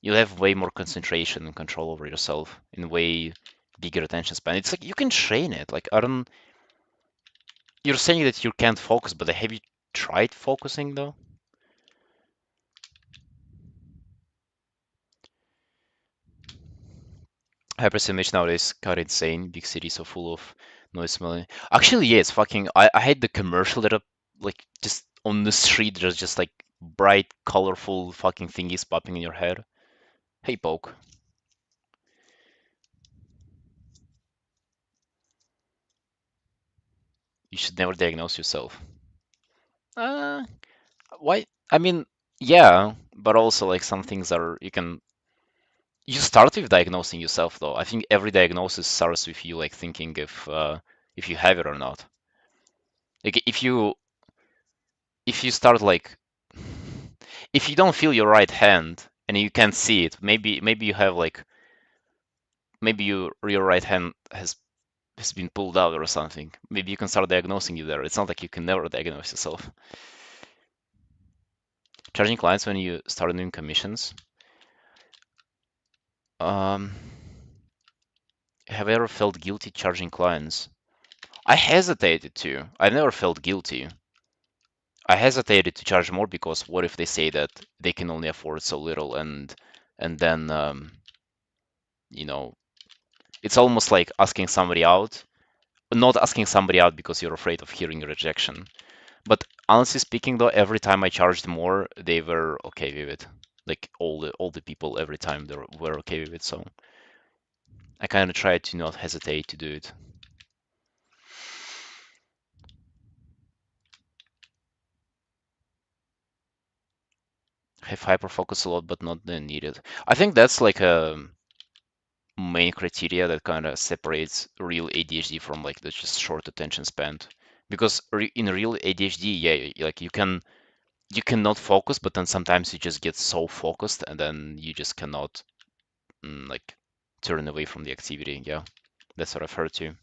have way more concentration and control over yourself in way bigger attention span. It's like you can train it. Like I don't you're saying that you can't focus, but have you tried focusing though? Hyperstimulation nowadays kind of insane. Big cities so full of noise smelling. Actually, yeah, it's fucking. I had the commercial that like just on the street. There's just like bright, colorful fucking thingies popping in your head. Hey, poke. You should never diagnose yourself. Uh, why? I mean, yeah, but also like some things are you start with diagnosing yourself though. I think every diagnosis starts with you like thinking if you have it or not. Like if you start like if you don't feel your right hand and you can't see it, maybe you have like maybe your right hand has has been pulled out or something. Maybe you can start diagnosing you there. It's not like you can never diagnose yourself. Charging clients when you start doing commissions. Um, have I ever felt guilty charging clients? I hesitated to. I never felt guilty. I hesitated to charge more because what if they say that they can only afford so little, and then you know, it's almost like asking somebody out, not asking somebody out because you're afraid of hearing rejection. But honestly speaking, though, every time I charged more, they were okay with it. Like all the people, every time they were okay with it. So I kind of tried to not hesitate to do it. Have hyper focus a lot, but not then needed. I think that's like a main criteria that kind of separates real ADHD from like the just short attention span. Because in real ADHD, yeah, like you cannot focus, but then sometimes you just get so focused and then you just cannot like turn away from the activity. Yeah, that's what I've heard too.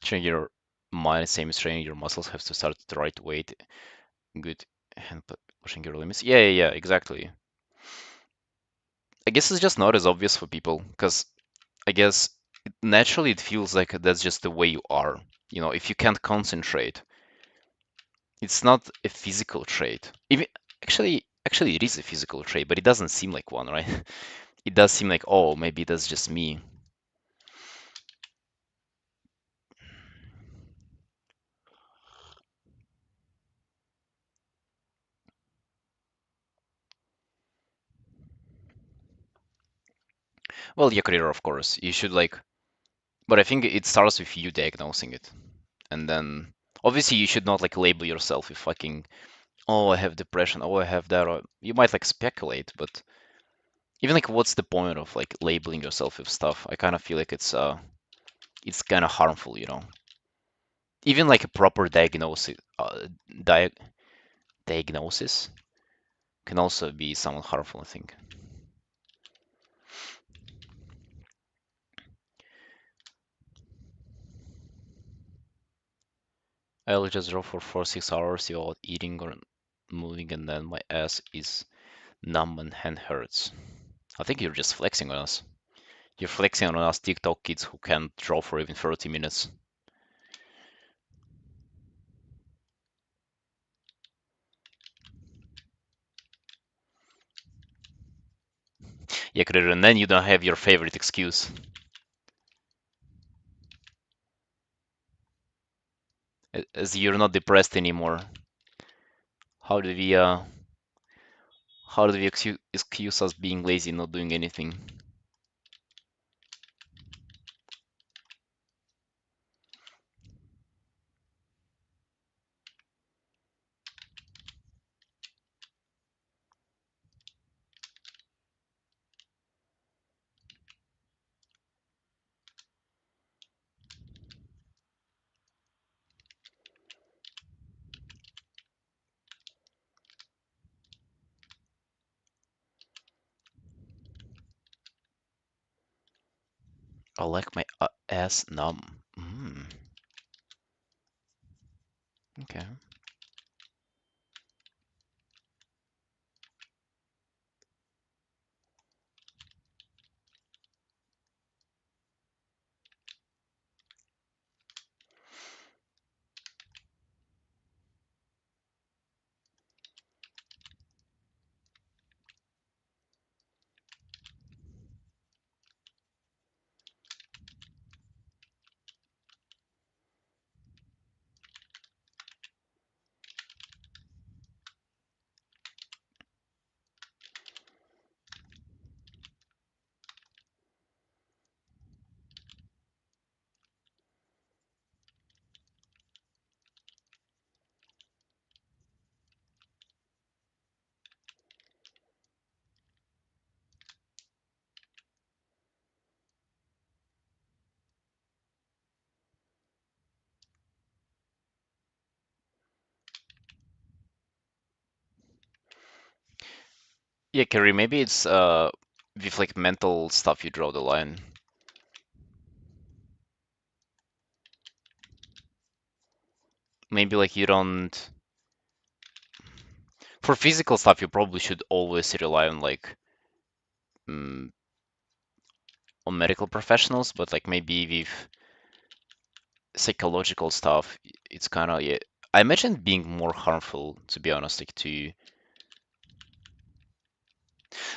Training your mind, same as training your muscles, have to start at the right weight. Good hand pushing your limits. Yeah, exactly. I guess it's just not as obvious for people because I guess naturally it feels like that's just the way you are. You know, if you can't concentrate, it's not a physical trait. Even actually it is a physical trait, but it doesn't seem like one, right? It does seem like, oh, maybe that's just me. Well, your career, of course. You should like, but I think it starts with you diagnosing it, and then obviously you should not like label yourself with fucking, oh, I have depression, oh, I have that. Or you might like speculate, but even like, what's the point of like labeling yourself with stuff? I kind of feel like it's kind of harmful, you know. Even like a proper di diagnosis can also be somewhat harmful, I think. I'll just draw for 4 6 hours without eating or moving, and then my ass is numb and hand hurts. I think you're just flexing on us. You're flexing on us TikTok kids who can't draw for even 30 minutes. Yeah, Kritter, and then you don't have your favorite excuse. As you're not depressed anymore. How do we uh how do we excuse us being lazy, not doing anything? I like my ass numb. Okay. Yeah, Kerry, maybe it's with like mental stuff you draw the line. Maybe like you don't. For physical stuff, you probably should always rely on like mm, on medical professionals, but like maybe with psychological stuff, it's kind of, yeah. I imagine being more harmful, to be honest, like to,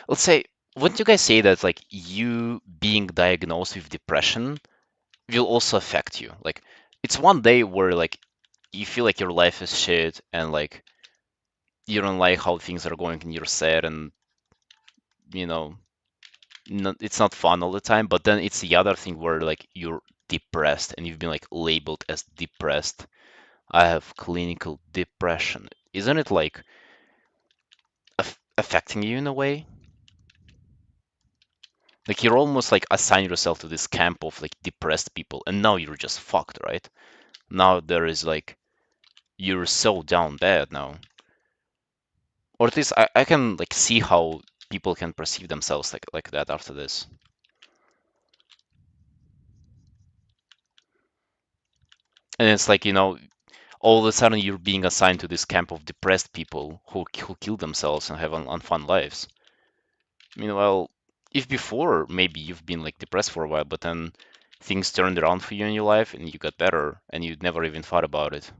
let's say, wouldn't you guys say that like you being diagnosed with depression will also affect you? Like it's one day where like you feel like your life is shit and like you don't like how things are going and you're sad and you know it's not fun all the time, but then it's the other thing where like you're depressed and you've been like labeled as depressed. I have clinical depression. Isn't it like affecting you in a way? Like you're almost like assigning yourself to this camp of like depressed people, and now you're just fucked, right? Now there is like you're so down bad now, or at least I can like see how people can perceive themselves like that after this. And it's like all of a sudden you're being assigned to this camp of depressed people who kill themselves and have unfun lives. Meanwhile, if before maybe you've been like depressed for a while, but then things turned around for you in your life and you got better and you never even thought about it.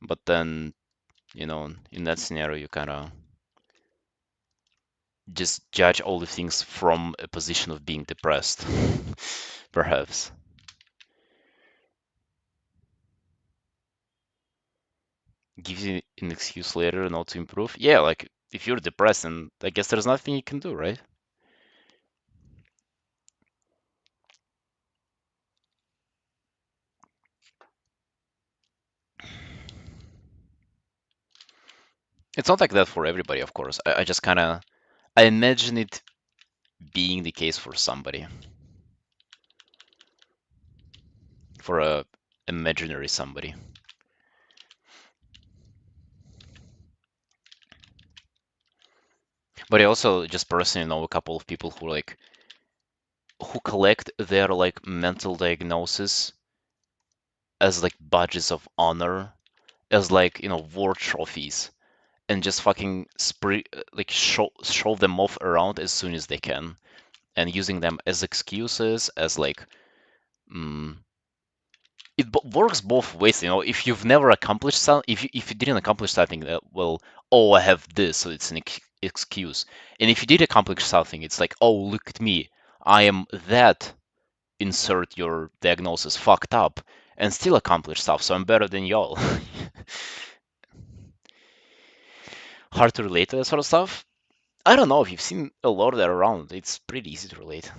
But then, in that scenario, you kind of just judge all the things from a position of being depressed, perhaps. Gives you an excuse later not to improve. Yeah, like if you're depressed, and I guess there's nothing you can do, right? It's not like that for everybody, of course. I just kind of I imagine it being the case for somebody, for a imaginary somebody. But I also just personally know a couple of people who collect their like mental diagnosis as like badges of honor, as like war trophies, and just fucking like show them off around as soon as they can, and using them as excuses, as like mm, it works both ways. If you've never accomplished something, if you didn't accomplish something, well, oh, I have this, so it's an excuse. And if you did accomplish something, it's like, oh, look at me, I am that, insert your diagnosis, fucked up, and still accomplish stuff, so I'm better than y'all. Hard to relate to that sort of stuff. I don't know if you've seen a lot of that around. It's pretty easy to relate.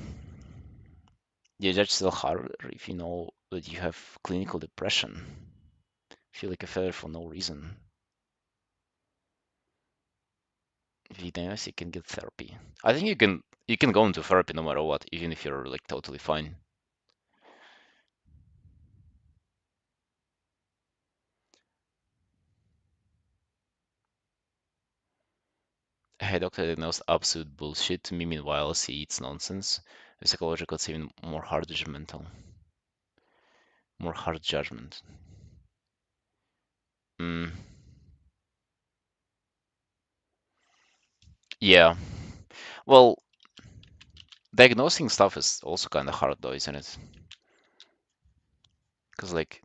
Yeah, that's still harder if you know that you have clinical depression. Feel like a failure for no reason. If you diagnose, you can get therapy. I think you can go into therapy no matter what, even if you're like totally fine. Hey, doctor diagnosed absolute bullshit to me. Meanwhile, see it's nonsense. The psychological, it's even more hard judgmental, more hard judgment. Mm, yeah. Well, diagnosing stuff is also kind of hard though, isn't it? Because like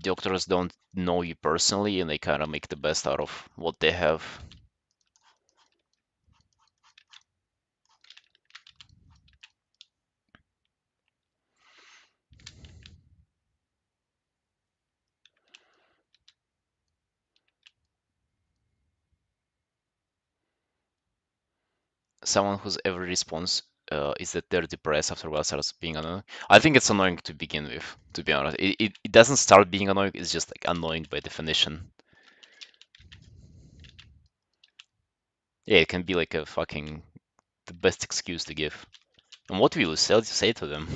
doctors don't know you personally, and they kind of make the best out of what they have. Someone whose every response is that they're depressed after a while starts being annoying. I think it's annoying to begin with, to be honest. It doesn't start being annoying, it's just like annoying by definition. Yeah, it can be like a fucking the best excuse to give. And what will you say to them?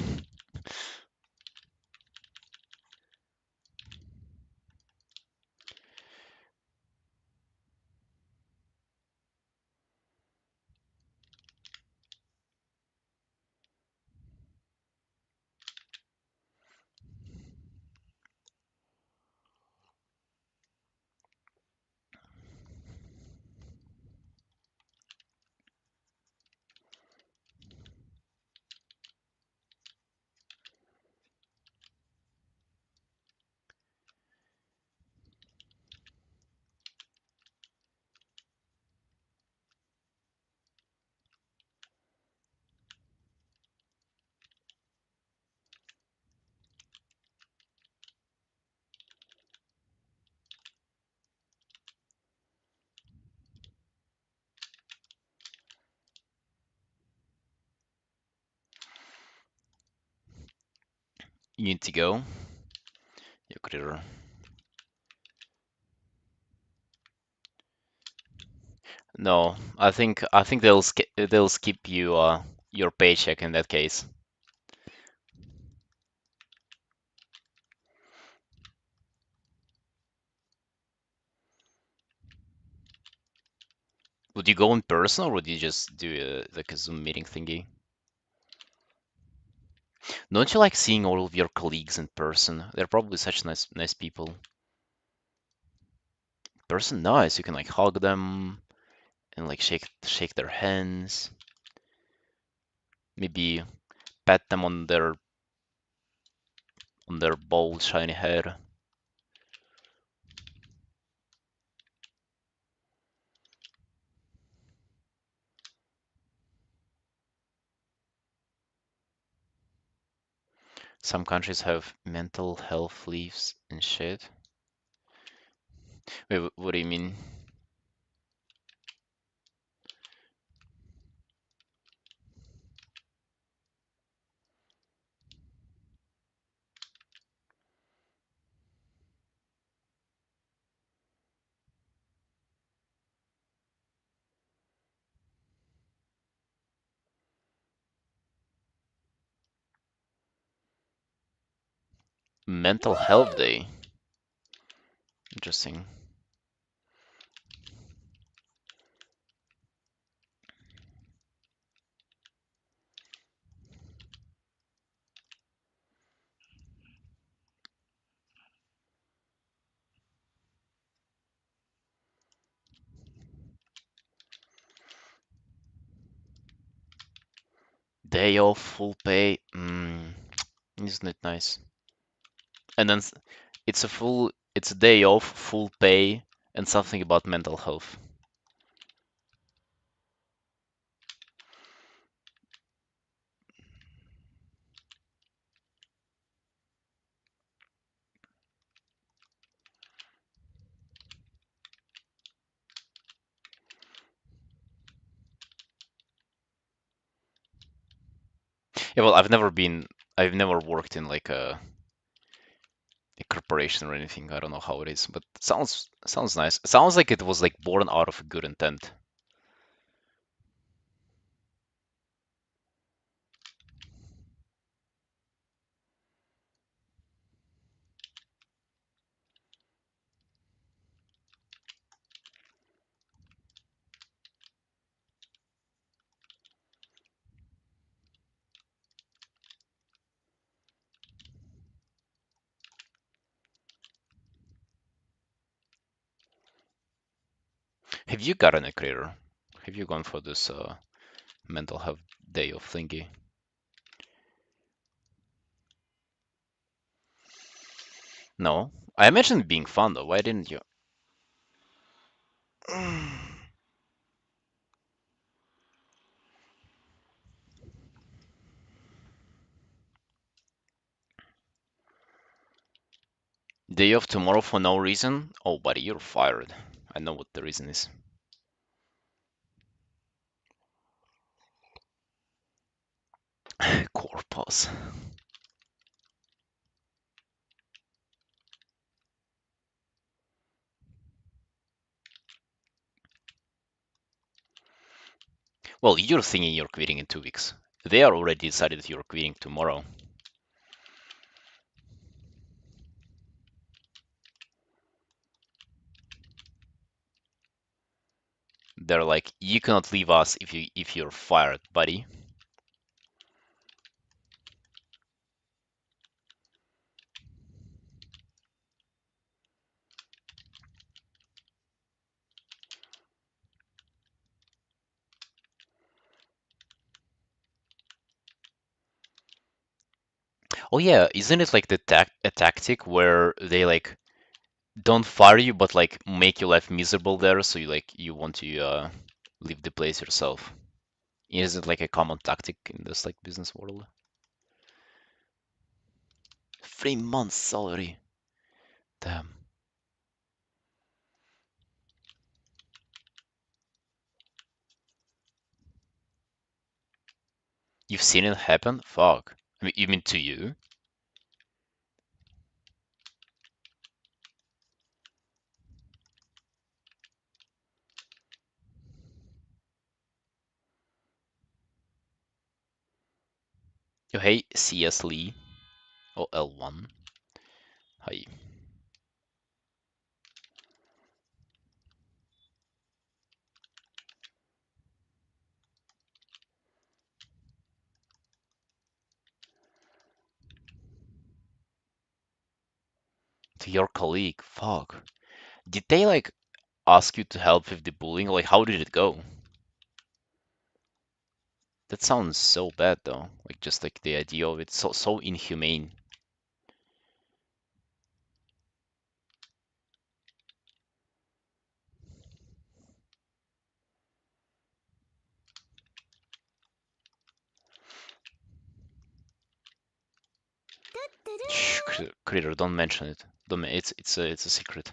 You need to go. Yeah, critter. No, I think they'll skip you your paycheck in that case. Would you go in person or would you just do like a Zoom meeting thingy? Don't you like seeing all of your colleagues in person? They're probably such nice people. Person, nice. You can like hug them and like shake their hands. Maybe pat them on their bald shiny head. Some countries have mental health leaves and shit. Wait, what do you mean? Mental health day. Interesting. Day off, full pay. Isn't it nice? And then it's a day off, full pay, and something about mental health. Yeah, well, I've never worked in like a corporation or anything. I don't know how it is, but it sounds nice. It sounds like it was like born out of a good intent. Have you gotten a career? Have you gone for this mental health day of thingy? No. I imagine it being fun though. Why didn't you? Day off tomorrow for no reason? Oh, buddy, you're fired. I know what the reason is. Corpus. Well, you're thinking you're quitting in 2 weeks. They are already decided that you're quitting tomorrow. They're like, you cannot leave us if you're fired, buddy. Oh yeah, isn't it like a tactic where they like don't fire you but like make your life miserable there, so you want to leave the place yourself? Is it like a common tactic in this like business world? 3 months salary. Damn. You've seen it happen? Fuck. I mean, you mean to you? Oh, hey, CS Lee. Oh, L1. Hi. To your colleague. Fuck. Did they like ask you to help with the bullying? Like, how did it go? That sounds so bad though. Like, just like the idea of it, so inhumane. Shh, Critter, don't mention it. Don't. It's a secret.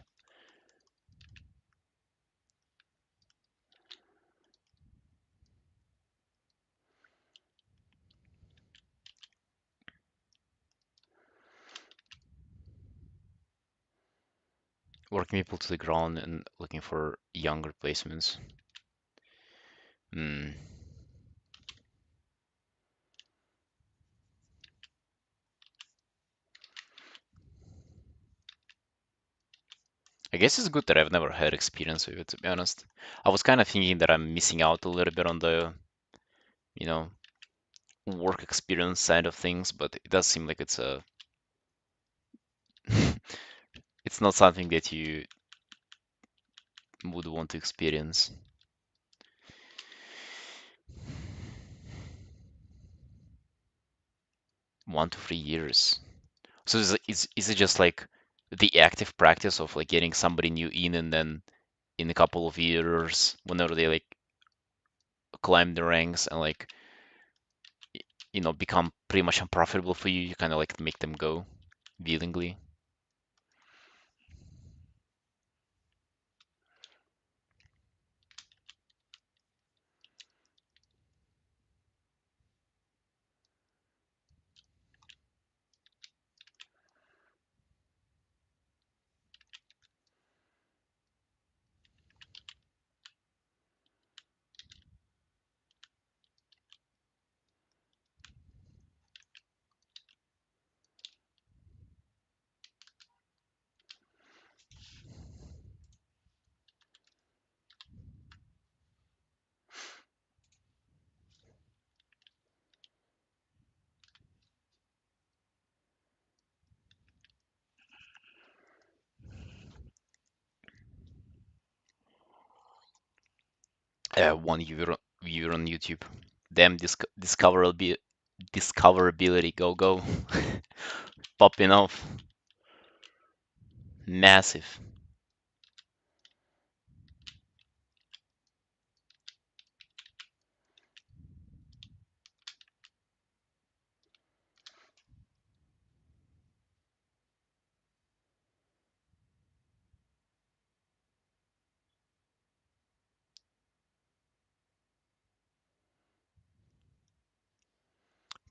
Working people to the ground and looking for young replacements. Hmm. I guess it's good that I've never had experience with it, to be honest. I was kind of thinking that I'm missing out a little bit on the, you know, work experience side of things, but it does seem like it's a, it's not something that you would want to experience. 1 to 3 years. So is it just like the active practice of like getting somebody new in and then in a couple of years, whenever they like climb the ranks and like become pretty much unprofitable for you, you kind of like make them go willingly. One viewer on YouTube. Damn, discoverability, go go, popping off, massive.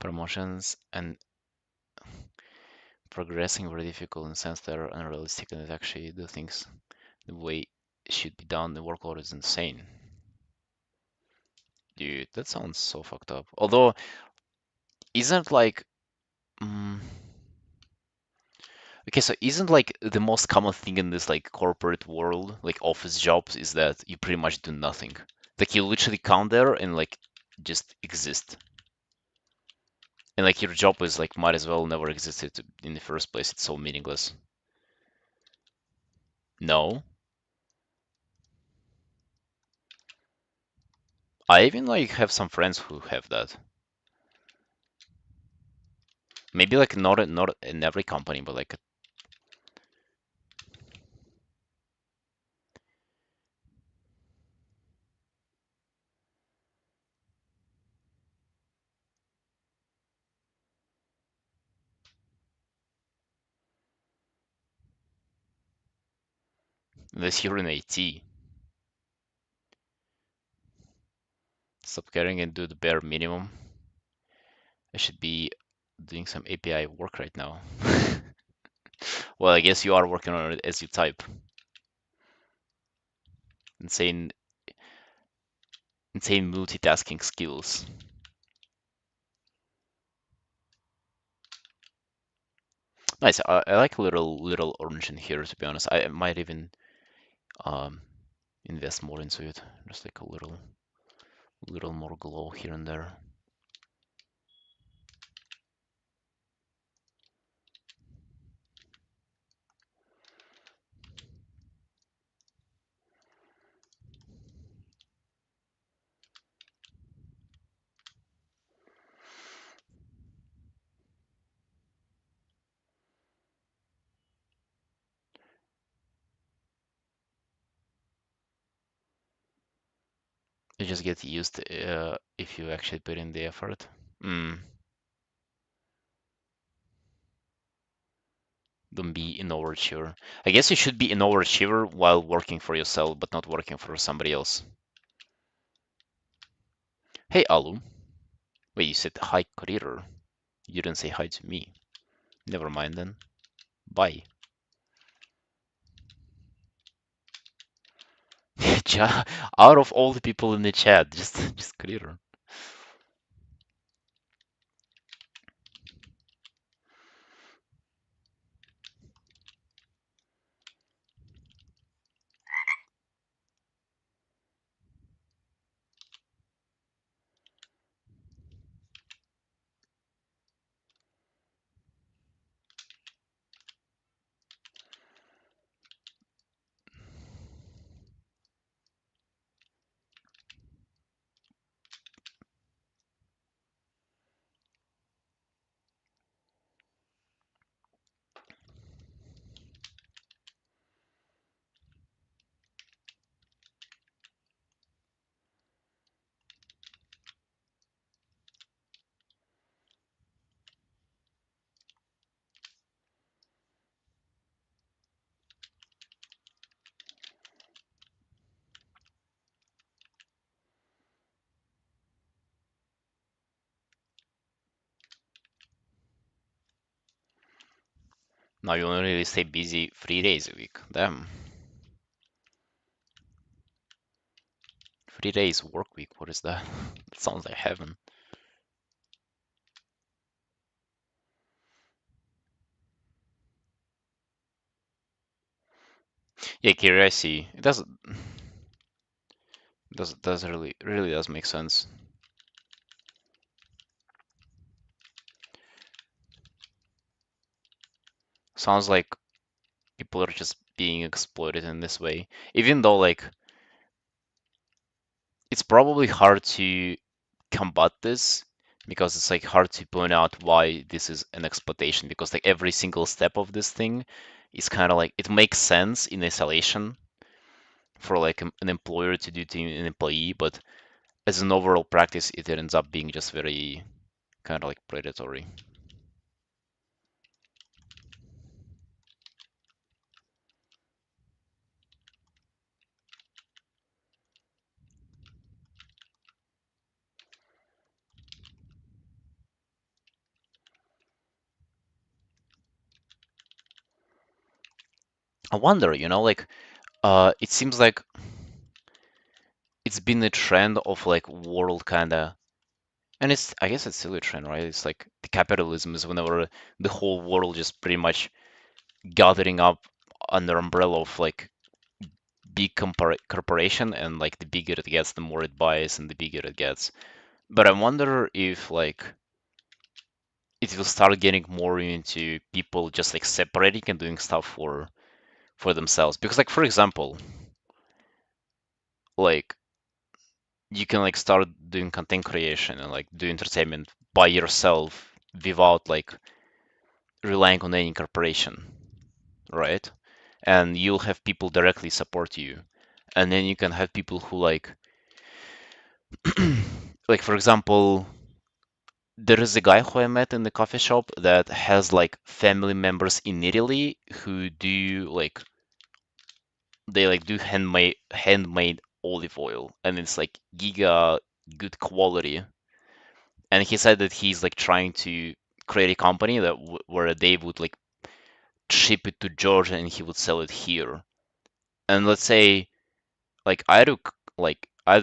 Promotions and progressing were difficult in the sense that are unrealistic and it actually do things the way it should be done. The workload is insane. Dude, that sounds so fucked up. Although, isn't like, mm, okay, so isn't like the most common thing in this like corporate world, like office jobs, is that you pretty much do nothing. Like you literally come there and like just exist. And like your job is like might as well never existed in the first place. It's so meaningless. No. I even like have some friends who have that. Maybe like not in every company, but like unless you're in AT, stop caring and do the bare minimum. I should be doing some API work right now. Well, I guess you are working on it as you type. Insane, insane multitasking skills. Nice. I like little orange in here, to be honest. I might even um invest more into it. Just like a little more glow here and there. It just gets used if you actually put in the effort. Mm, don't be an overachiever. I guess you should be an overachiever while working for yourself, but not working for somebody else. Hey, Alu. Wait, you said hi, creator. You didn't say hi to me. Never mind then. Bye. Out of all the people in the chat, just creator. Now you only really stay busy 3 days a week. Damn. 3 days work week. What is that? It sounds like heaven. Yeah, Kiri, I see. It does really does make sense. Sounds like people are just being exploited in this way. Even though like it's probably hard to combat this because it's like hard to point out why this is an exploitation because like every single step of this thing is kind of like it makes sense in isolation for like an employer to do to an employee, but as an overall practice, it ends up being just very kind of like predatory. I wonder, like it seems like it's been a trend of like world kind of, and it's I guess it's still a trend, right? It's like the capitalism is whenever the whole world just pretty much gathering up under umbrella of like big corporation, and like the bigger it gets, the more it buys, and the bigger it gets. But I wonder if like it will start getting more into people just like separating and doing stuff for themselves. Because like for example, like you can like start doing content creation and like do entertainment by yourself without like relying on any corporation, right? And you'll have people directly support you. And then you can have people who like for example, there is a guy who I met in the coffee shop that has like family members in Italy who do like they like do handmade olive oil, and it's like giga good quality. And he said that he's like trying to create a company that where they would like ship it to Georgia and he would sell it here. And let's say like I do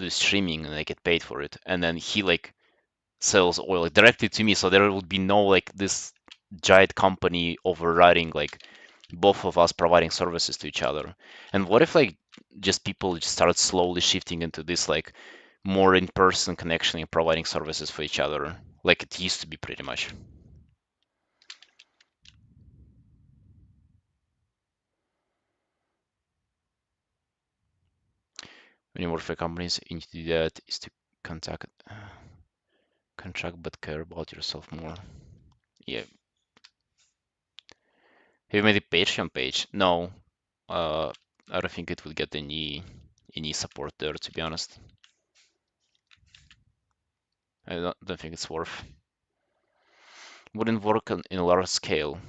streaming and I get paid for it, and then he like sells oil like, directly to me, so there would be no like this giant company overriding like both of us providing services to each other. And what if like just people just start slowly shifting into this like more in-person connection and providing services for each other, like it used to be pretty much. Many more for companies you need to do that is to contact contract but care about yourself more. Yeah. Have you made a Patreon page? No. I don't think it would get any support there, to be honest. I don't think it's worth. Wouldn't work in a large scale.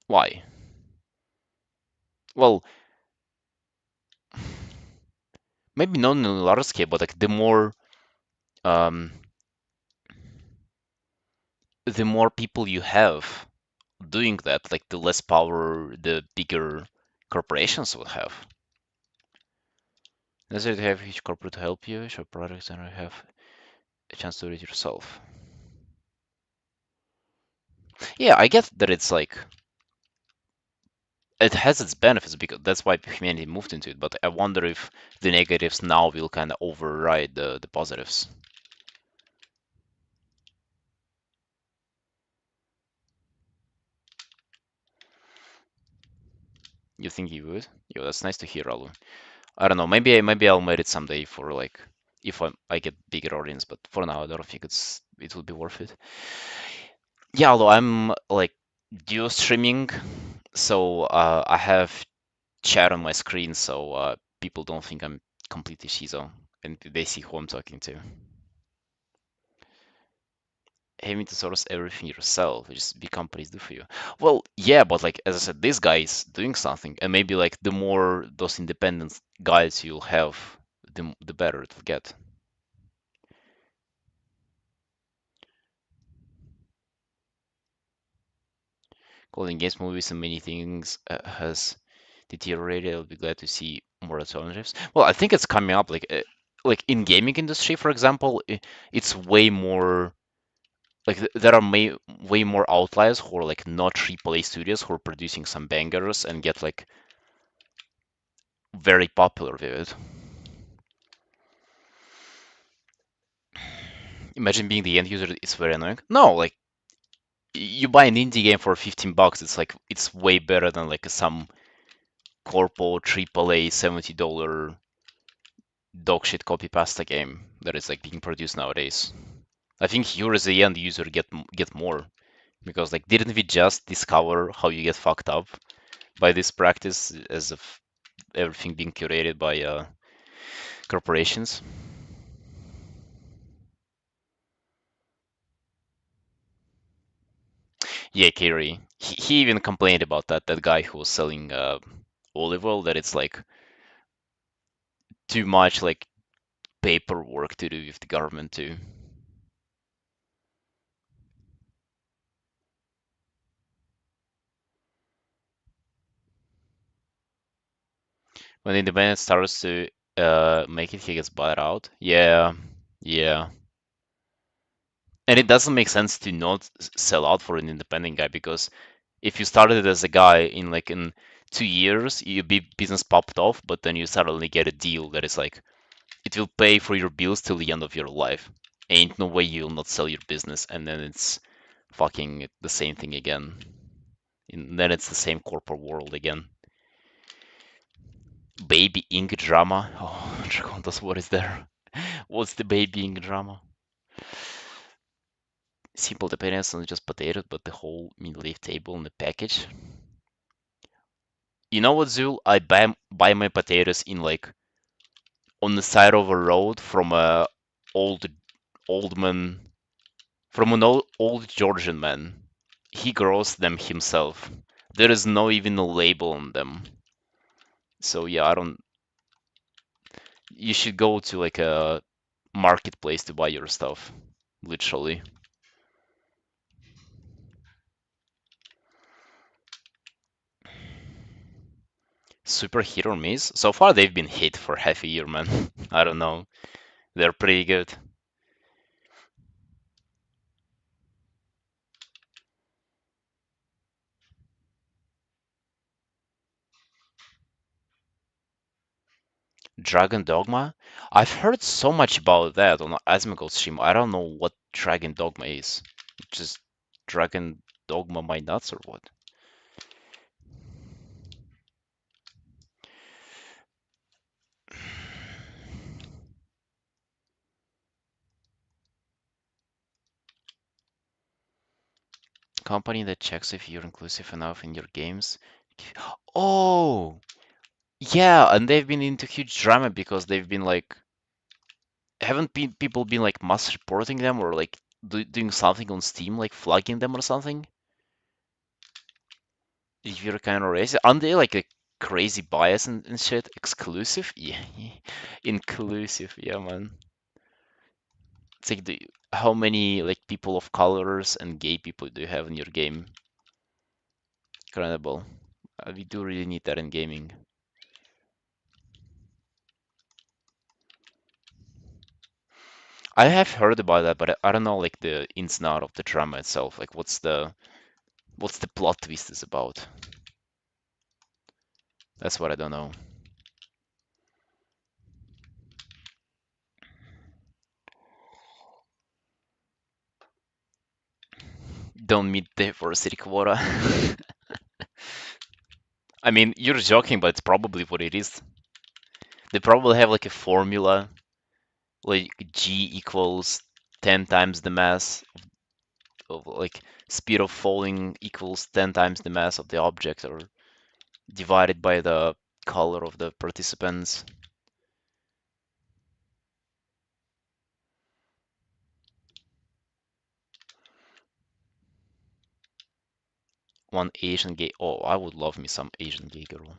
Why? Well, maybe not in a large scale, but like um, the more people you have doing that, like the less power the bigger corporations will have. Necessary to have each corporate to help you, show products, and have a chance to read yourself. Yeah, I get that it's like it has its benefits because that's why humanity moved into it. But I wonder if the negatives now will kind of override the positives. You think you would? Yo, that's nice to hear, Alu. I don't know. Maybe I'll make it someday for like if I get bigger audience. But for now, I don't think it will be worth it. Yeah, although I'm like duo streaming, so I have chat on my screen, so people don't think I'm completely schizo, and they see who I'm talking to. Having to source everything yourself, which is big companies do for you. Well, yeah, but like as I said, this guy is doing something, and maybe like the more those independent guys you'll have, the better it'll get. Golden Games movies and many things has deteriorated. I'll be glad to see more alternatives. Well, I think it's coming up. Like in gaming industry, for example, it's way more like there are way more outliers who are like not AAA studios who are producing some bangers and get like very popular with it. Imagine being the end user, it's very annoying. No, like you buy an indie game for 15 bucks, it's like it's way better than like some corpo AAA $70 dogshit copy pasta game that is like being produced nowadays. I think you as the end user get more because like didn't we just discover how you get fucked up by this practice as of everything being curated by corporations? Yeah, Kerry. He even complained about that guy who was selling olive oil that it's like too much like paperwork to do with the government too. When the independent starts to make it, he gets bought out. Yeah, yeah. And it doesn't make sense to not sell out for an independent guy because if you started as a guy in 2 years, your business popped off, but then you suddenly get a deal that is like it will pay for your bills till the end of your life. Ain't no way you'll not sell your business, and then it's fucking the same thing again. And then it's the same corporate world again. Baby ink drama. Oh, Dragondas, what is there? What's the baby ink drama? Simple dependence on just potatoes, but the whole meal leaf table in the package. You know what, Zul? I buy my potatoes in like on the side of a road from a old old man from an old Georgian man. He grows them himself. There is no even a label on them. So yeah, I don't. You should go to like a marketplace to buy your stuff. Literally. Super hit or miss. So far they've been hit for half a year, man. I don't know. They're pretty good. Dragon Dogma? I've heard so much about that on Asmongold's stream. I don't know what Dragon Dogma is. Just Dragon Dogma my nuts or what? Company that checks if you're inclusive enough in your games. Oh, yeah, and they've been into huge drama because they've been like, haven't people been like mass reporting them or like doing something on Steam, like flagging them or something? If you're kind of racist, aren't they like a crazy bias and shit? Exclusive? Yeah, inclusive. Yeah, man. It's like how many like people of colors and gay people do you have in your game? Incredible. We do really need that in gaming. I have heard about that, but I don't know like the ins and out of the drama itself. Like, what's the plot twist is about? That's what I don't know. Don't meet the diversity quota. I mean, you're joking, but it's probably what it is. They probably have like a formula, like G equals 10 times the mass of like speed of falling equals 10 times the mass of the object, or divided by the color of the participants. One Asian gay. Oh, I would love me some Asian gay girl.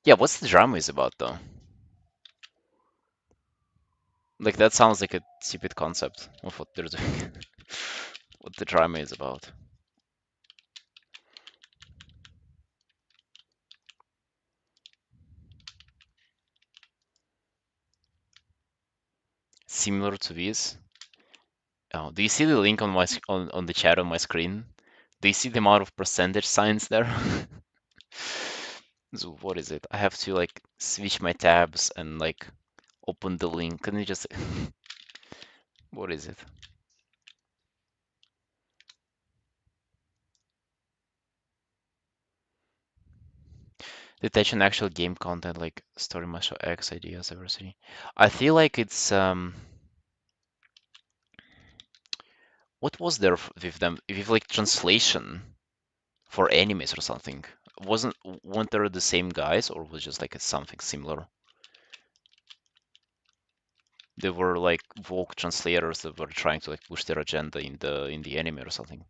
Yeah, what's the drama is about though? Like that sounds like a stupid concept of what they're doing. What the drama is about. Similar to this. Oh, do you see the link on on the chat on my screen? Do you see the amount of percentage signs there? So what is it? I have to like switch my tabs and like open the link. Can you just what is it? Detach actual game content like story martial X ideas, diversity. I feel like it's what was there with them? With like translation for animes or something. Weren't there the same guys or was just like something similar? They were like woke translators that were trying to like push their agenda in the anime or something.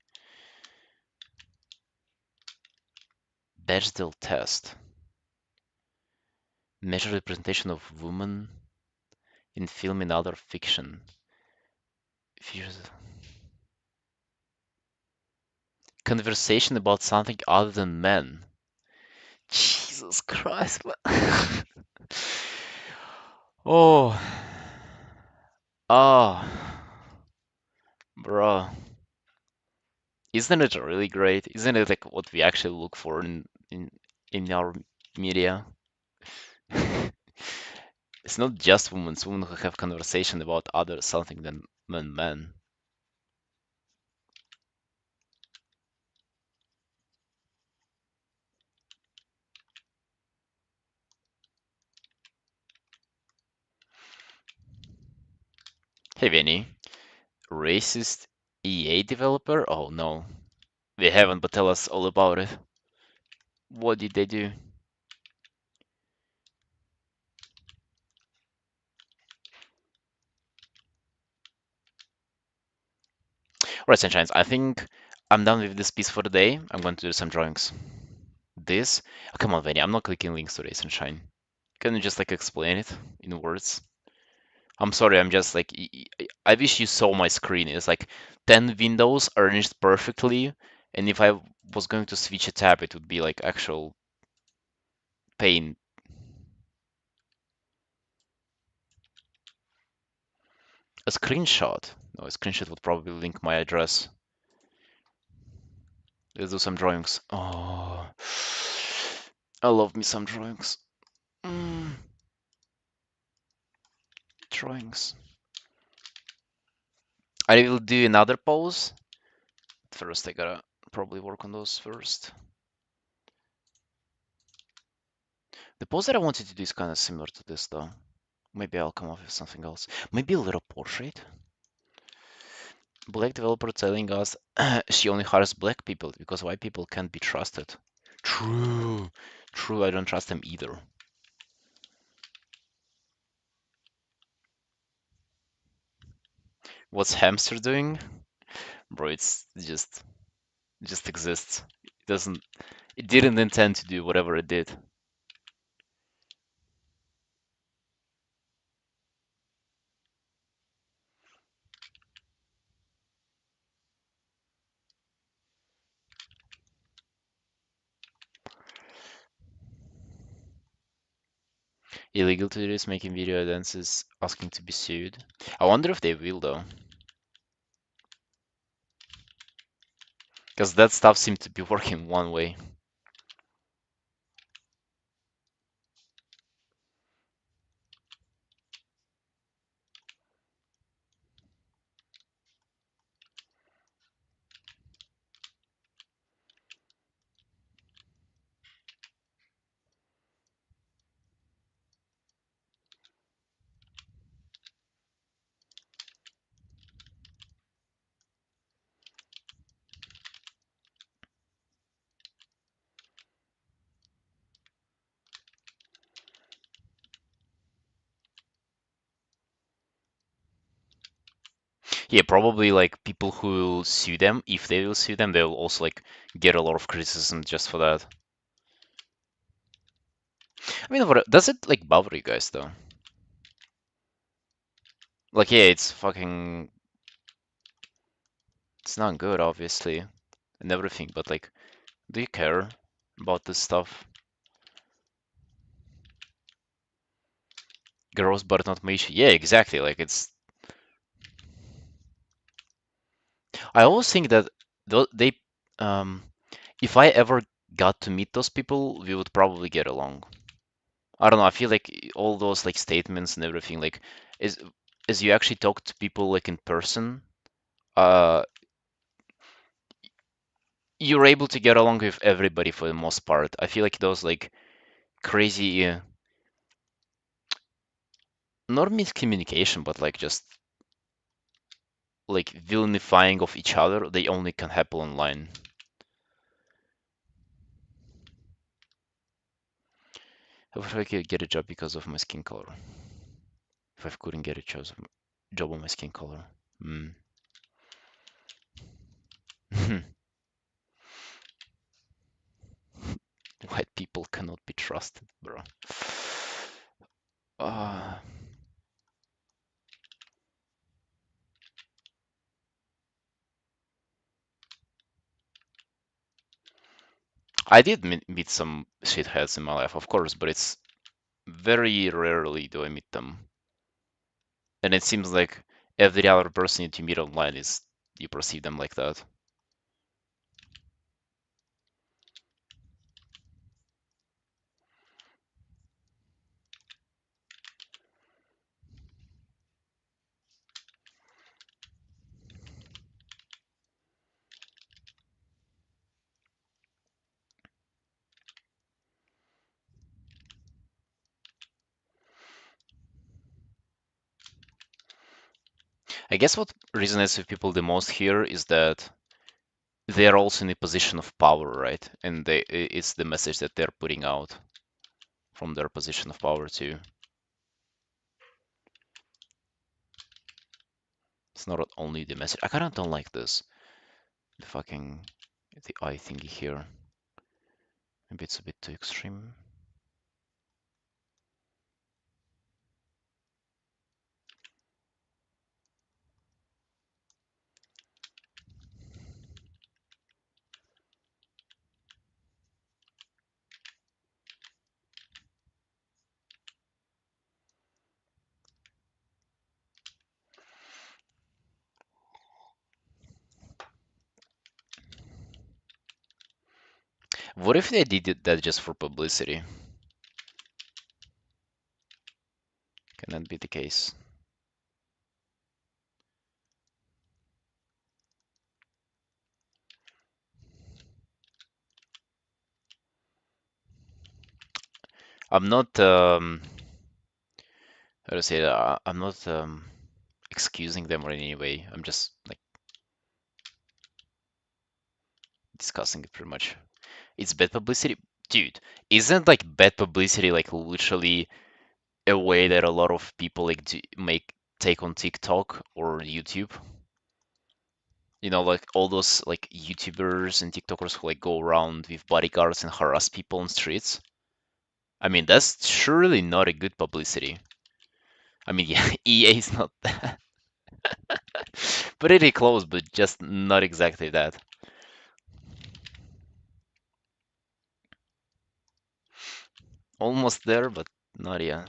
Bechdel test. Measure representation of women in film and other fiction. Conversation about something other than men. Jesus Christ. Oh, oh, bro. Isn't it really great? Isn't it like what we actually look for in our media? It's not just women, it's women who have conversation about other something than men. Hey Vinny, racist EA developer? Oh no, they haven't, but tell us all about it. What did they do? Alright, Sunshines, I think I'm done with this piece for the day. I'm going to do some drawings. This? Oh, come on, Vinny, I'm not clicking links today, Sunshine. Can you just like explain it in words? I'm sorry, I'm just like I wish you saw my screen. It's like 10 windows arranged perfectly, And if I was going to switch a tab, it would be like actual pain. A screenshot. No, a screenshot would probably link my address. Let's do some drawings. Oh, I love me some drawings. Mm, drawings. I will do another pose. First, I gotta probably work on those first. The pose that I wanted to do is kind of similar to this, though. Maybe I'll come up with something else. Maybe a little portrait. Black developer telling us she only hires black people because white people can't be trusted. True. True, I don't trust them either. What's hamster doing? Bro, it's just exists. It didn't intend to do whatever it did. Illegal to do this, making video dances, asking to be sued. I wonder if they will though. Because that stuff seemed to be working one way. Yeah, probably like people who will sue them, if they will sue them, they'll also like get a lot of criticism just for that. I mean, does it like bother you guys though? Like, yeah, it's fucking, it's not good, obviously, and everything, but like, do you care about this stuff? Gross, but not mushy. Yeah, exactly. Like, it's. I always think that they, um, if I ever got to meet those people, we would probably get along. I don't know. I feel like all those like statements and everything, like, is as you actually talk to people like in person, uh, you're able to get along with everybody for the most part. I feel like those like crazy, not miscommunication, but like just like vilifying of each other, they only can happen online. If I could get a job because of my skin color. If I couldn't get a job on my skin color. Mm. White people cannot be trusted, bro. Uh, I did meet some shitheads in my life, of course, but it's very rarely do I meet them. And it seems like every other person that you meet online is you perceive them like that. I guess what resonates with people the most here is that they are also in a position of power, right? And it's the message that they're putting out from their position of power too. It's not only the message. I kind of don't like this. The fucking the eye thingy here. Maybe it's a bit too extreme. What if they that just for publicity? Can that be the case? I'm not how to say that? I'm not excusing them or in any way. I'm just like discussing it pretty much. It's bad publicity, dude. Isn't like bad publicity like literally a way that a lot of people like make take on TikTok or YouTube? You know, like all those like YouTubers and TikTokers who like go around with bodyguards and harass people on streets. I mean, that's surely not a good publicity. I mean, yeah, EA is not that. Pretty close, but just not exactly that. Almost there, but not yet.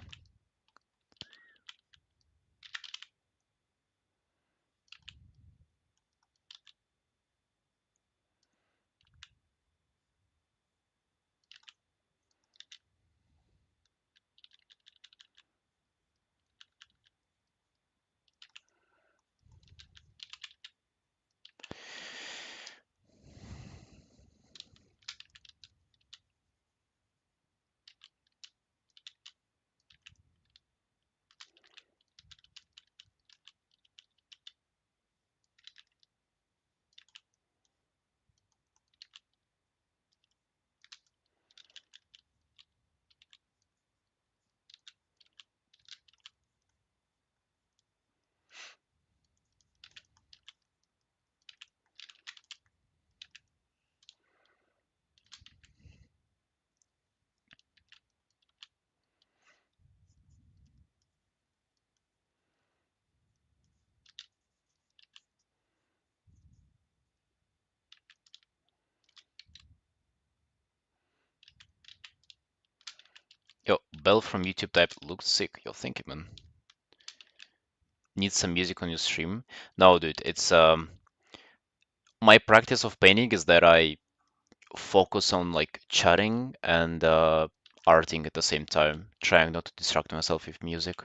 Yo, Bell from YouTube type looks sick. Yo, thank you, man. Need some music on your stream? No, dude, it's my practice of painting is that I focus on like chatting and arting at the same time, trying not to distract myself with music.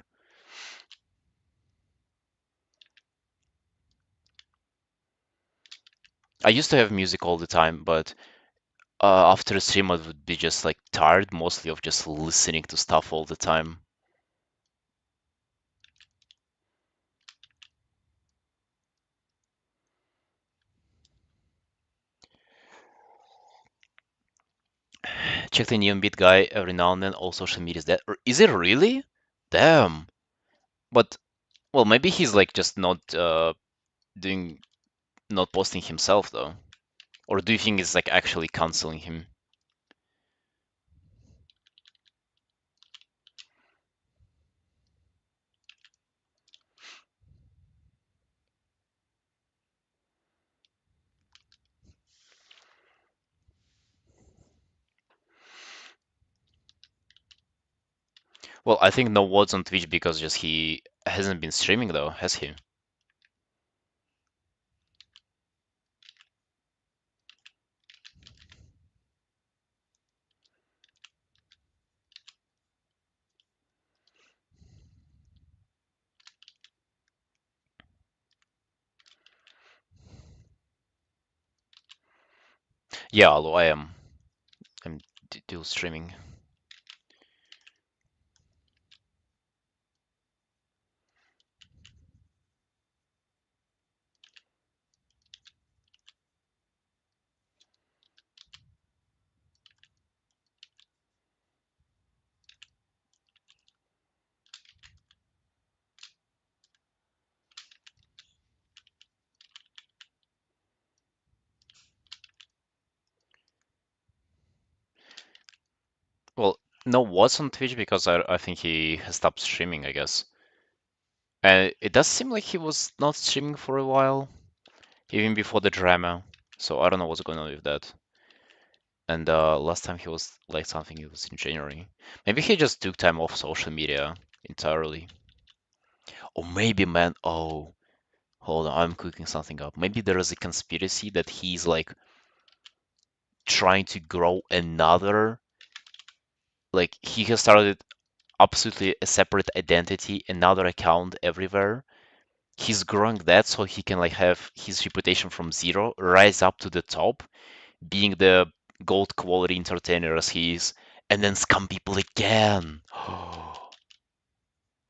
I used to have music all the time, but after a stream, I would be just like tired mostly of just listening to stuff all the time. Check the Neon Beat guy every now and then. All social media is dead. Or is it really? Damn. But well, maybe he's like just not doing, not posting himself though. Or do you think it's like actually canceling him? Well, I think no words on Twitch because just he hasn't been streaming though, has he? Yeah, although I am. I'm still streaming. Well, no words on Twitch because I think he has stopped streaming, I guess. And it does seem like he was not streaming for a while, even before the drama. So I don't know what's going on with that. And last time he was like something, it was in January. Maybe he just took time off social media entirely. Or maybe, man, oh, hold on, I'm cooking something up. Maybe there is a conspiracy that he's like trying to grow another, like he has started absolutely a separate identity, another account everywhere. He's growing that so he can like have his reputation from zero rise up to the top, being the gold quality entertainer as he is, and then scam people again.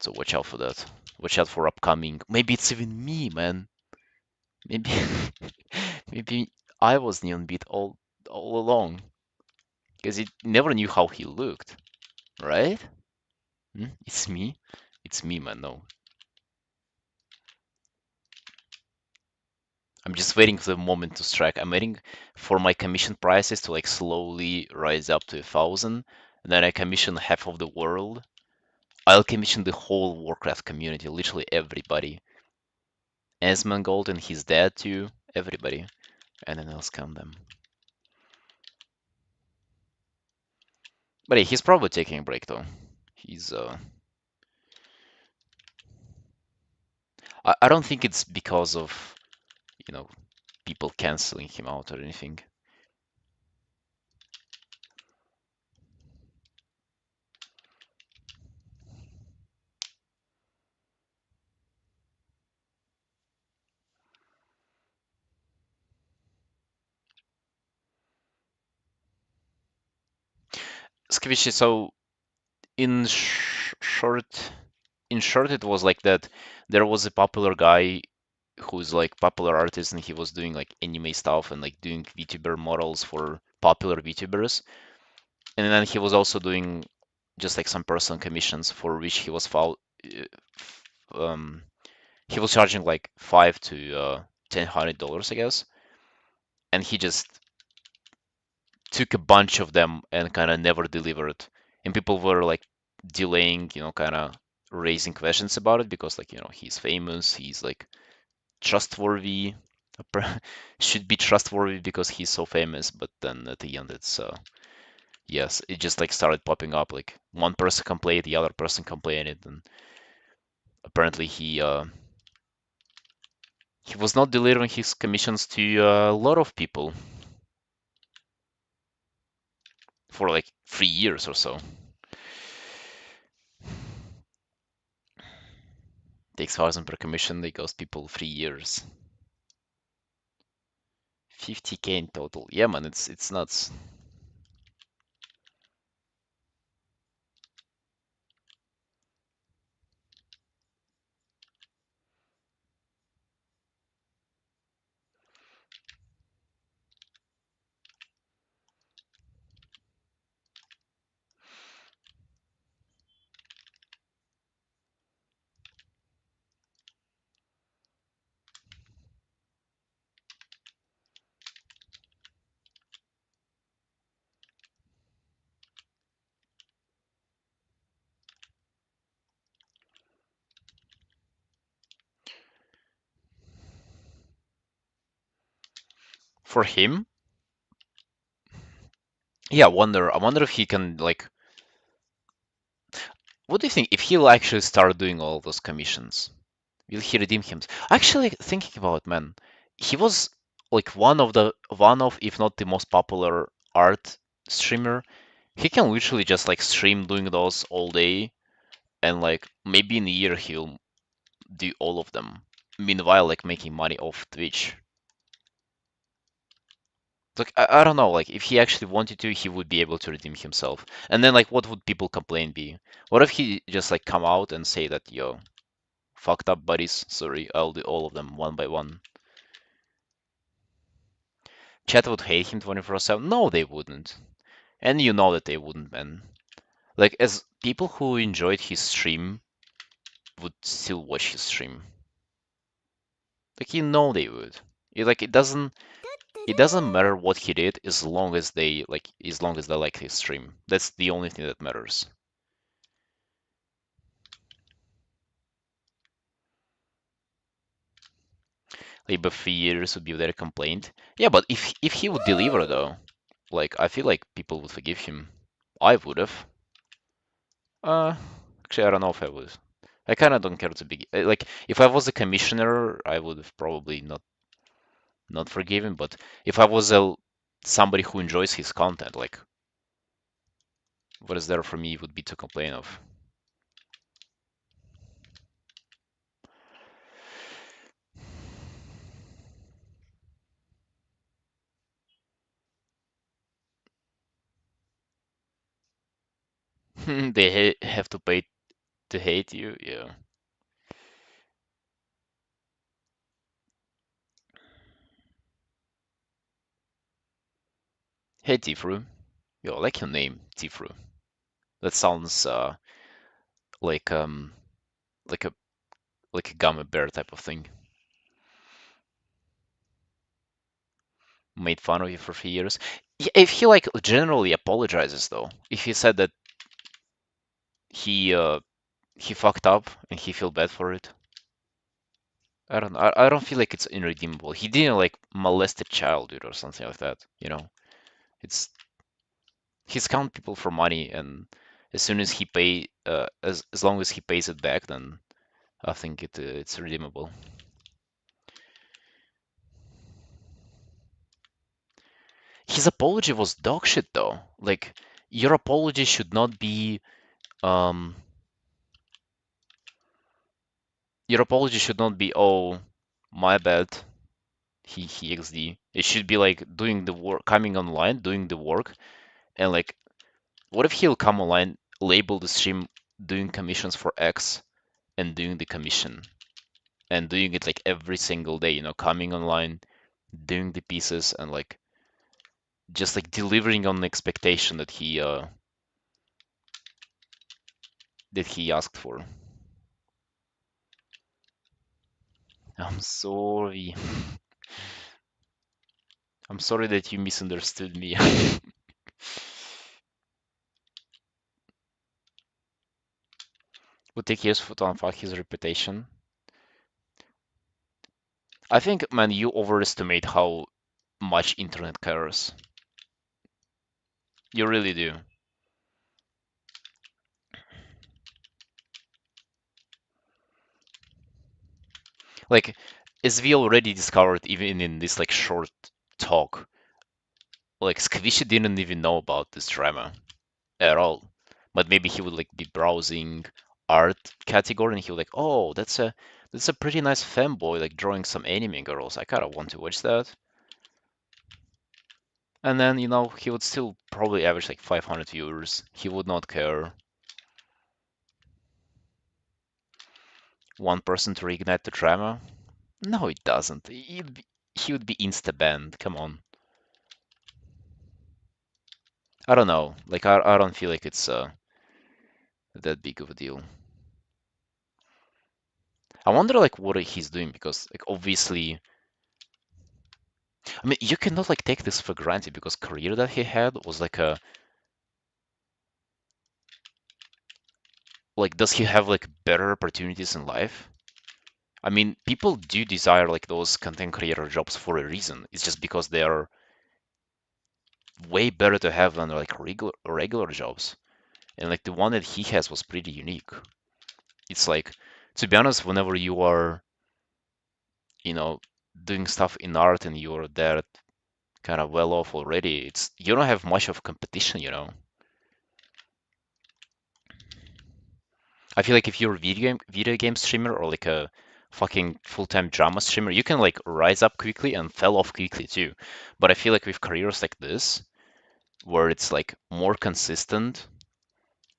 So watch out for that. Watch out for upcoming. Maybe it's even me, man. Maybe maybe I was Neon Beat all along. Because he never knew how he looked, right? It's me. It's me, man. No. I'm just waiting for the moment to strike. I'm waiting for my commission prices to like slowly rise up to 1,000. And then I commission half of the world. I'll commission the whole Warcraft community, literally everybody. Asmongold and his dad too, everybody. And then I'll scam them. But yeah, he's probably taking a break though. He's I don't think it's because of, you know, people canceling him out or anything. Skvichi, so in short, it was like that. There was a popular guy who's like popular artist, and he was doing like anime stuff and like doing VTuber models for popular VTubers. And then he was also doing just like some personal commissions for which he was um he was charging like $500 to $1,000, I guess. And he just took a bunch of them and kind of never delivered. And people were like delaying, kind of raising questions about it because, like, he's famous, he's like trustworthy, should be trustworthy because he's so famous. But then at the end, it's yes, it just like started popping up. Like one person complained, the other person complained, and apparently he was not delivering his commissions to a lot of people for like 3 years or so. Takes 1,000 per commission, they ghost people 3 years. 50K in total. Yeah, man, it's nuts. For him, yeah, I wonder if he can like. What do you think if he'll actually start doing all those commissions? Will he redeem him? Actually, thinking about it, man, he was like one of, if not the most popular art streamer. He can literally just like stream doing those all day, and like maybe in a year he'll do all of them. Meanwhile, like making money off Twitch. Like I don't know, like if he actually wanted to, he would be able to redeem himself. And then like what would people complain be? What if he just like come out and say that, yo, fucked up buddies, sorry, I'll do all of them one by one. Chat would hate him 24/7. No, they wouldn't. And you know that they wouldn't, man. Like as people who enjoyed his stream would still watch his stream. Like you know they would. It doesn't matter what he did as long as they like his stream. That's the only thing that matters. Like, but 3 years would be their complaint. Yeah, but if he would deliver though, like I feel like people would forgive him. I would have. Uh, Actually, I don't know if I would. I kind of don't care to be like if I was a commissioner, I would have probably not forgiven. But if I was a somebody who enjoys his content. Like, what is there for me would be to complain of? They have to pay to hate you. Yeah. Hey, Tifru. Yo, I like your name, Tifru. That sounds like like a like a gummy bear type of thing. Made fun of you for 3 years. Yeah, if he like generally apologizes though, if he said that he uh he fucked up and he feel bad for it, I don't know. I don't feel like it's irredeemable. He didn't like molest a child, dude, or something like that. It's he's count people for money, and as soon as he pay, as long as he pays it back, then I think it's redeemable. His apology was dog shit though. Like your apology should not be um oh my bad he XD. It should be like doing the work, coming online, doing the work, and like what if he'll come online, label the stream doing commissions for X and doing the commission and doing it like every single day, coming online, doing the pieces and like just like delivering on the expectation that he asked for. I'm sorry. I'm sorry that you misunderstood me. Would take years to unfuck his reputation. I think, man, you overestimate how much internet cares. You really do. Like, as we already discovered, even in this like short talk, like Squishy didn't even know about this drama at all. But maybe he would like be browsing art category and he would like, oh, that's a pretty nice femboy like drawing some anime girls. I kind of want to watch that. And then, he would still probably average like 500 viewers. He would not care. One person to reignite the drama? No, it doesn't. He would be insta-banned. Come on. I don't know. Like, I don't feel like it's that big of a deal. I wonder like what he's doing because like obviously, I mean, you cannot like take this for granted because career that he had was like does he have like better opportunities in life? I mean, people do desire like those content creator jobs for a reason. It's just because they are way better to have than like regular jobs. And like the one that he has was pretty unique. It's like, to be honest, whenever you are, you know, doing stuff in art and you're that kind of well off already, you don't have much of competition. I feel like if you're a video game streamer or like a fucking full-time drama streamer, you can like rise up quickly and fell off quickly too. But I feel like with careers like this, where it's like more consistent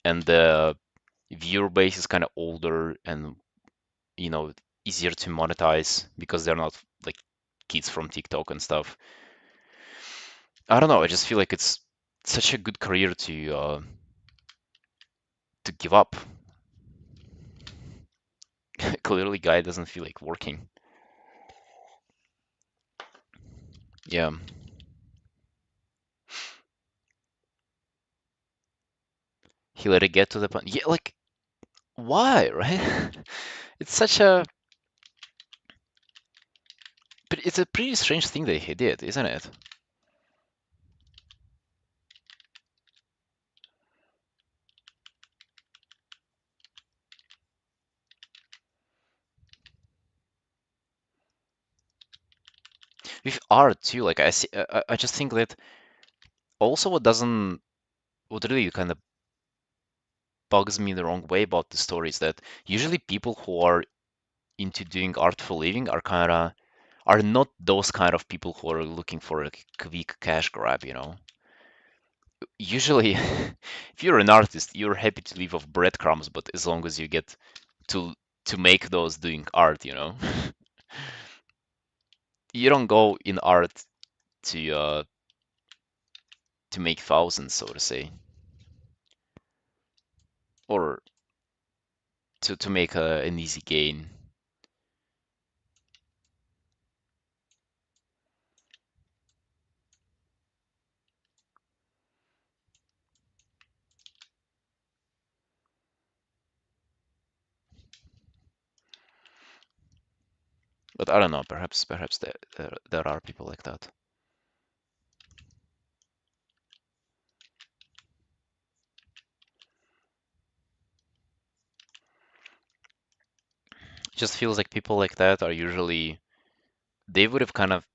and the viewer base is kind of older and you know easier to monetize because they're not like kids from TikTok and stuff. I don't know. I just feel like it's such a good career to give up. Clearly, guy doesn't feel like working. Yeah, he let it get to the point. Yeah, like why, right? It's such a, but it's a pretty strange thing that he did, isn't it? with art too. Like I see, I just think that also what really kind of bugs me the wrong way about the story is that usually people who are into doing art for a living are not those kind of people who are looking for a quick cash grab, you know. Usually, if you're an artist, you're happy to live off breadcrumbs, but as long as you get to to make those doing art, you know. You don't go in art to make thousands, so to say, or to make an easy gain. But I don't know, perhaps there are people like that. It just feels like people like that are usually they would have kind of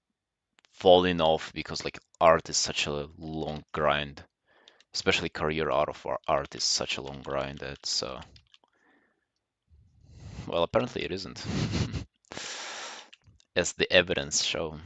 fallen off because like art is such a long grind, especially career out of art is such a long grind. That's well, apparently it isn't, as the evidence show.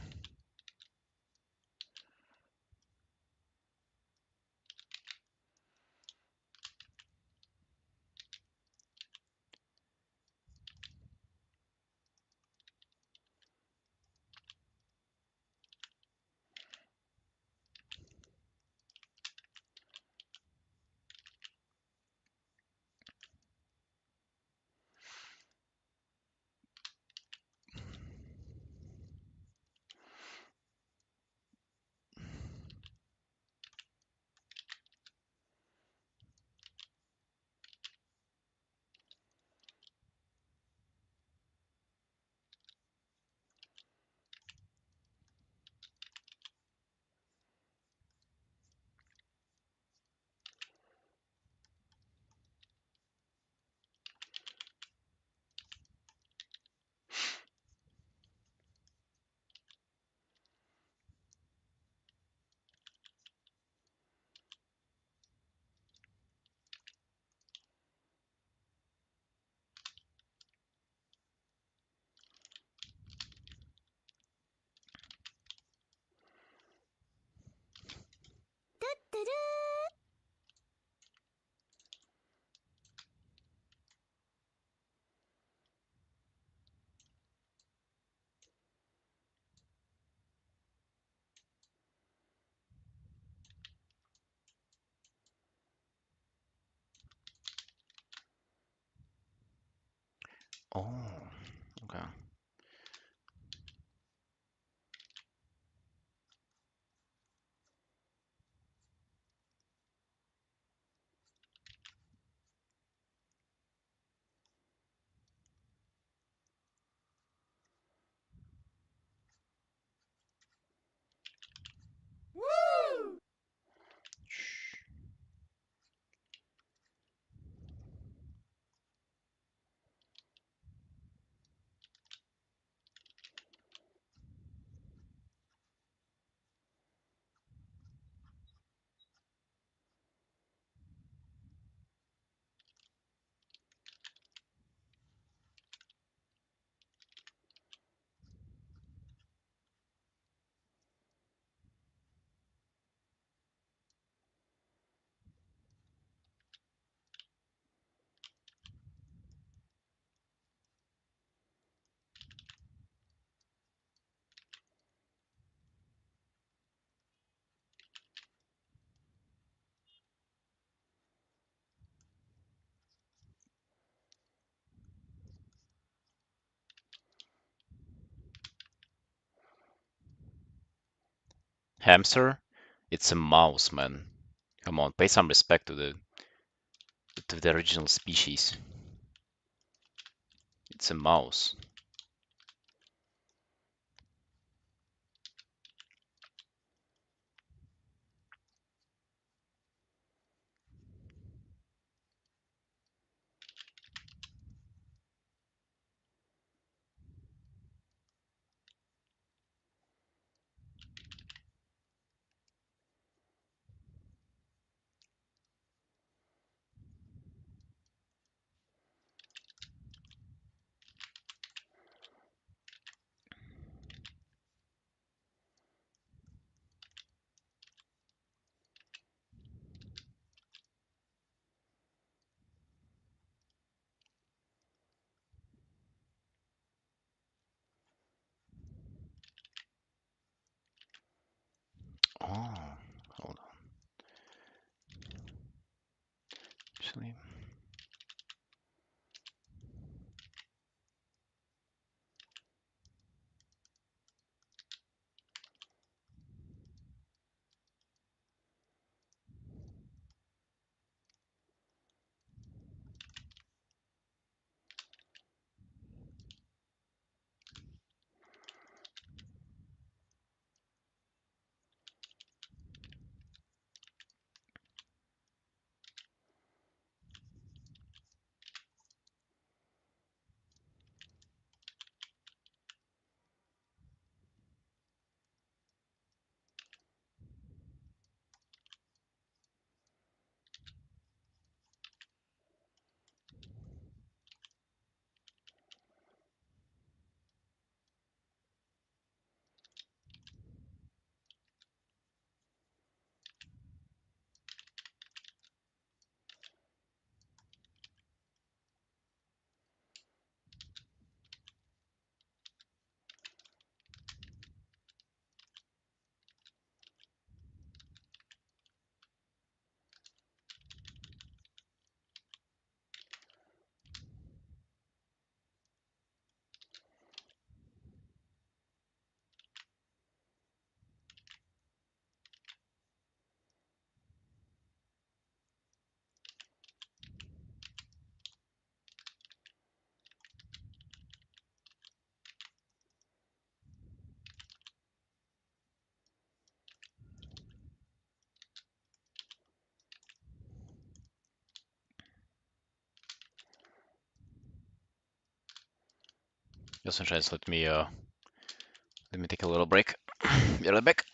Oh, okay. Hamster? It's a mouse, man. Come on, pay some respect to the original species. It's a mouse. actually. Yo, Sunshines, let me take a little break. Be right back.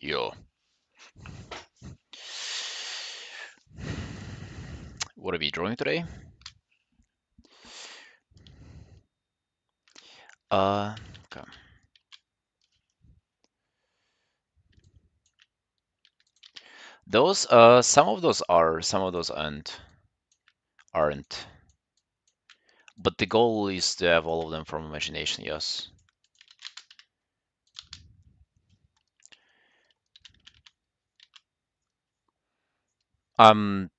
Yo, what are we drawing today? Uh, okay. Those, some of those are, some of those aren't. But the goal is to have all of them from imagination, yes. I'm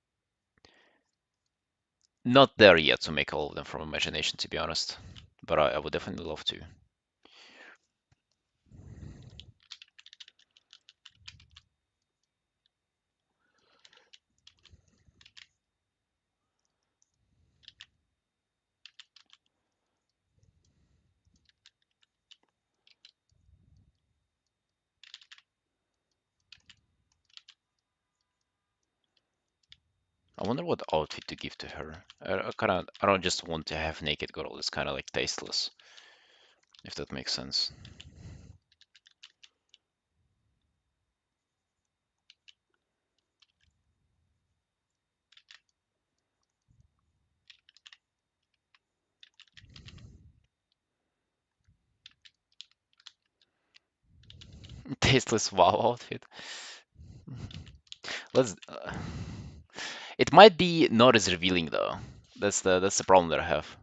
not there yet to make all of them from imagination, to be honest. But I would definitely love to. I wonder what outfit to give to her. I don't just want to have naked girl. It's kind of like tasteless, if that makes sense. Tasteless wow outfit. Let's. It might be not as revealing though. That's the problem that I have.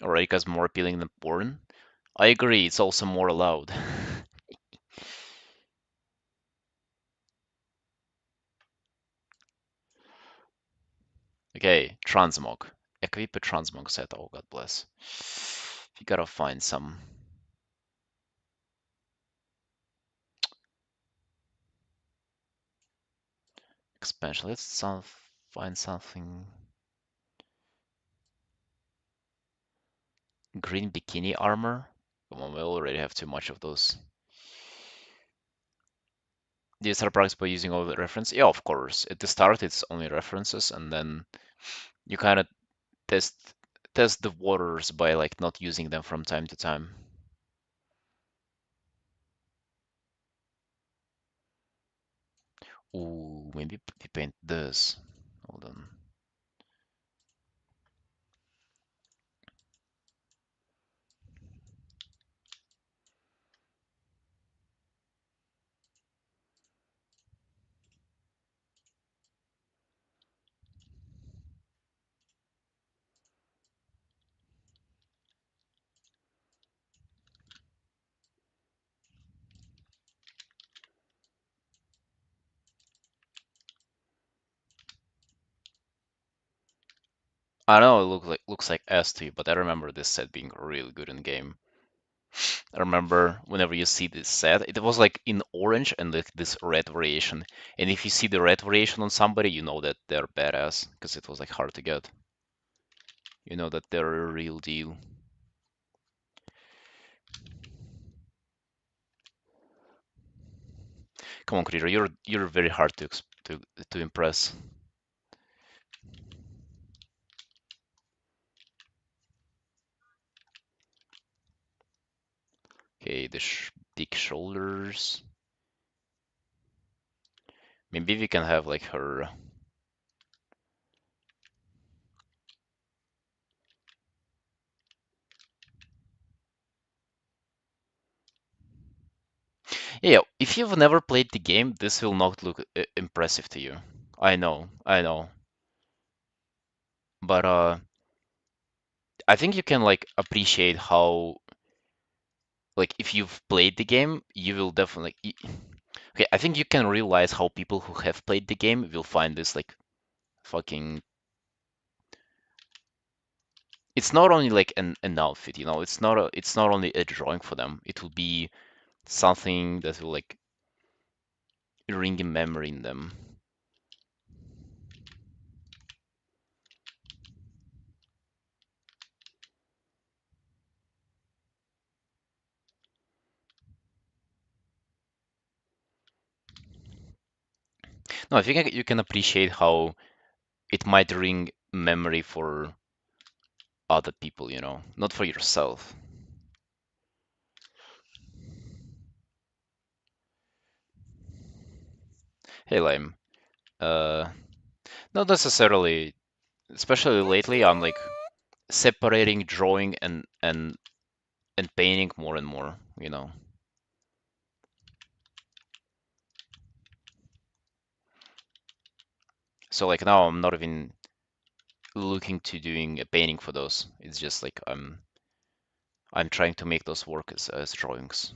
Erotica's more appealing than porn. I agree. It's also more allowed. Okay, transmog. Equip a transmog set. Oh, God bless. You gotta find some expansion. Find something. Green bikini armor. Come on, we already have too much of those. Do you start practice by using all the reference? Yeah, of course. At the start, it's only references, and then you kind of test test the waters by like not using them from time to time. Ooh, maybe we paint this. Hold on. I know it looks like S to you, but I remember this set being really good in game. I remember whenever you see this set, it was like in orange and like this red variation. And if you see the red variation on somebody, you know that they're badass because it was like hard to get. You know that they're a real deal. Come on, Creator, you're very hard to impress. Okay, the big shoulders. Maybe we can have like her. Yeah, if you've never played the game, this will not look impressive to you. I know, but I think you can like appreciate how like if you've played the game, you will definitely. Okay, I think you can realize how people who have played the game will find this like fucking. It's not only like an outfit, you know. It's not only a drawing for them. It will be something that will like ring a memory in them. No, I think you can appreciate how it might ring memory for other people, you know, not for yourself. Hey, Lame. Uh, Not necessarily, especially lately, I'm like separating drawing and painting more and more, you know. So like now I'm not even looking to doing a painting for those. It's just like I'm trying to make those work as drawings.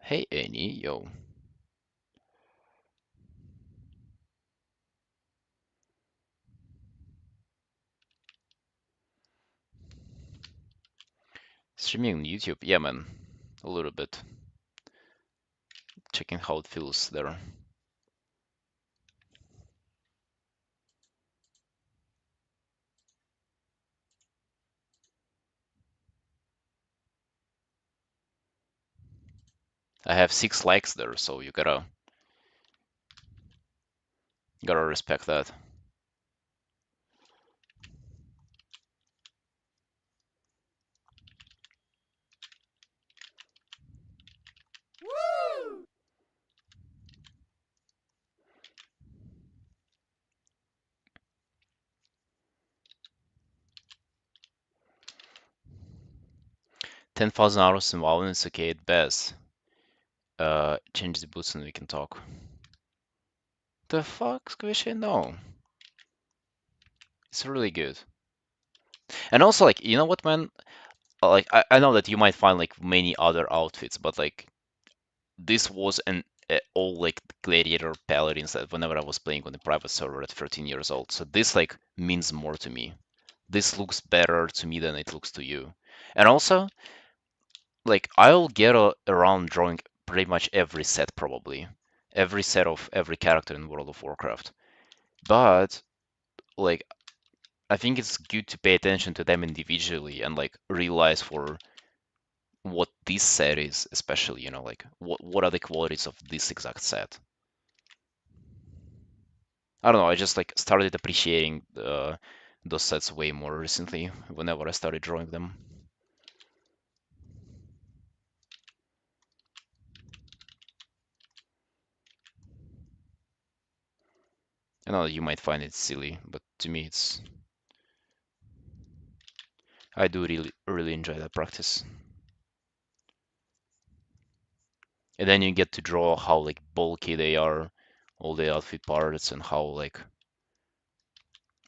Hey Annie, yo. Streaming on YouTube, yeah man. A little bit. Checking how it feels there. I have 6 likes there, so you gotta respect that. Woo! 10,000 hours in WoW is okay at best. Change the boots and we can talk. The fuck, Squishy? No. It's really good. And also, like, you know what, man? Like, I know that you might find like many other outfits, but like this was an all like gladiator paladins that whenever I was playing on the private server at 13 years old. So this like means more to me. This looks better to me than it looks to you. And also, like I'll get around drawing pretty much every set probably. Every set of every character in World of Warcraft. But like I think it's good to pay attention to them individually and like realize for what this set is, especially, you know, like what are the qualities of this exact set. I don't know, I just like started appreciating those sets way more recently whenever I started drawing them. I know you might find it silly, but to me it's I do really enjoy that practice. And then you get to draw how like bulky they are, all the outfit parts, and how like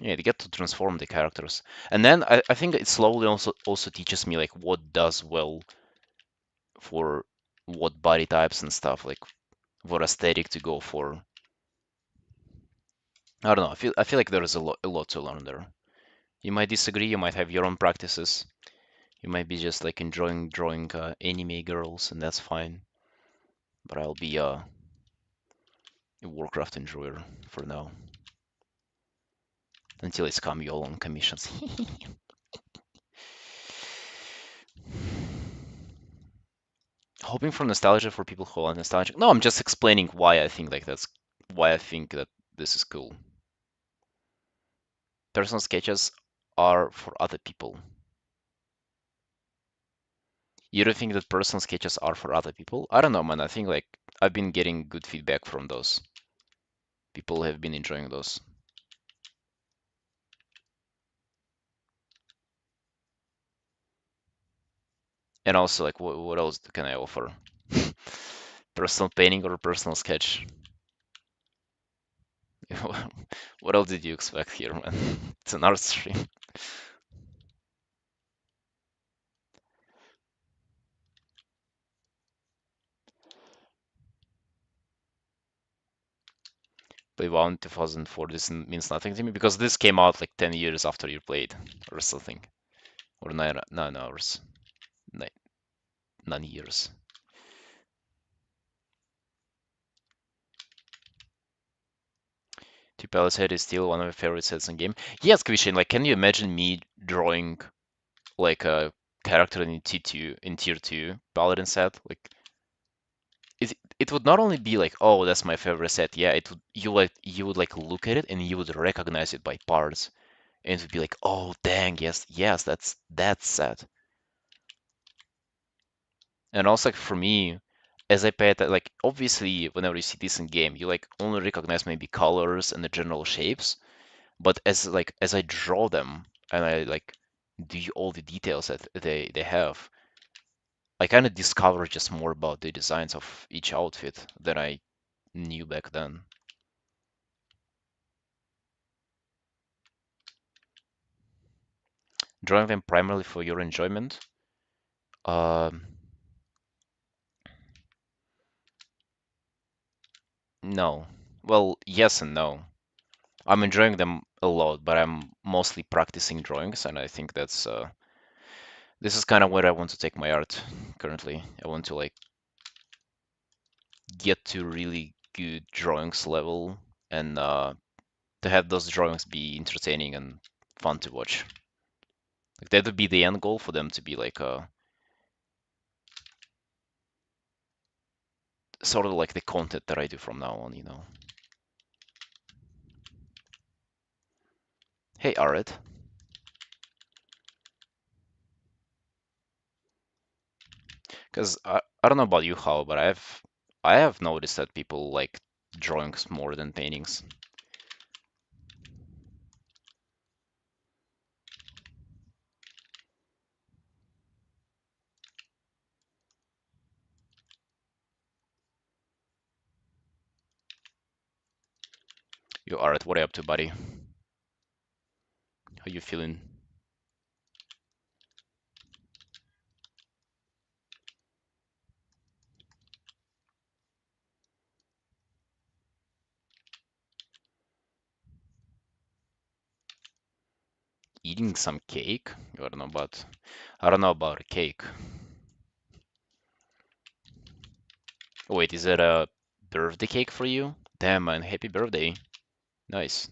yeah, they get to transform the characters. And then I think it slowly also teaches me like what does well for what body types and stuff, like what aesthetic to go for. I don't know. I feel like there is a lot to learn there. You might disagree. You might have your own practices. You might be just like enjoying drawing anime girls, and that's fine. But I'll be a Warcraft enjoyer for now until it's come you all on commissions. Hoping for nostalgia for people who are nostalgic. No, I'm just explaining why I think like that's why I think that this is cool. Personal sketches are for other people. You don't think that personal sketches are for other people? I don't know, man. I think like I've been getting good feedback from those. People have been enjoying those. And also, like, what else can I offer? Personal painting or personal sketch? What else did you expect here, man? It's an art stream. Play WoW in 2004. This means nothing to me because this came out like 10 years after you played, or something, or 9 hours, 9 years. Two Palace Head is still one of my favorite sets in game. Yes, Christian, like, can you imagine me drawing like a character in tier 2 paladin set? Like, it would not only be like, oh, that's my favorite set. Yeah, it would you would like look at it and you would recognize it by parts, and it would be like, oh, dang, yes, yes, that's that set. And also like for me, as I pay that, like obviously whenever you see this in game, you like only recognize maybe colors and the general shapes. But as I draw them and I like do all the details that they have, I kind of discover just more about the designs of each outfit than I knew back then. Drawing them primarily for your enjoyment. Um, no. Well, yes and no. I'm enjoying them a lot, but I'm mostly practicing drawings, and I think this is kind of where I want to take my art currently. I want to like get to really good drawings level and to have those drawings be entertaining and fun to watch. Like that would be the end goal for them to be like sort of like the content that I do from now on, you know. Hey, Arid, because I don't know about you, how, but I have noticed that people like drawings more than paintings. You, Arid, what are you up to, buddy? How you feeling? Eating some cake? I don't know about a cake. Wait, is it a birthday cake for you? Damn, man, happy birthday. Nice,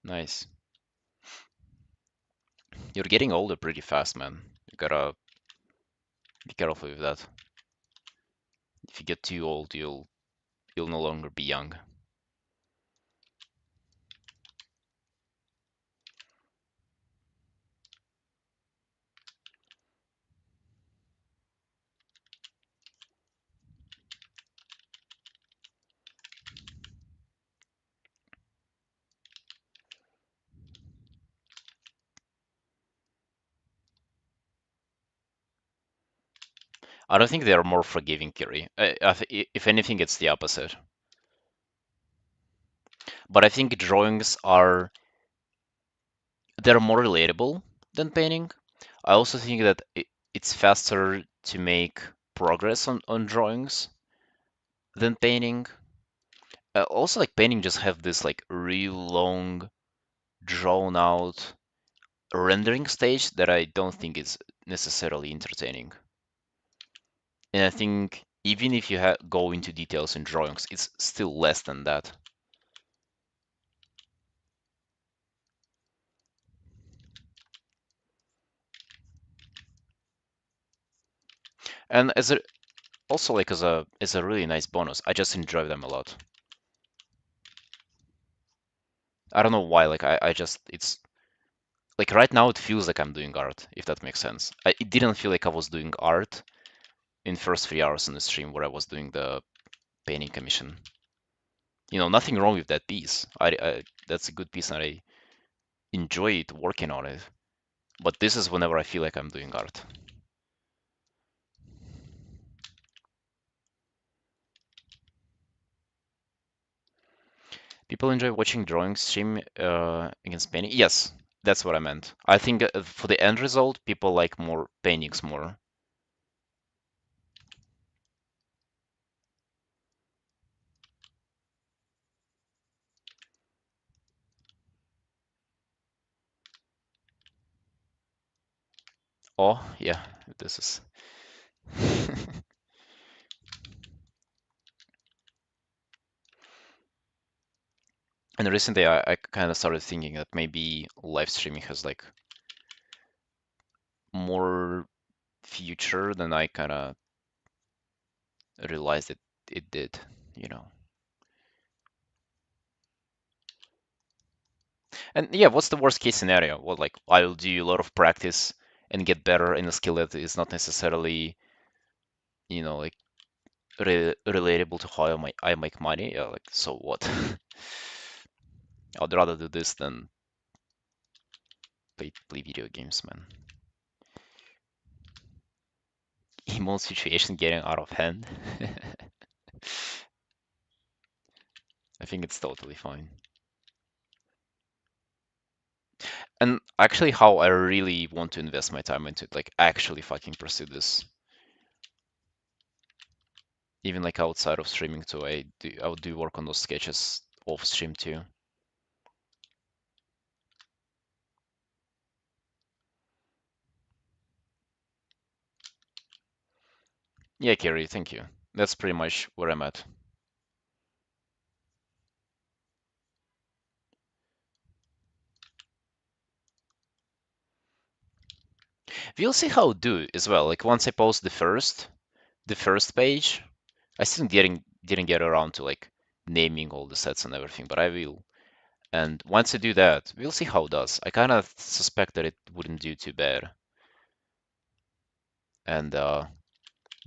nice. You're getting older pretty fast, man. You gotta be careful with that. If you get too old, you'll no longer be young. I don't think they're more forgiving, Kiri. If anything, it's the opposite. But I think drawings are they're more relatable than painting. I also think that it's faster to make progress on drawings than painting. Also, like painting just have this like real long, drawn out rendering stage that I don't think is necessarily entertaining. And I think even if you go into details in drawings, it's still less than that. And as a also like as a really nice bonus, I just enjoy them a lot. I don't know why, like I just it's like right now it feels like I'm doing art, if that makes sense. It didn't feel like I was doing art in first 3 hours on the stream where I was doing the painting commission. You know, nothing wrong with that piece. That's a good piece and I enjoy it working on it. But this is whenever I feel like I'm doing art. People enjoy watching drawing stream against painting. Yes, that's what I meant. I think for the end result, people like more paintings more. Oh, yeah, this is. And recently, I kind of started thinking that maybe live streaming has like more future than I kind of realized it did, you know. And yeah, what's the worst case scenario? Well, like I'll do a lot of practice and get better in a skill that is not necessarily, like relatable to how I make money, yeah, like so what? I'd rather do this than play video games, man. Emo situation getting out of hand. I think it's totally fine. And actually, how I really want to invest my time into it, like actually fucking pursue this, even like outside of streaming too. I would do work on those sketches off stream too. Yeah, Kerry, thank you. That's pretty much where I'm at. We'll see how I do as well. Like once I post the first page, I still didn't get around to like naming all the sets and everything, but I will. And once I do that, we'll see how it does. I kind of suspect that it wouldn't do too bad, and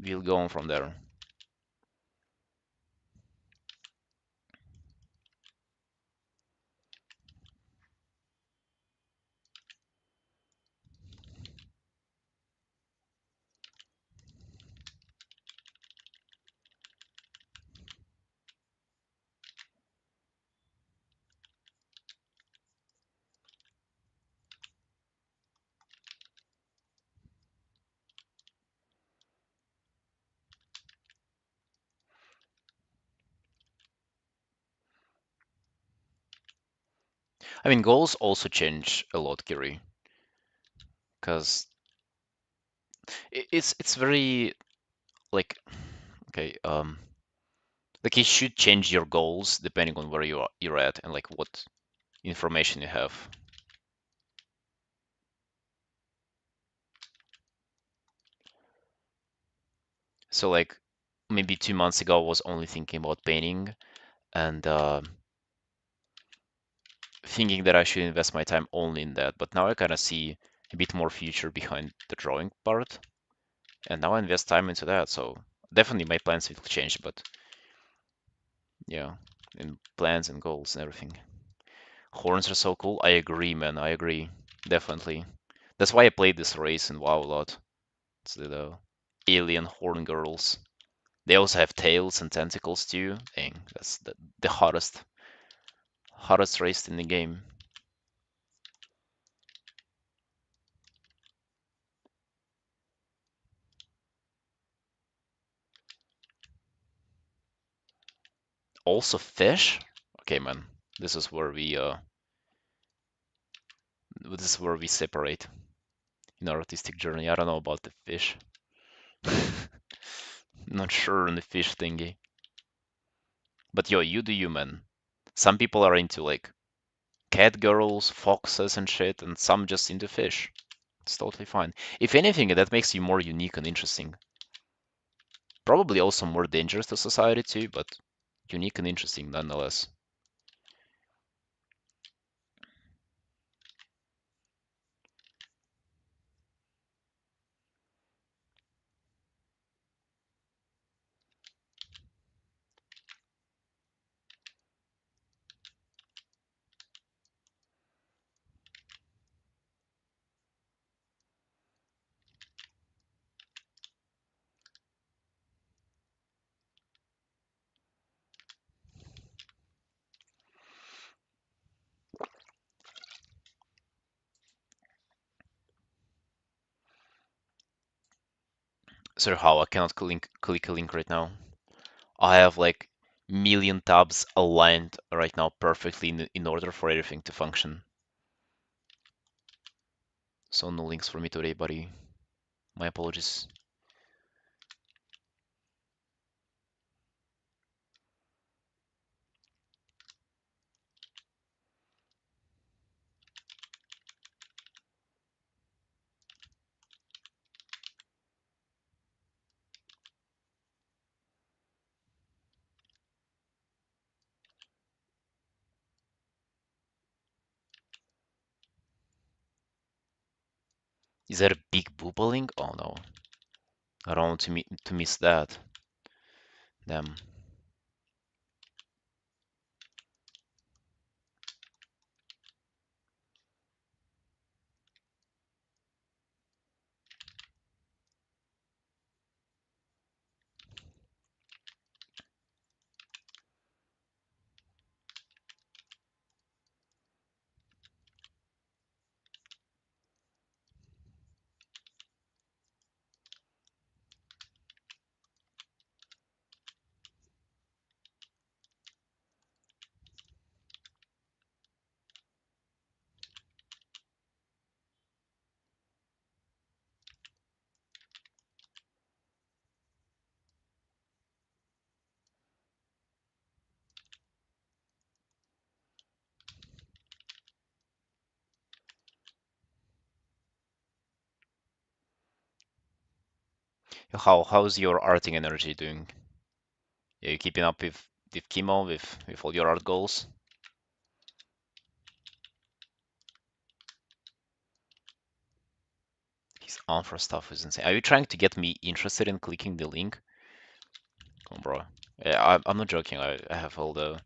we'll go on from there. I mean, goals also change a lot, Kiri, because it's very like okay, like you should change your goals depending on where you're at and like what information you have. So like maybe 2 months ago, I was only thinking about painting and thinking that I should invest my time only in that. But now I kind of see a bit more future behind the drawing part, and now I invest time into that. So definitely my plans will change, but yeah, in plans and goals and everything. Horns are so cool. I agree, man. I agree. Definitely. That's why I played this race in WoW a lot. It's the alien horn girls. They also have tails and tentacles too. Dang, that's the hottest race in the game. Also fish? Okay, man. This is where we separate in our artistic journey. I don't know about the fish. Not sure on the fish thingy. But yo, you do you, man. Some people are into like cat girls, foxes and shit, and some just into fish. It's totally fine. If anything, that makes you more unique and interesting. Probably also more dangerous to society too, but unique and interesting nonetheless. So how I cannot click a link right now. I have like million tabs aligned right now perfectly in order for everything to function. So no links for me today, buddy. My apologies. Is that a big boopling? Oh no, I don't want to miss that. Damn. How's your arting energy doing? Are you keeping up with chemo, with all your art goals? His Anfra stuff is insane. Are you trying to get me interested in clicking the link? Come on, bro. Yeah, I'm not joking. I have all the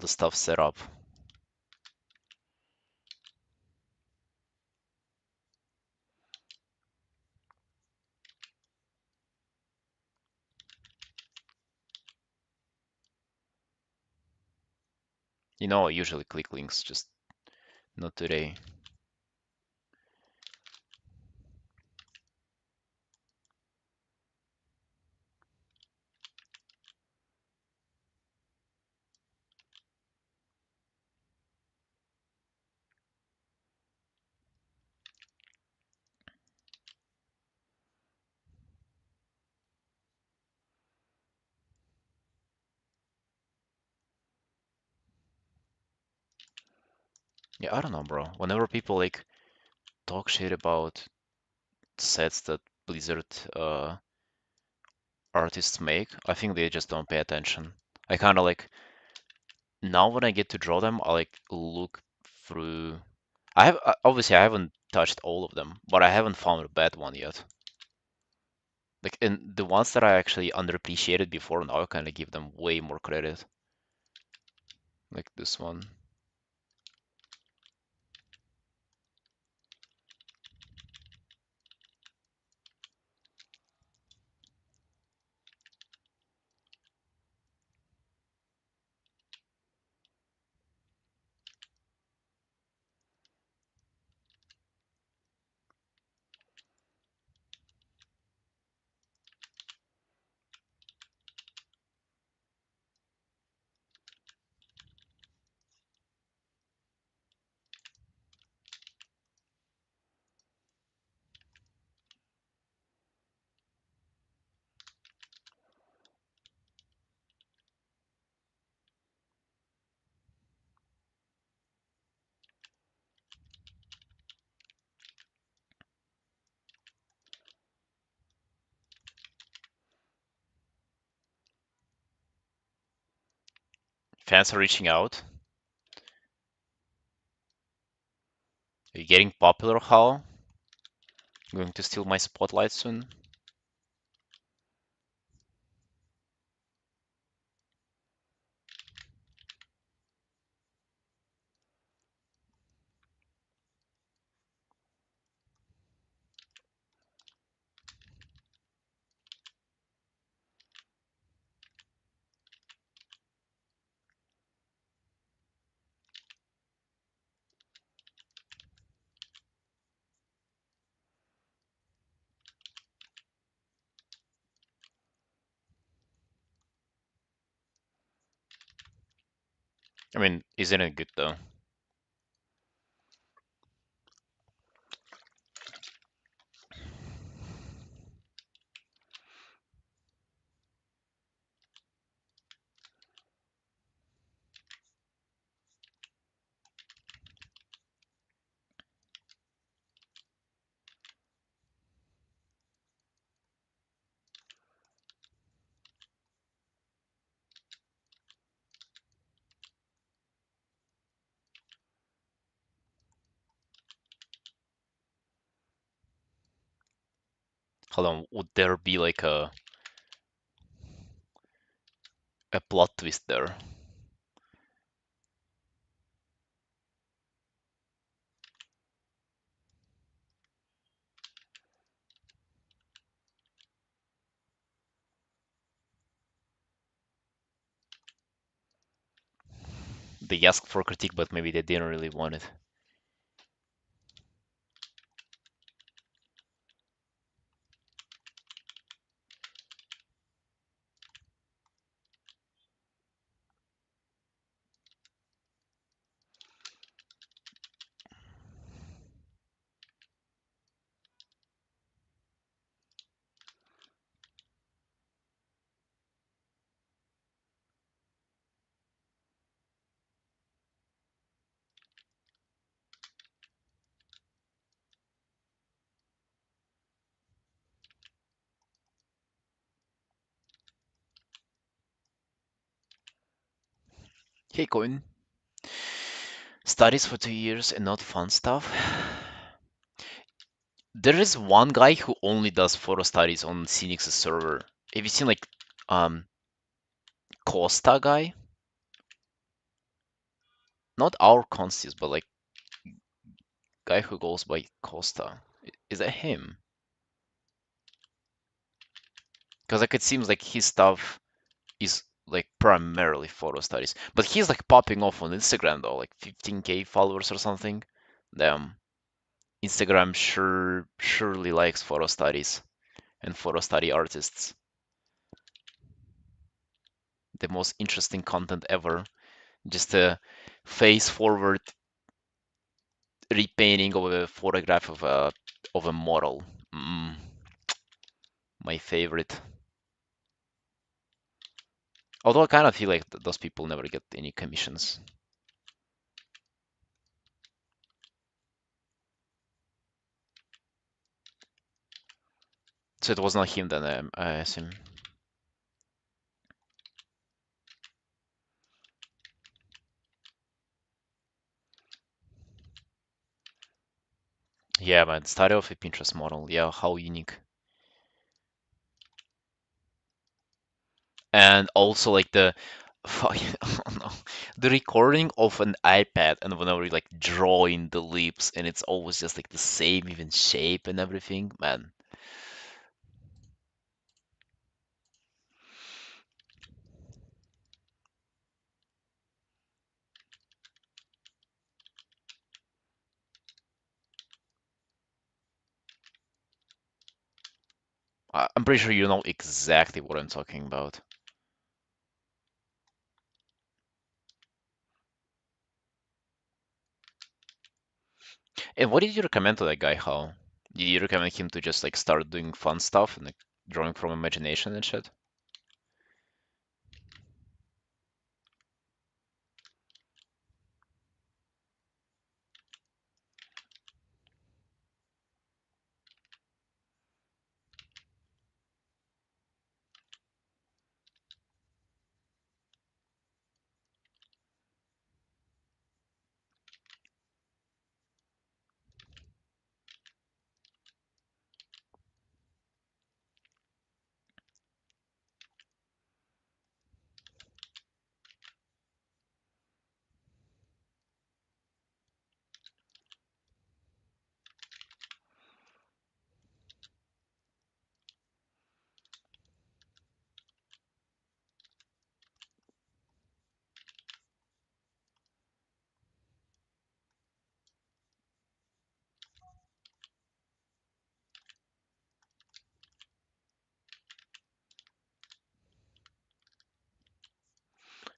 stuff set up. You know, I usually click links, just not today. Yeah, I don't know, bro. Whenever people like talk shit about sets that Blizzard artists make, I think they just don't pay attention. I kind of like now when I get to draw them, I like look through. Obviously I haven't touched all of them, but I haven't found a bad one yet. Like, and the ones that I actually underappreciated before, now I kind of give them way more credit. Like this one. Fans are reaching out. Are you getting popular, How? Going to steal my spotlight soon? I mean, isn't it good though? Hold on, would there be like a plot twist there? They asked for critique, but maybe they didn't really want it. Hey, Coin. Studies for 2 years and not fun stuff? There is one guy who only does photo studies on Phoenix's server. Have you seen like um Costa guy? Not our Constius, but like guy who goes by Costa. Is that him? Because like it seems like his stuff is like primarily photo studies. But he's like popping off on Instagram though, like 15K followers or something. Damn. Instagram surely likes photo studies and photo study artists. The most interesting content ever. Just a face forward repainting of a photograph of a model. Mm, my favorite. Although I kind of feel like those people never get any commissions. So it was not him then, I assume. Yeah, man, study of a Pinterest model. Yeah, how unique. And also like the fuck, oh no, the recording of an iPad and whenever you like drawing the lips and it's always just like the same even shape and everything, man. I'm pretty sure you know exactly what I'm talking about. And what did you recommend to that guy, How? Did you recommend him to just like start doing fun stuff and like drawing from imagination and shit?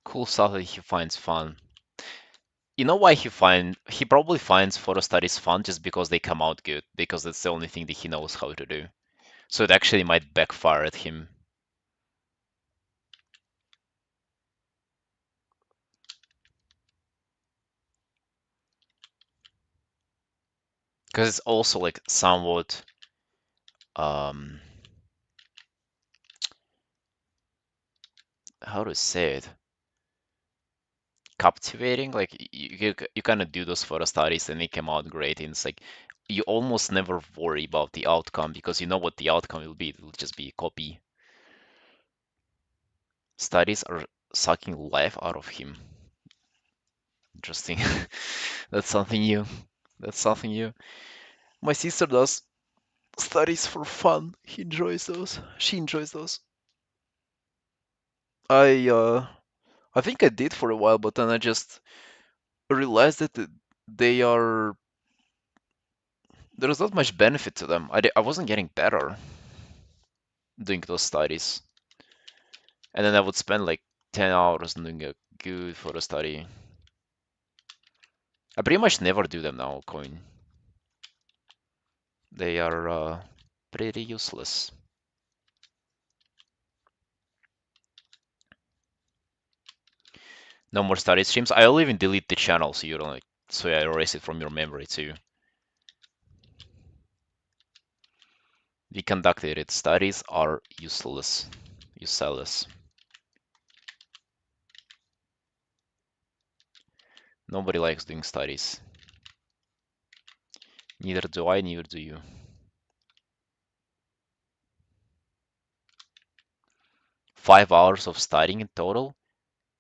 Cool stuff that he finds fun. You know why he probably finds photo studies fun just because they come out good, because that's the only thing that he knows how to do. So it actually might backfire at him. Because it's also like somewhat um how to say it? Captivating. Like you kind of do those photo studies and they come out great, and it's like you almost never worry about the outcome because you know what the outcome will be. It will just be a copy. Studies are sucking life out of him. Interesting. That's something new. That's something new. My sister does studies for fun. He enjoys those. She enjoys those. I uh I think I did for a while, but then I just realized that they are there's not much benefit to them. I wasn't getting better doing those studies, and then I would spend like 10 hours doing a good photo study. I pretty much never do them now, Coin. They are pretty useless. No more study streams. I'll even delete the channel so you don't like, so I erase it from your memory too. We conducted it. Studies are useless. Useless. Nobody likes doing studies. Neither do I, neither do you. 5 hours of studying in total?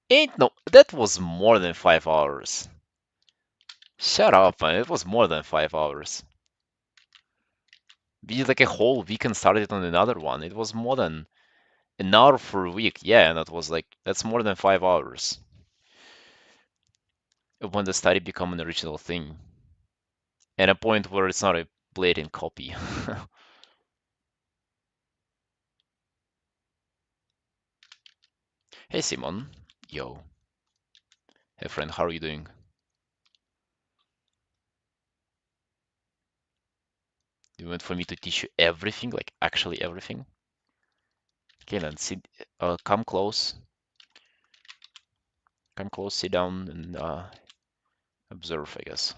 Ain't no, that was more than 5 hours. Shut up, man. It was more than 5 hours. We did like a whole week and started on another one. It was more than an hour for a week. Yeah, and that was like, that's more than 5 hours. When the study become an original thing. At a point where it's not a blatant copy. Hey, Simon. Yo. Hey, friend, how are you doing? You want for me to teach you everything? Like, actually everything? Okay, then sit, come close. Come close, sit down, and observe, I guess.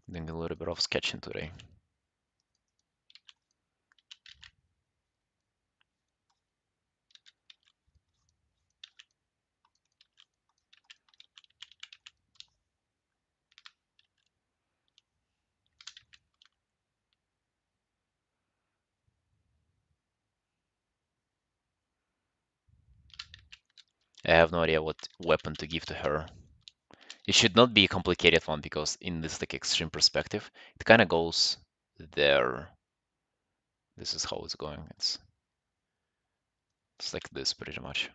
Doing a little bit of sketching today. I have no idea what weapon to give to her. It should not be a complicated one because in this like extreme perspective, it kind of goes there. This is how it's going. It's like this pretty much.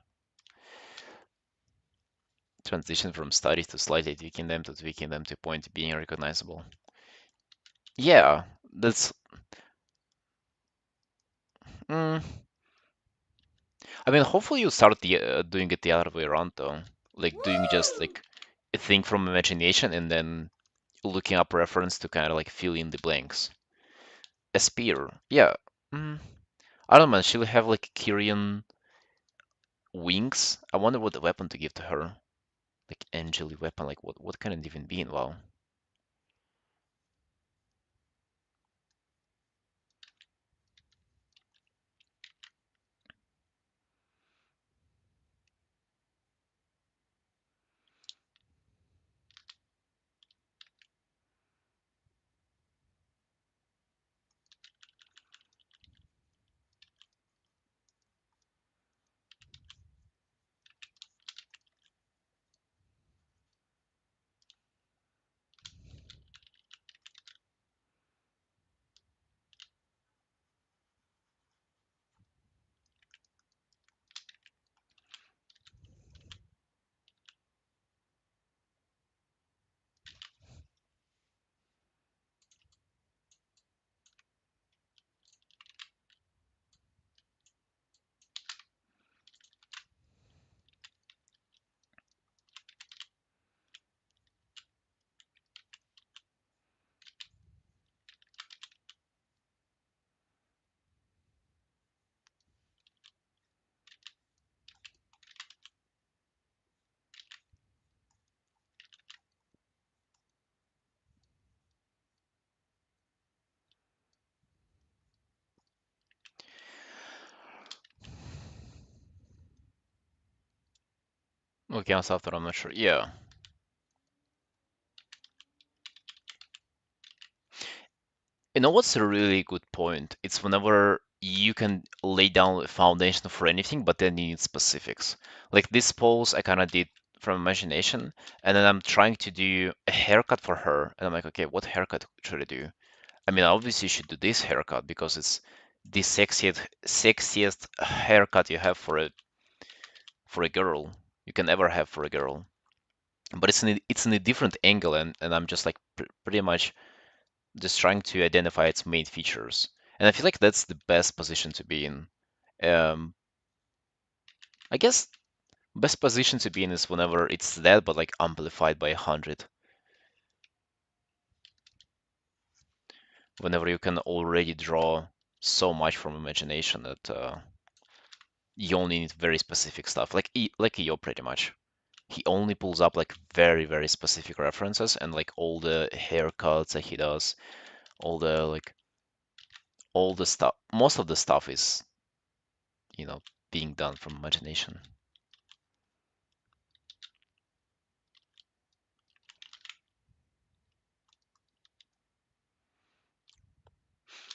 Transition from studies to slightly tweaking them to tweaking them to point being recognizable. Yeah, that's. Mm, I mean, hopefully you start doing it the other way around though, like doing just like a thing from imagination and then looking up reference to kind of like fill in the blanks. A spear, yeah. Mm, I don't know, she'll have like Kyrian wings. I wonder what the weapon to give to her. Like angelic weapon, like what can it even be? Wow. What counts after? I'm not sure. Yeah. You know what's a really good point? It's whenever you can lay down a foundation for anything, but then you need specifics. Like this pose I kind of did from imagination, and then I'm trying to do a haircut for her, and I'm like, okay, what haircut should I do? I mean, obviously you should do this haircut because it's the sexiest haircut you have for a girl you can ever have for a girl. But it's in a different angle, and I'm just like pretty much just trying to identify its main features. And I feel like that's the best position to be in. Um, I guess best position to be in is whenever it's that, but like amplified by 100. Whenever you can already draw so much from imagination that you only need very specific stuff, like like Eo pretty much. He only pulls up like very specific references and like all the haircuts that he does, all the like all the stuff. Most of the stuff is you know being done from imagination.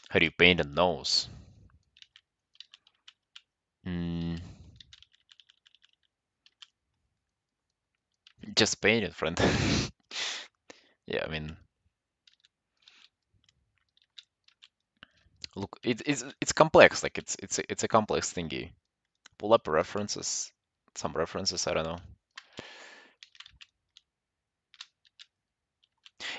How do you paint a nose? Mm, just paint it, friend. Yeah, I mean, look, it's complex. Like it's a complex thingy. Pull up references, some references. I don't know.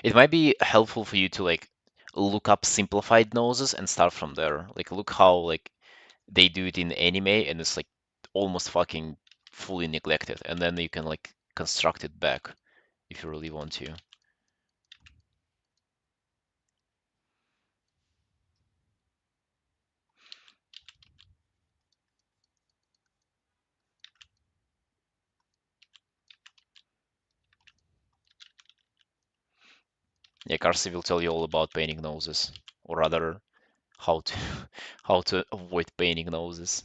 It might be helpful for you to like look up simplified noses and start from there. Like look how like they do it in anime and it's like almost fucking fully neglected, and then you can like construct it back if you really want to. Yeah, Karsi will tell you all about painting noses, or rather, how to how to avoid painting noses.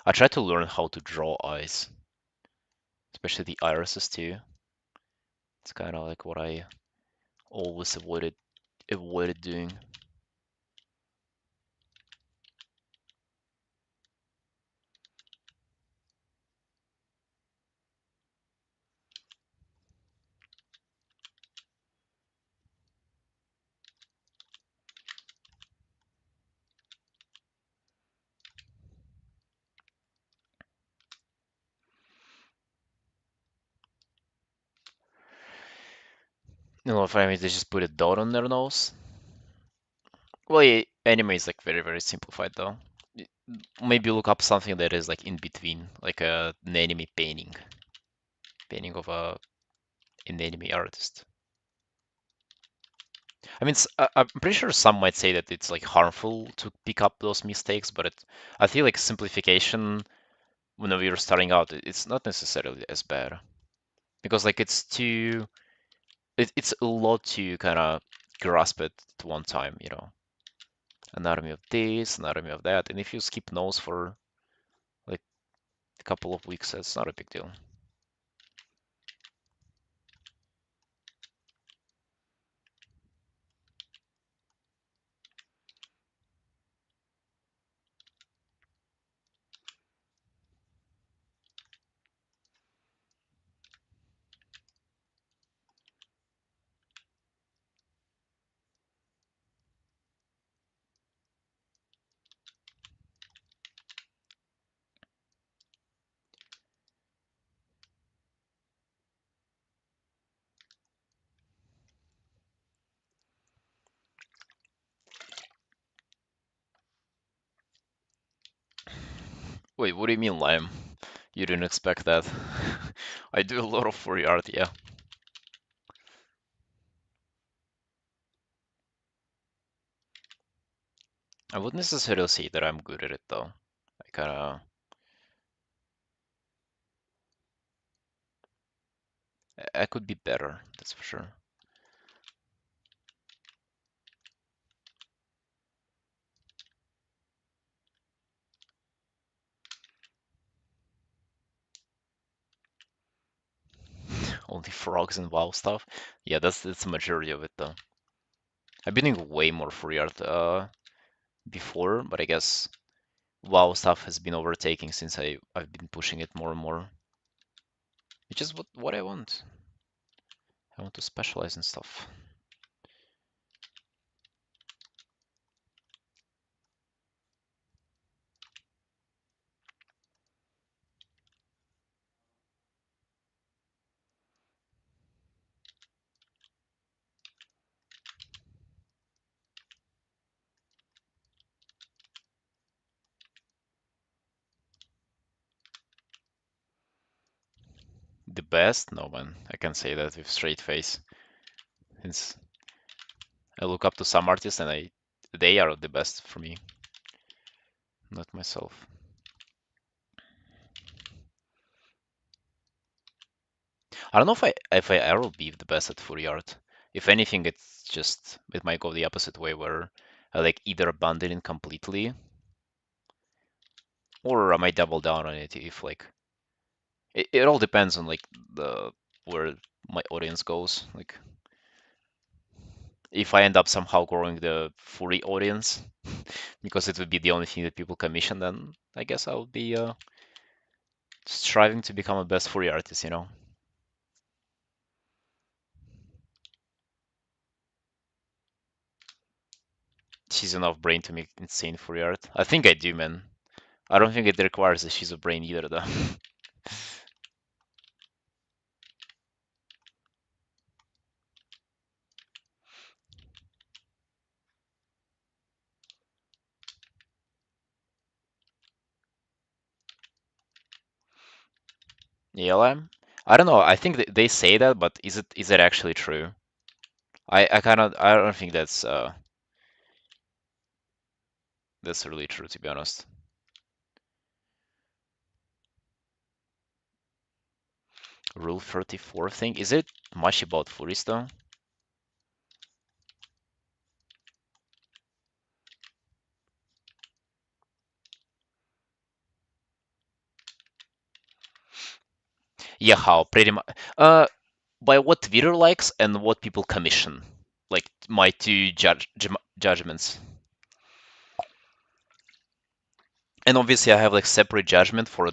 I try to learn how to draw eyes, especially the irises too. It's kind of like what I always avoided doing. You know, if I mean, they just put a dot on their nose. Well, yeah, anime is like very simplified though. Y- Maybe look up something that is like in between, like an anime painting of an anime artist. I mean, I'm pretty sure some might say that it's like harmful to pick up those mistakes, but I feel like simplification whenever you're starting out, it's not necessarily as bad because like it's a lot to kind of grasp it at one time, you know, anatomy of this, anatomy of that, and if you skip nose for like a couple of weeks, that's not a big deal. Wait, what do you mean lime? You didn't expect that? I do a lot of furry art, yeah. I wouldn't necessarily say that I'm good at it though. I kind of I could be better, that's for sure. only frogs and WoW stuff. Yeah, that's the majority of it though. I've been doing way more free art before, but I guess WoW stuff has been overtaking since I've been pushing it more and more, which is what I want. I want to specialize in stuff. The best? No, man. I can say that with straight face. Since I look up to some artists and they are the best for me, not myself. I don't know if I ever be the best at Fury art. If anything, it might go the opposite way where I like either abandon it completely or I might double down on it if like it all depends on like the where my audience goes. Like if I end up somehow growing the Fury audience because it would be the only thing that people commission, then I guess I would be striving to become a best Fury artist, you know. She's enough brain to make insane Fury art. I think I do, man. I don't think it requires a she's a brain either, though. ELM? I don't know. I think they say that, but is it actually true? I don't think that's really true, to be honest. Rule 34 thing, is it much about Furies though? Yeah, how pretty much. By what Twitter likes and what people commission, like my two judgments. And obviously, I have like separate judgment for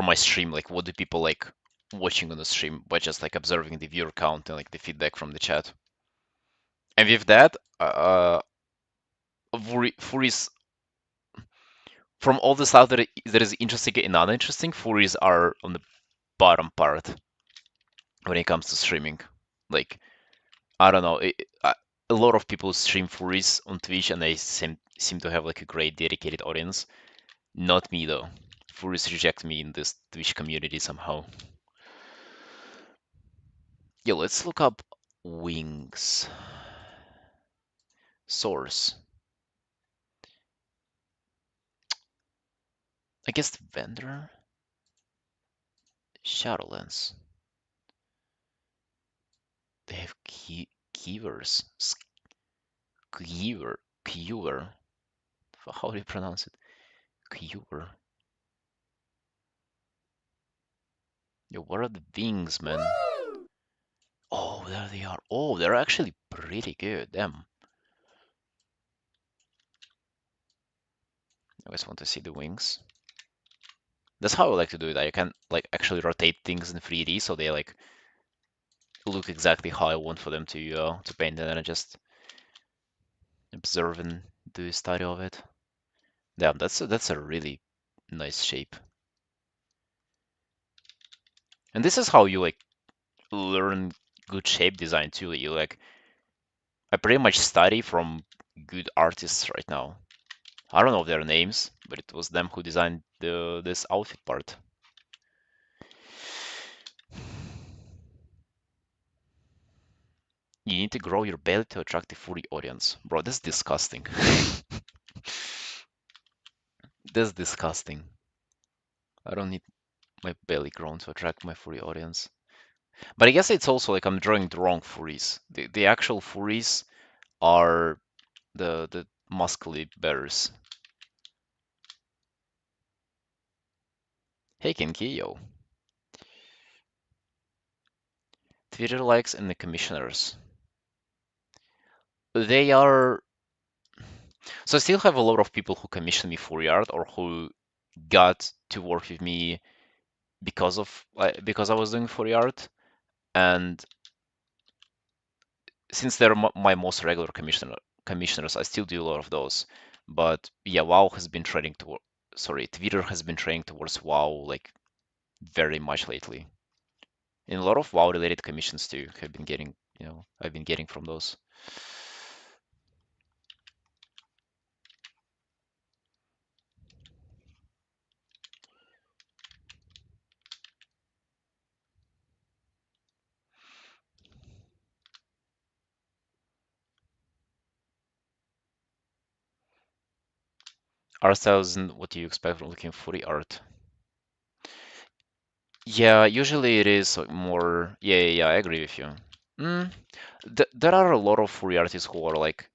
my stream. Like, what do people like watching on the stream by just like observing the viewer count and like the feedback from the chat. And with that, Furies from all the stuff that is interesting and uninteresting, Furies are on the bottom part when it comes to streaming. Like, I don't know, a lot of people stream Furies on Twitch and they seem to have like a great dedicated audience. Not me though. Furies reject me in this Twitch community somehow. Yeah, let's look up wings. Source. I guess the vendor. Shadowlands. They have keywords. Keyword. How do you pronounce it? Keyword. Yeah, what are the wings, man? Oh, there they are. Oh, they're actually pretty good. Damn. I just want to see the wings. That's how I like to do it. I can like actually rotate things in 3D so they like look exactly how I want for them to paint, and then I just observe and do a study of it. Damn, that's a really nice shape. And this is how you like learn good shape design too. You like I pretty much study from good artists right now. I don't know their names, but it was them who designed this outfit part. You need to grow your belly to attract a furry audience. Bro, that's disgusting. That's disgusting. I don't need my belly grown to attract my furry audience. But I guess it's also like I'm drawing the wrong furries. The actual furries are the muscly bears. Hey Kinky, yo. Twitter likes and the commissioners. They are so I still have a lot of people who commission me for art or who got to work with me because I was doing for art, and since they're my most regular commissioners, I still do a lot of those. But yeah, WoW has been trending toward sorry, Twitter has been trending towards WoW like very much lately. And a lot of WoW related commissions too have been getting, I've been getting from those. Art styles and what do you expect from looking for the art? Yeah, usually it is like more. Yeah, I agree with you. Mm, there are a lot of furry artists who are like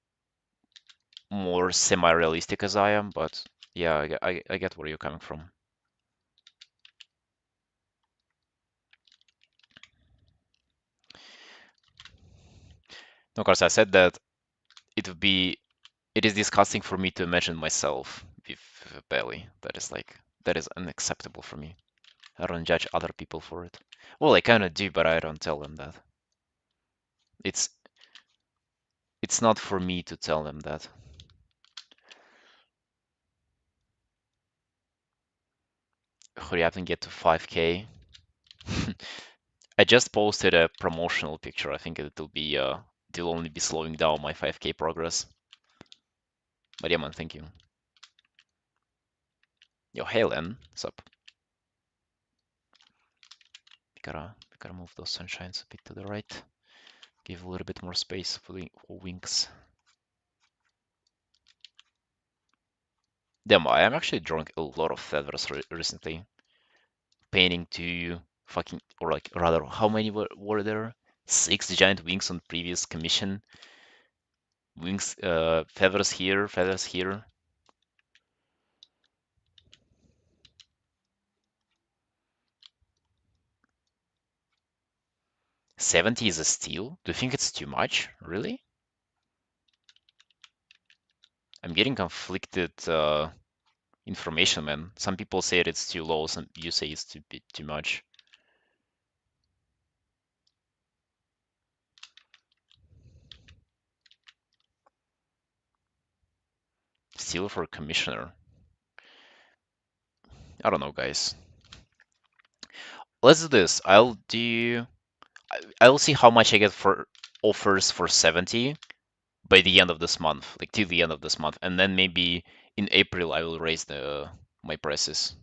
more semi-realistic as I am, but yeah, I get where you're coming from. Of course, I said that it is disgusting for me to imagine myself with a belly. That is unacceptable for me. I don't judge other people for it. Well, I kind of do, but I don't tell them that. It's it's not for me to tell them that. Hurry up and get to 5K. I just posted a promotional picture. I think it'll only be slowing down my 5K progress. But yeah, man, thank you. Yo, hey Len, what's up? We gotta move those sunshines a bit to the right. Give a little bit more space for the for wings. Damn, I am actually drawing a lot of feathers recently. Painting two fucking, or like rather, how many were there? Six giant wings on previous commission. Wings, feathers here, feathers here. 70 is a steal? Do you think it's too much? Really? I'm getting conflicted information, man. Some people say it's too low, some you say it's too bit too much. Steal for commissioner. I don't know, guys. Let's do this. I'll see how much I get for offers for 70 by the end of this month, like till the end of this month, and then maybe in April I will raise the my prices.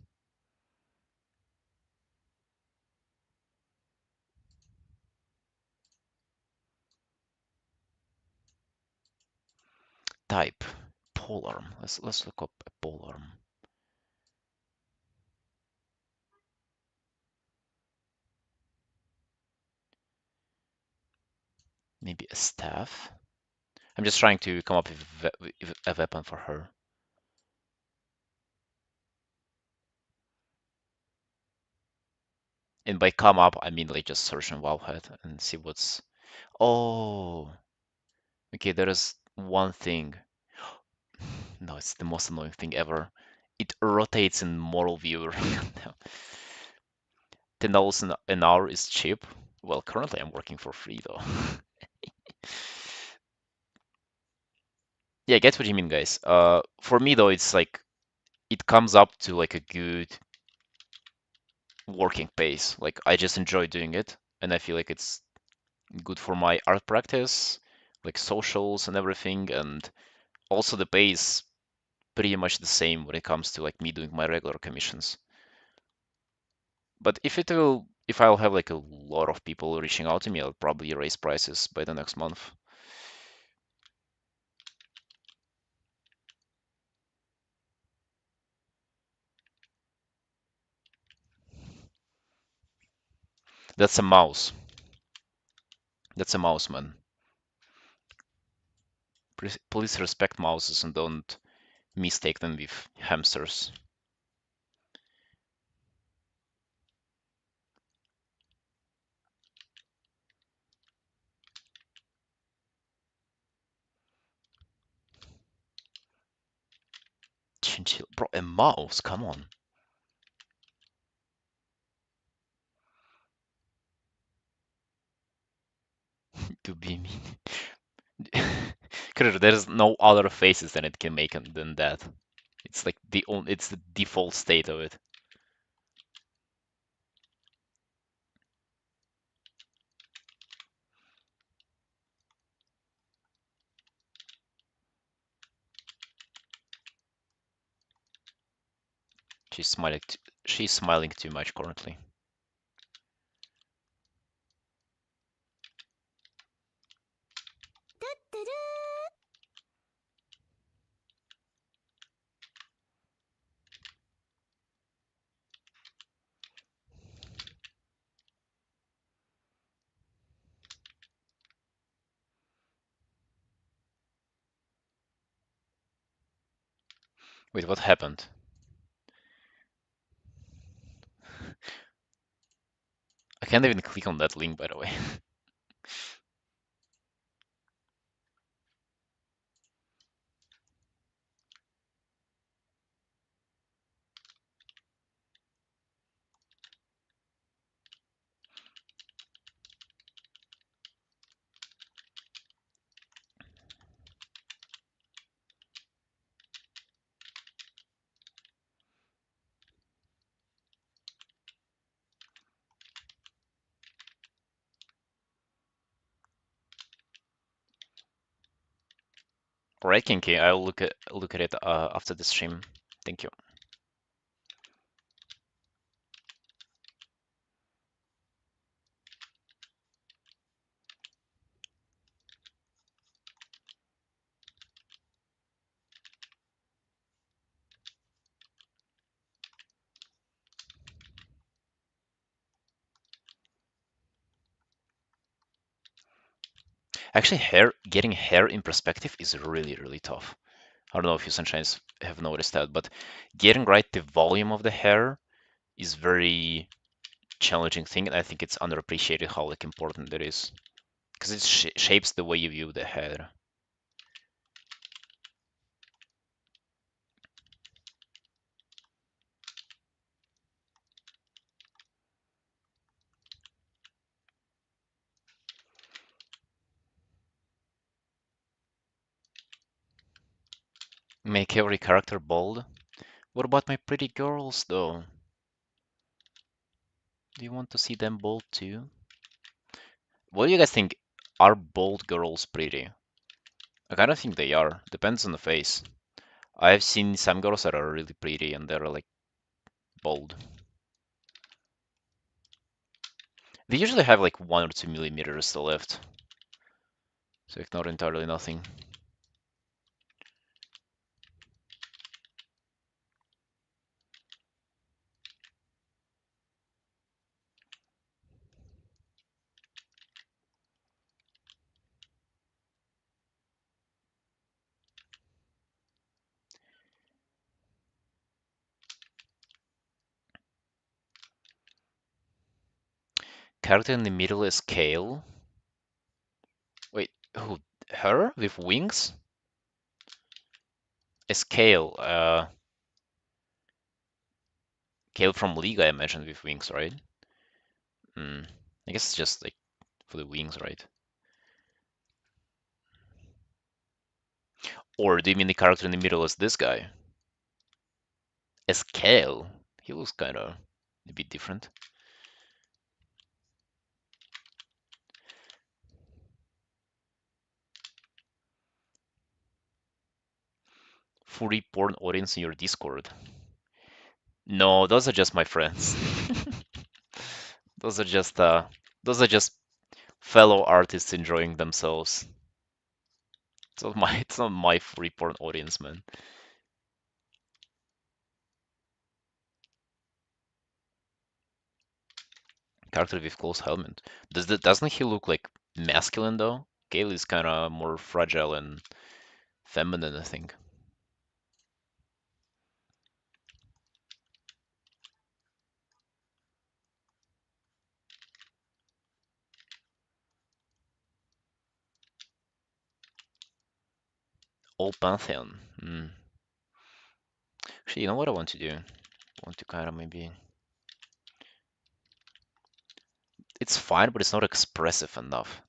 Type polearm. Let's look up a polearm. Maybe a staff. I'm just trying to come up with a weapon for her. And by come up, I mean like just search on Wowhead and see what's. Oh, okay. There is one thing. No, it's the most annoying thing ever. It rotates in model viewer. $10 an hour is cheap. Well, currently I'm working for free though. Yeah, I get what you mean, guys. For me though, it's like it comes up to like a good working pace. Like I just enjoy doing it, and I feel like it's good for my art practice, like socials and everything, and also the pay is pretty much the same when it comes to like me doing my regular commissions. But if I'll have like a lot of people reaching out to me, I'll probably raise prices by the next month. That's a mouse. That's a mouse, man. Please respect mouses and don't mistake them with hamsters. chinchilla. Bro, a mouse, come on. To be mean. There's no other faces than it can make than that. It's like it's the default state of it. She's smiling. She's smiling too much currently. Wait, what happened? I can't even click on that link, by the way. Alright, Kinky, I'll look at it after the stream. Thank you. Actually, getting hair in perspective is really, really tough. I don't know if you sunshines have noticed that, but getting right the volume of the hair is very challenging thing, and I think it's underappreciated how like important it is because it shapes the way you view the hair. Make every character bold. What about my pretty girls, though? Do you want to see them bold too? What do you guys think? Are bold girls pretty? I kind of think they are. Depends on the face. I've seen some girls that are really pretty and they're like bold. They usually have like 1 or 2 millimeters left, so it's not entirely nothing. Character in the middle is Kale. Wait, who? Her with wings? Is Kale? Kale from League, I imagine, with wings, right? Hmm. I guess it's just like for the wings, right? Or do you mean the character in the middle is this guy? As Kale? He looks kind of a bit different. Furry porn audience in your Discord. No, those are just my friends. Those are just fellow artists enjoying themselves. It's not my furry porn audience, man. Character with closed helmet. Doesn't he look like masculine though? Gale is kind of more fragile and feminine, I think. All Pantheon. Hmm. Actually, you know what I want to do? I want to kind of maybe... It's fine, but it's not expressive enough.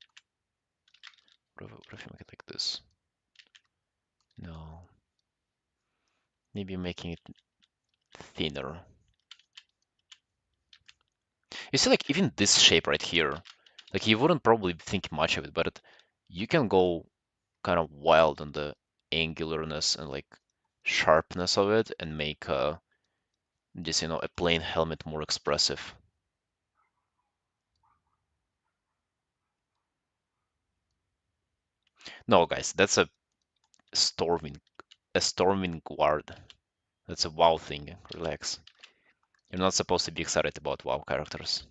What if I make it like this? No. Maybe making it thinner. You see, like, even this shape right here, like, you wouldn't probably think much of it, but you can go kind of wild on the angularness and, like, sharpness of it and make just, a plain helmet more expressive. No, guys, that's storming, a storming guard. That's a WoW thing. Relax. You're not supposed to be excited about WoW characters.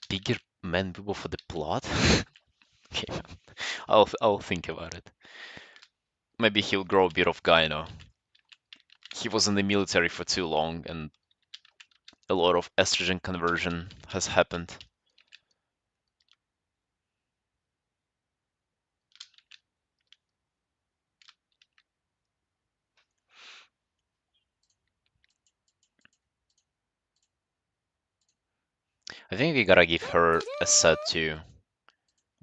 Bigger man people for the plot? Okay, I'll think about it. Maybe he'll grow a bit of gyno. He was in the military for too long, and a lot of estrogen conversion has happened. I think we gotta give her a set too.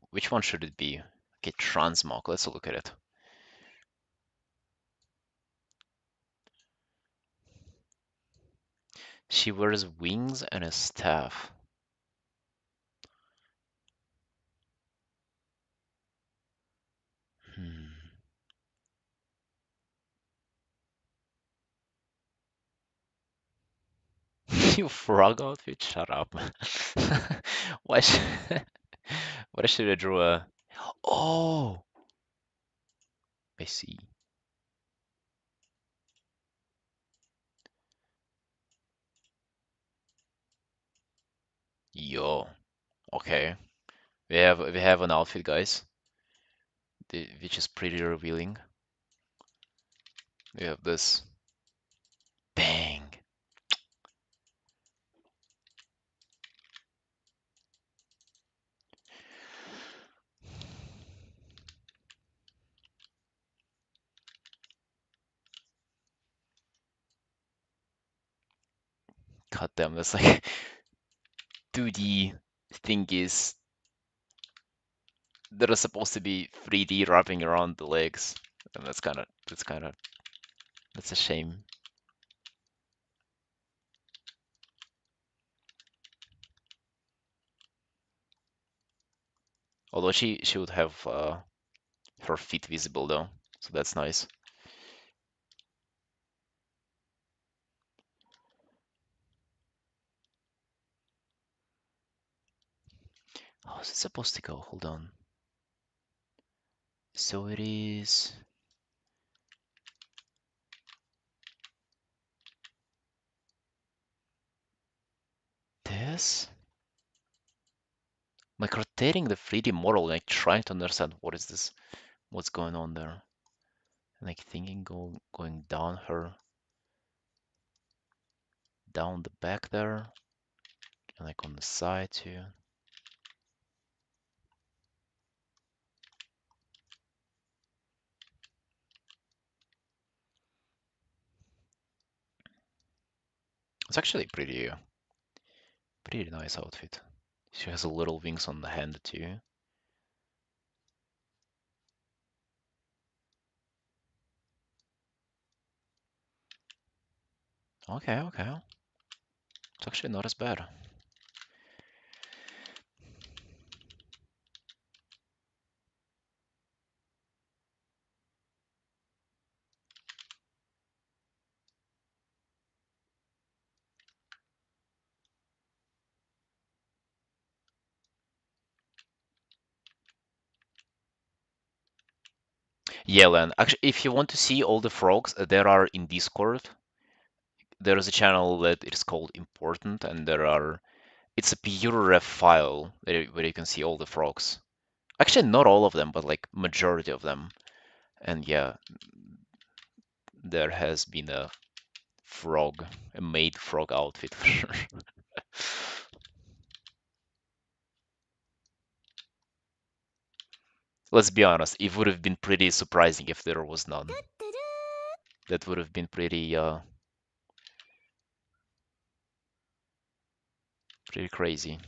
Which one should it be? Okay, transmog. Let's look at it. She wears wings and a staff. Hmm. You frog outfit? Shut up. Why should why should I draw a... Oh, I see. Yo. Okay. We have an outfit, guys, which is pretty revealing. We have this. Bang. God damn, that's like 2D thingies that are supposed to be 3D wrapping around the legs. And that's a shame. Although she would have her feet visible though, so that's nice. How is it supposed to go? Hold on. So it is this? Like rotating the 3D model, like trying to understand what is this, what's going on there. And like thinking going down down the back there, and like on the side too. It's actually pretty nice outfit. She has a little wings on the hand too. Okay, okay. It's actually not as bad. Yeah, Len. Actually, if you want to see all the frogs, there are in Discord. There is a channel that is called Important, and it's a pure ref file where you can see all the frogs. Actually, not all of them, but like majority of them. And yeah, there has been a frog, a maid frog outfit for sure. Let's be honest, it would have been pretty surprising if there was none. That would have been pretty crazy.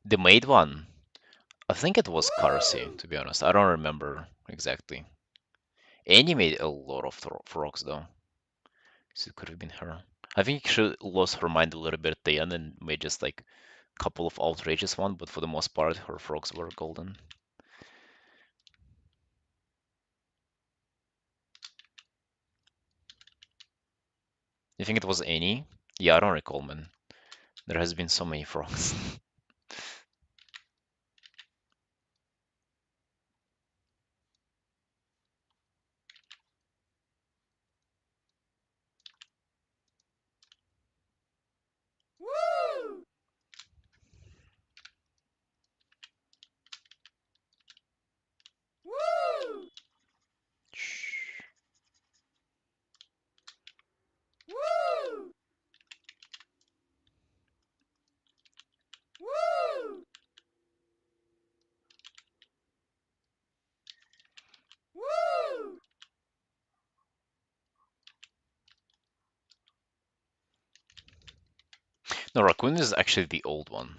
The maid one, I think it was Karsi, to be honest. I don't remember exactly. Annie made a lot of frogs though, so it could have been her. I think she lost her mind a little bit at the end and made just like a couple of outrageous ones, but for the most part, her frogs were golden. You think it was Annie? Yeah, I don't recall, man. There has been so many frogs. No, raccoon is actually the old one.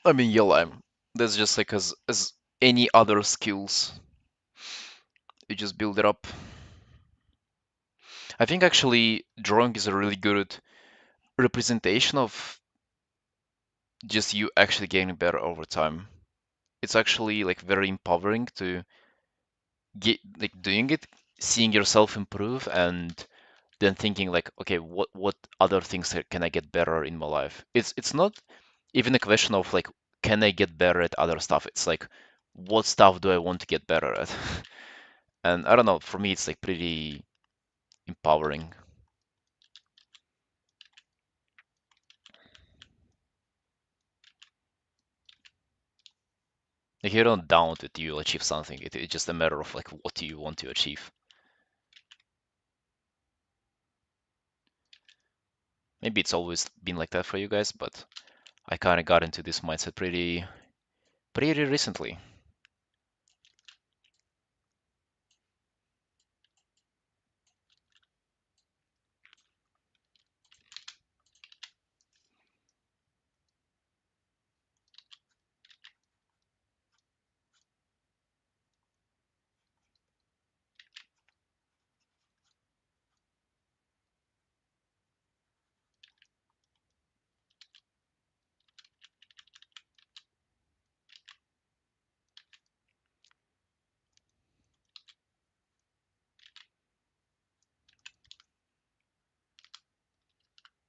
I mean, yeah, that's just like as any other skills. You just build it up. I think actually drawing is a really good representation of just you actually getting better over time. It's actually like very empowering to get like doing it, seeing yourself improve, and then thinking like, okay, what other things can I get better in my life? It's not even a question of like, can I get better at other stuff? It's like, what stuff do I want to get better at? And I don't know, for me, it's like pretty empowering. Like you don't doubt that you'll achieve something. It's just a matter of like, what do you want to achieve? Maybe it's always been like that for you guys, but I kind of got into this mindset pretty recently.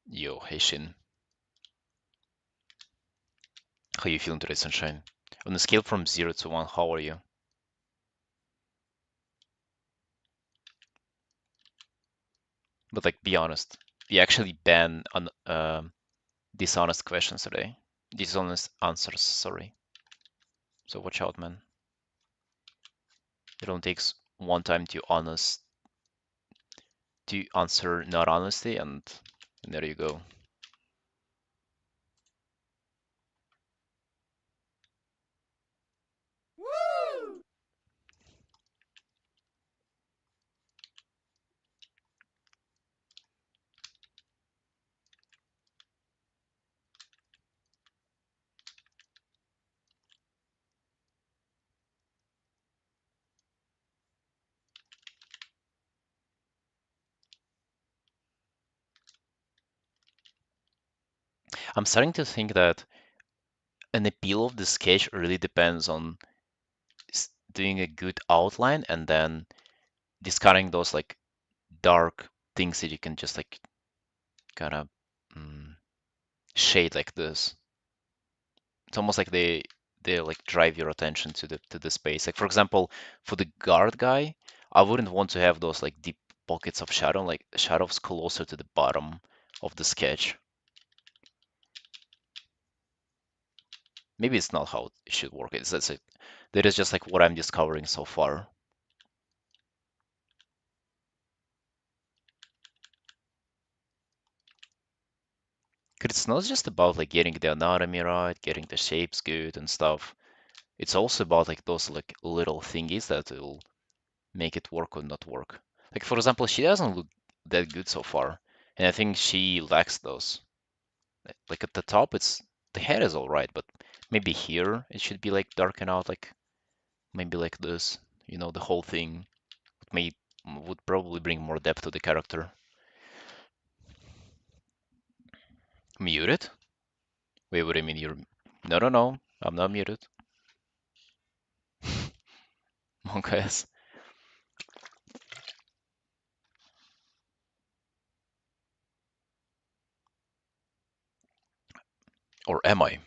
Yo, hey Shin, how you feeling today, sunshine? On a scale from 0 to 1, how are you? But like, be honest. We actually ban on dishonest questions today. Dishonest answers, sorry. So watch out, man. It only takes one time to answer not honesty, and there you go. I'm starting to think that an appeal of the sketch really depends on doing a good outline and then discarding those like dark things that you can just like kind of shade like this. It's almost like they like drive your attention to the space. Like for example, for the guard guy, I wouldn't want to have those like deep pockets of shadow, like shadows closer to the bottom of the sketch. Maybe it's not how it should work. It's that's it. That is just like what I'm discovering so far. Because it's not just about like getting the anatomy right, getting the shapes good and stuff. It's also about like those like little thingies that will make it work or not work. Like for example, she doesn't look that good so far, and I think she lacks those. Like at the top, it's the head is all right, but maybe here it should be like darken out, like maybe like this. You know, the whole thing may would probably bring more depth to the character. Muted? Wait, what do you mean you're? No, no, no. I'm not muted. Okay. Or am I?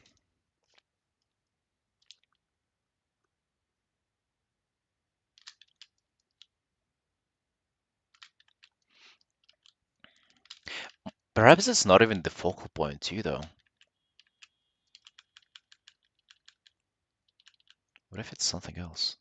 Perhaps it's not even the focal point too, though. What if it's something else?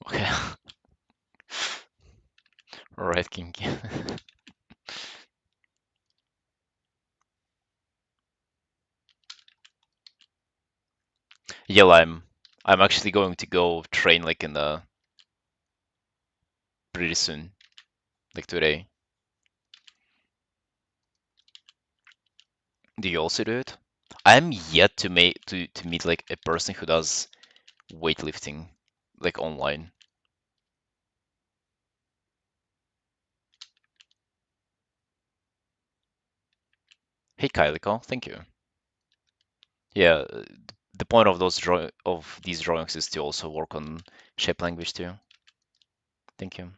Okay. All right, Kinky. Yeah, I'm actually going to go train like in the pretty soon, like today. Do you also do it? I'm yet to meet like a person who does weightlifting, like online. Hey, Kyliko, thank you. Yeah, the point of these drawings is to also work on shape language too. Thank you.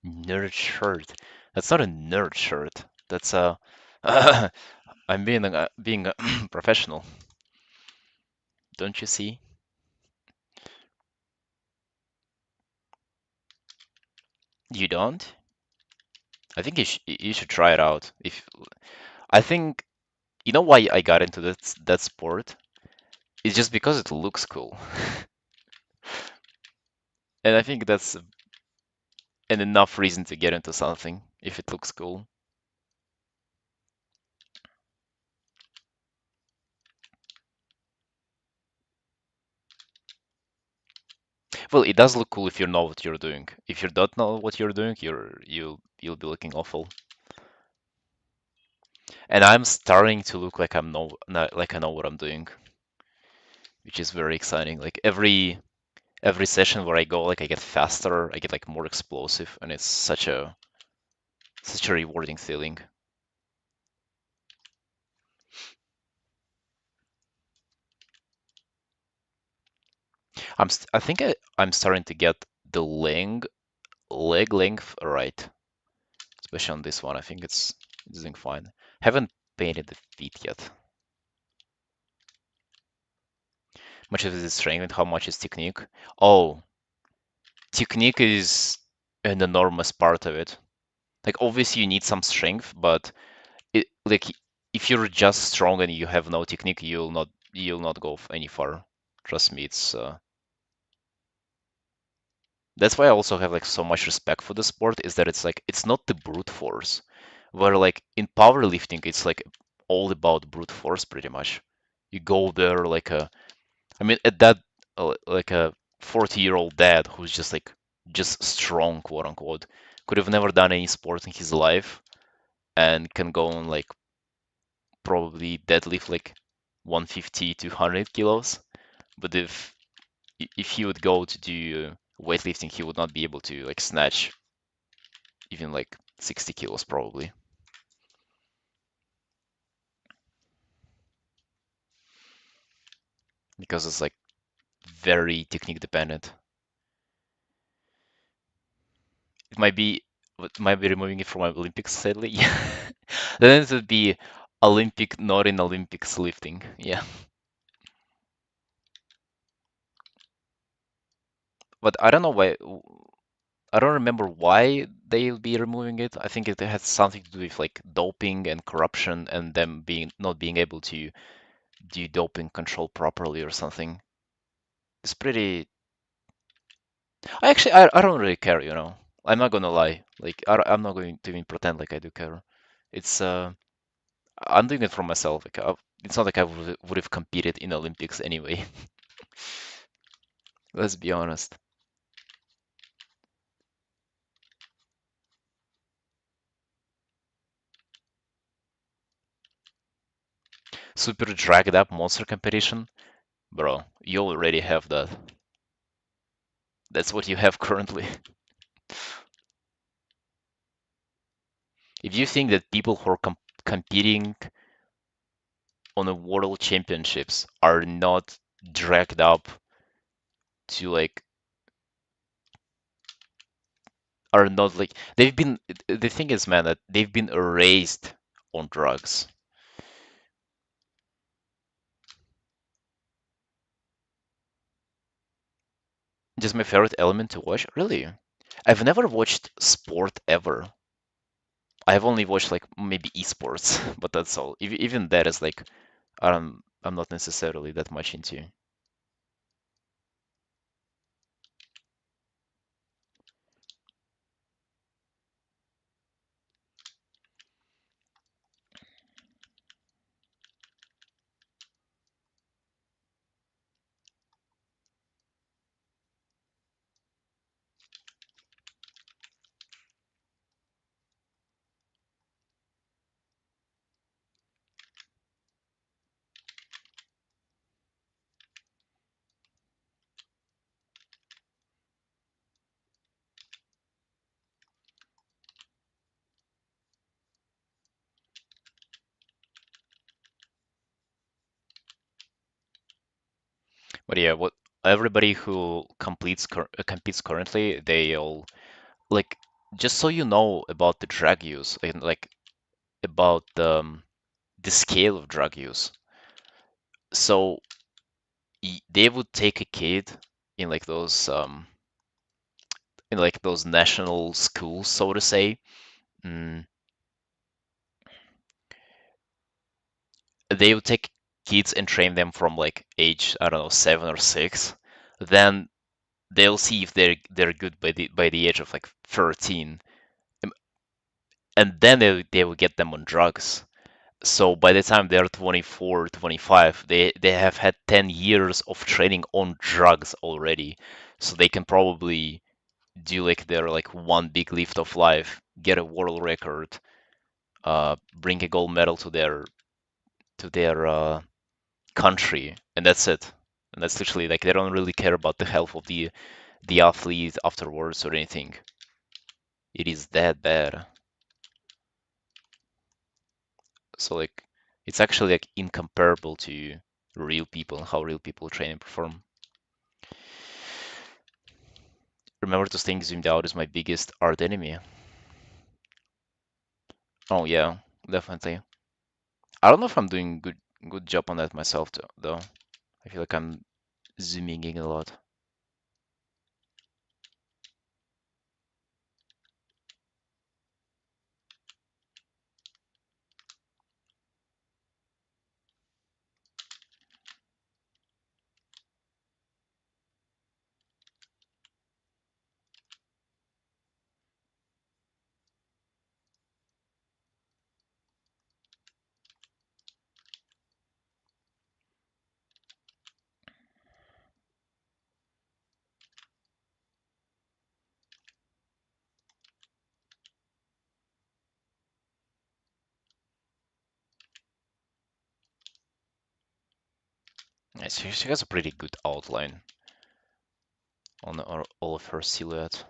Nerd shirt. That's not a nerd shirt. That's a. I'm being a professional. Don't you see? You don't? I think you should try it out. If I think you know why I got into that sport? It's just because it looks cool. And I think that's an enough reason to get into something if it looks cool. Well, it does look cool if you know what you're doing. If you don't know what you're doing, you'll be looking awful. And I'm starting to look like like I know what I'm doing, which is very exciting. Like every session where I go, like I get faster, I get like more explosive, and it's such a Such a rewarding feeling. I think I'm starting to get the leg length right, especially on this one. I think it's doing fine. Haven't painted the feet yet. Much of it is strength and how much is technique? Oh, technique is an enormous part of it. Like obviously you need some strength, but like if you're just strong and you have no technique, you'll not go any far. Trust me, it's that's why I also have like so much respect for the sport is that it's like it's not the brute force. Where like in powerlifting, it's like all about brute force pretty much. You go there like I mean, at that like a 40-year-old dad who's just strong, quote unquote, could have never done any sport in his life and can go on like probably deadlift like 150 to 100 kilos. But if he would go to do weightlifting, he would not be able to like snatch even like 60 kilos probably because it's like very technique dependent. It might be removing it from Olympics sadly. Yeah. Then it would be Olympic, not in Olympics lifting. Yeah. But I don't know why. I don't remember why they'll be removing it. I think it has something to do with like doping and corruption and them being not being able to do doping control properly or something. It's pretty. I don't really care, you know. I'm not gonna lie. Like I'm not going to even pretend like I do care. It's I'm doing it for myself. Like it's not like I would have competed in Olympics anyway. Let's be honest. Super dragged up monster competition, bro. You already have that. That's what you have currently. If you think that people who are competing on the world championships are not dragged up to like are not like they've been the thing is man that they've been erased on drugs. Just my favorite element to watch. Really, I've never watched sport ever. I've only watched like maybe esports, but that's all. Even that is like I'm not necessarily that much into. But yeah, what everybody who competes currently, they all like just so you know about the drug use and like about the scale of drug use. So they would take a kid in like those national schools, so to say. Mm, they would take kids and train them from like age, I don't know, 7 or 6. Then they'll see if they're good by the age of like 13. Um, And then they will get them on drugs. So by the time they're 24, 25, they have had 10 years of training on drugs already. So they can probably do like their like one big lift of life, get a world record, bring a gold medal to their country, and that's it. And that's literally like they don't really care about the health of the athlete afterwards or anything. It is that bad. So like it's actually like incomparable to real people and how real people train and perform. Remember to staying zoomed out is my biggest art enemy. Oh yeah, definitely. I don't know if I'm doing good job on that myself though. I feel like I'm zooming in a lot. Yeah, she has a pretty good outline on all of her silhouette.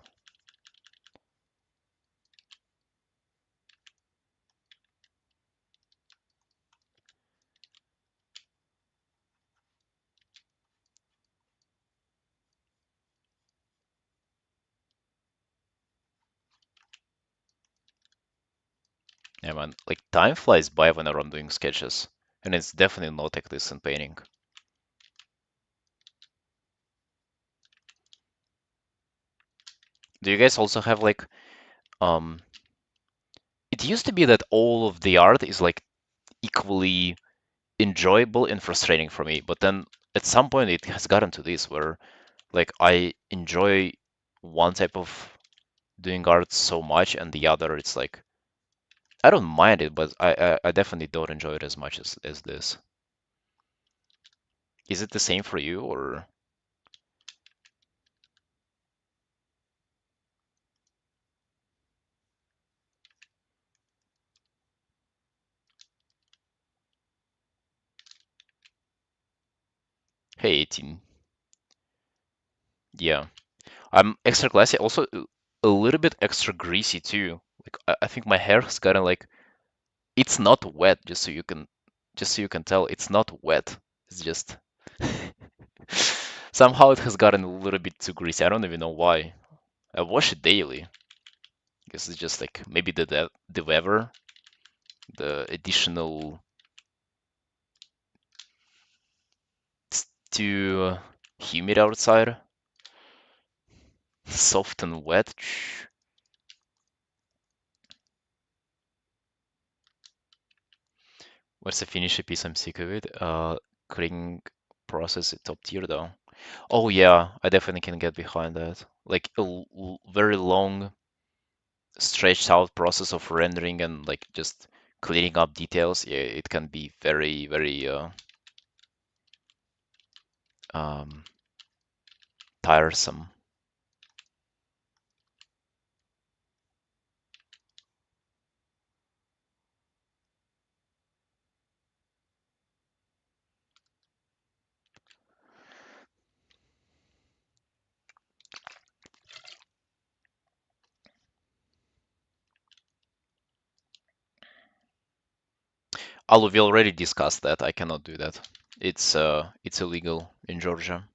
Yeah, man, like time flies by whenever I'm doing sketches, and it's definitely not like this in painting. Do you guys also have like it used to be that all of the art is like equally enjoyable and frustrating for me, but then at some point it has gotten to this where like I enjoy one type of doing art so much and the other it's like I don't mind it, but I definitely don't enjoy it as much as this. Is it the same for you or hey 18? Yeah. I'm extra glassy, also a little bit extra greasy too. Like I think my hair has gotten like it's not wet, just so you can tell, it's not wet. It's just somehow it has gotten a little bit too greasy. I don't even know why. I wash it daily. I guess it's just like maybe the weather, the additional it's too humid outside, soft and wet. What's the finished piece? I'm sick of it. Cutting process is top tier though. Oh yeah, I definitely can get behind that. Like a very long, stretched out process of rendering and like just cleaning up details. Yeah, it can be very, very um, tiresome. Although we already discussed that, I cannot do that. It's illegal in Georgia.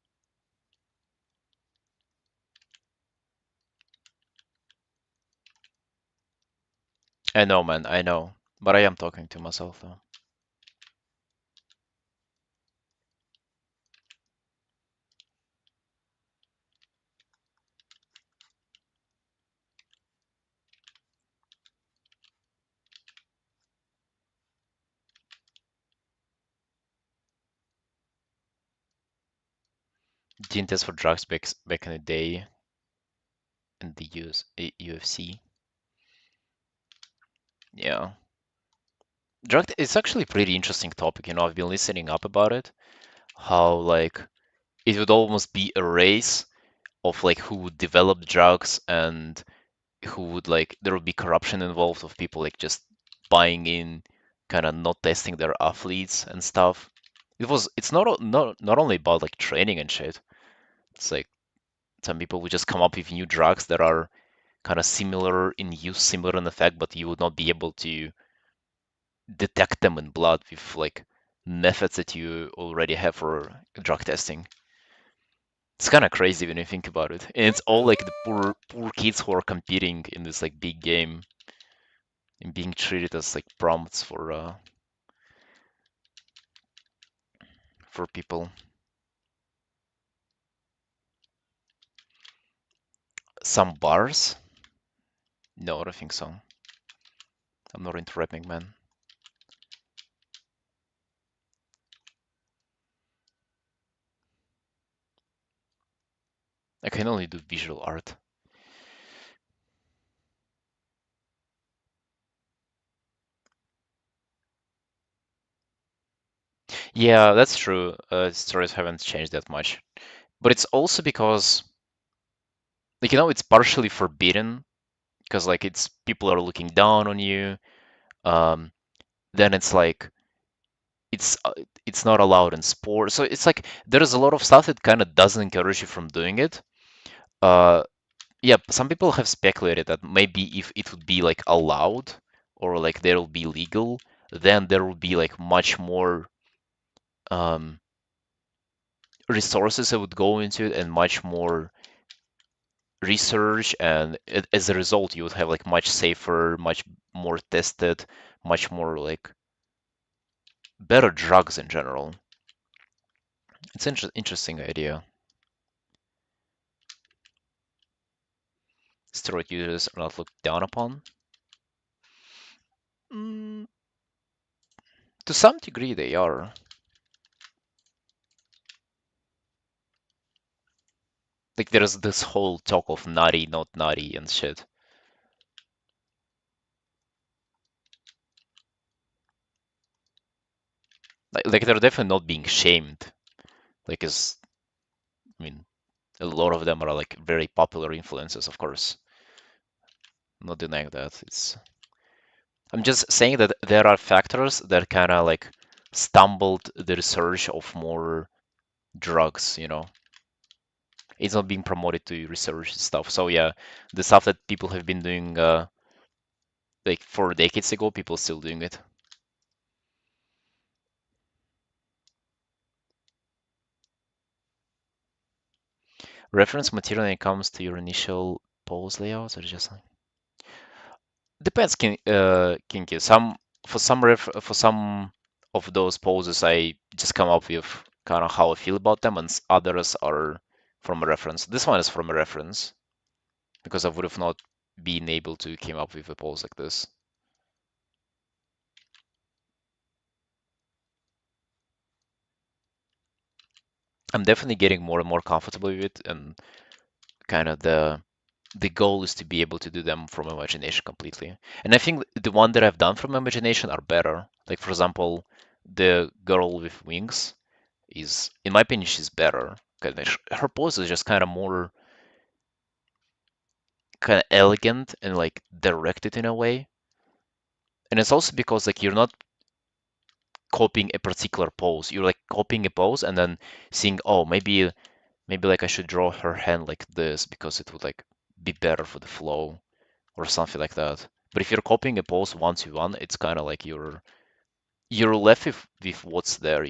I know, man, I know, but I am talking to myself though. Didn't test for drugs back in the day in the UFC. Yeah, drug. It's actually a pretty interesting topic. You know, I've been listening up about it. How like it would almost be a race of like who would develop drugs and who would like there would be corruption involved of people like just buying in, kind of not testing their athletes and stuff. It's not only about like training and shit. It's like some people would just come up with new drugs that are kind of similar in use, similar in effect, but you would not be able to detect them in blood with like methods that you already have for drug testing. It's kind of crazy when you think about it. And it's all like the poor kids who are competing in this like big game and being treated as like prompts for people. Some bars? No, I don't think so. I'm not into rapping, man. I can only do visual art. Yeah, that's true. Stories haven't changed that much. But it's also because, like, it's partially forbidden because, like, it's people are looking down on you. Um, then it's like it's uh, it's not allowed in sport. So it's like there's a lot of stuff that kind of doesn't encourage you from doing it. Uh, yeah, some people have speculated that maybe if it would be like allowed or like there will be legal, then there will be like much more um, resources that would go into it and much more research, and as a result, you would have like much safer, much more tested, much more like better drugs in general. It's interesting idea. Steroid users are not looked down upon. Mm, to some degree, they are. Like there's this whole talk of naughty, not naughty, and shit. Like they're definitely not being shamed. Like, as I mean, a lot of them are like very popular influencers, of course. I'm not denying that. I'm just saying that there are factors that kind of like stumbled the research of more drugs. It's not being promoted to research stuff. So yeah, the stuff that people have been doing like 4 decades ago, people still doing it. Reference material when it comes to your initial pose layouts, or just like depends, Kinky. For some of those poses, I just come up with kind of how I feel about them, and others are from a reference. This one is from a reference because I would have not been able to came up with a pose like this. I'm definitely getting more and more comfortable with it, and kind of the goal is to be able to do them from imagination completely. And I think the one that I've done from imagination are better. Like for example, the girl with wings is, in my opinion, she's better. Her pose is just kind of more kind of elegant and like directed in a way. And it's also because like you're not copying a particular pose. You're like copying a pose and then seeing, oh, maybe like I should draw her hand like this because it would like be better for the flow or something like that. But if you're copying a pose one to one, it's kind of like you're left with what's there.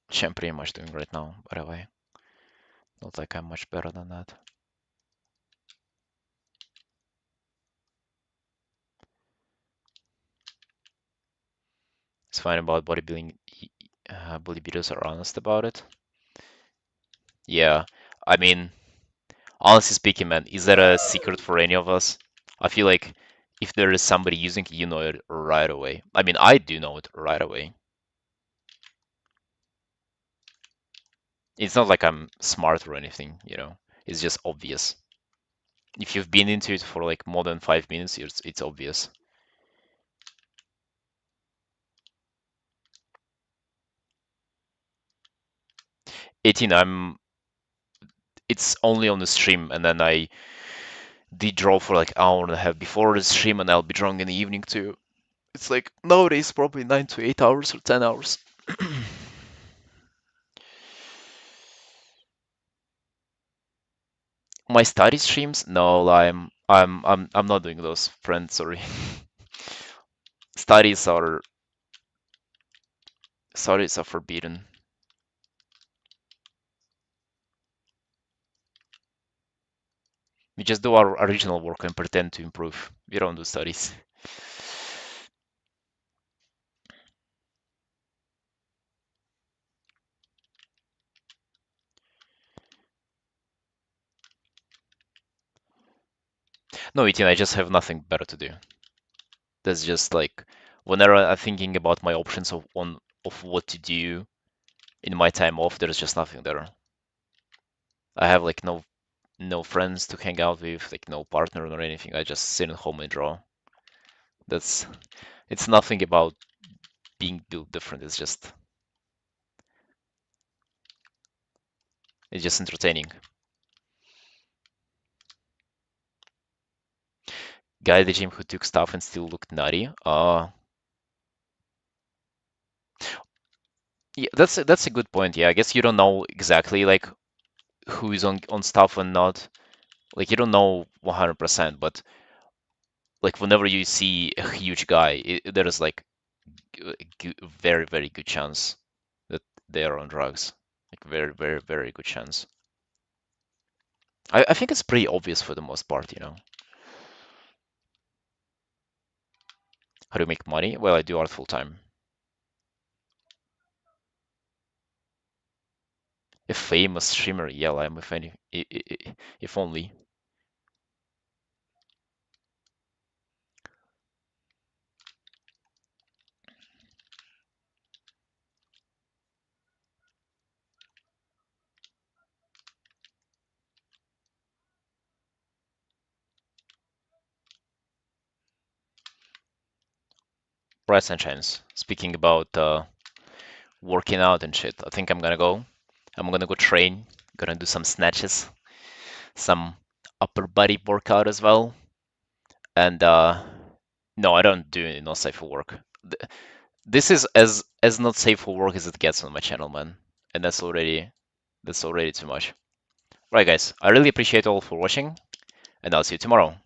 Which I'm pretty much doing right now, by the way. Not like I'm much better than that. It's fine about bodybuilding. Bodybuilders are honest about it. Yeah, I mean, honestly speaking, man, is that a secret for any of us? I feel like if there is somebody using it, you know it right away. I mean, I do know it right away. It's not like I'm smart or anything. It's just obvious. If you've been into it for like more than 5 minutes, it's obvious. 18, it's only on the stream, and then they draw for like hour and a half before the stream, and I'll be drawing in the evening too. It's like nowadays probably 9 to 8 hours or 10 hours. My study streams? No, I'm not doing those, friends. Sorry. Studies are studies are forbidden. We just do our original work and pretend to improve. We don't do studies. No, Etienne, I just have nothing better to do. That's just like whenever I'm thinking about my options of what to do in my time off, there's just nothing there. I have like no friends to hang out with, like no partner or anything. I just sit at home and draw. That's it's nothing about being built different. It's just entertaining. Guy at the gym who took stuff and still looked nutty. Yeah, that's a good point. Yeah, I guess you don't know exactly like who is on stuff and not. Like you don't know 100%, but like whenever you see a huge guy, there is like very very good chance that they are on drugs. Like very very very good chance. I think it's pretty obvious for the most part, you know. How to make money? Well, I do art full time. A famous streamer? Yeah, I'm if any, if only. Price and chance. Speaking about working out and shit, I think I'm gonna go. I'm gonna go train. Gonna do some snatches, some upper body workout as well. And no, I don't do no safe for work. This is as not safe for work as it gets on my channel, man. And that's already too much. Right, guys. I really appreciate all for watching, and I'll see you tomorrow.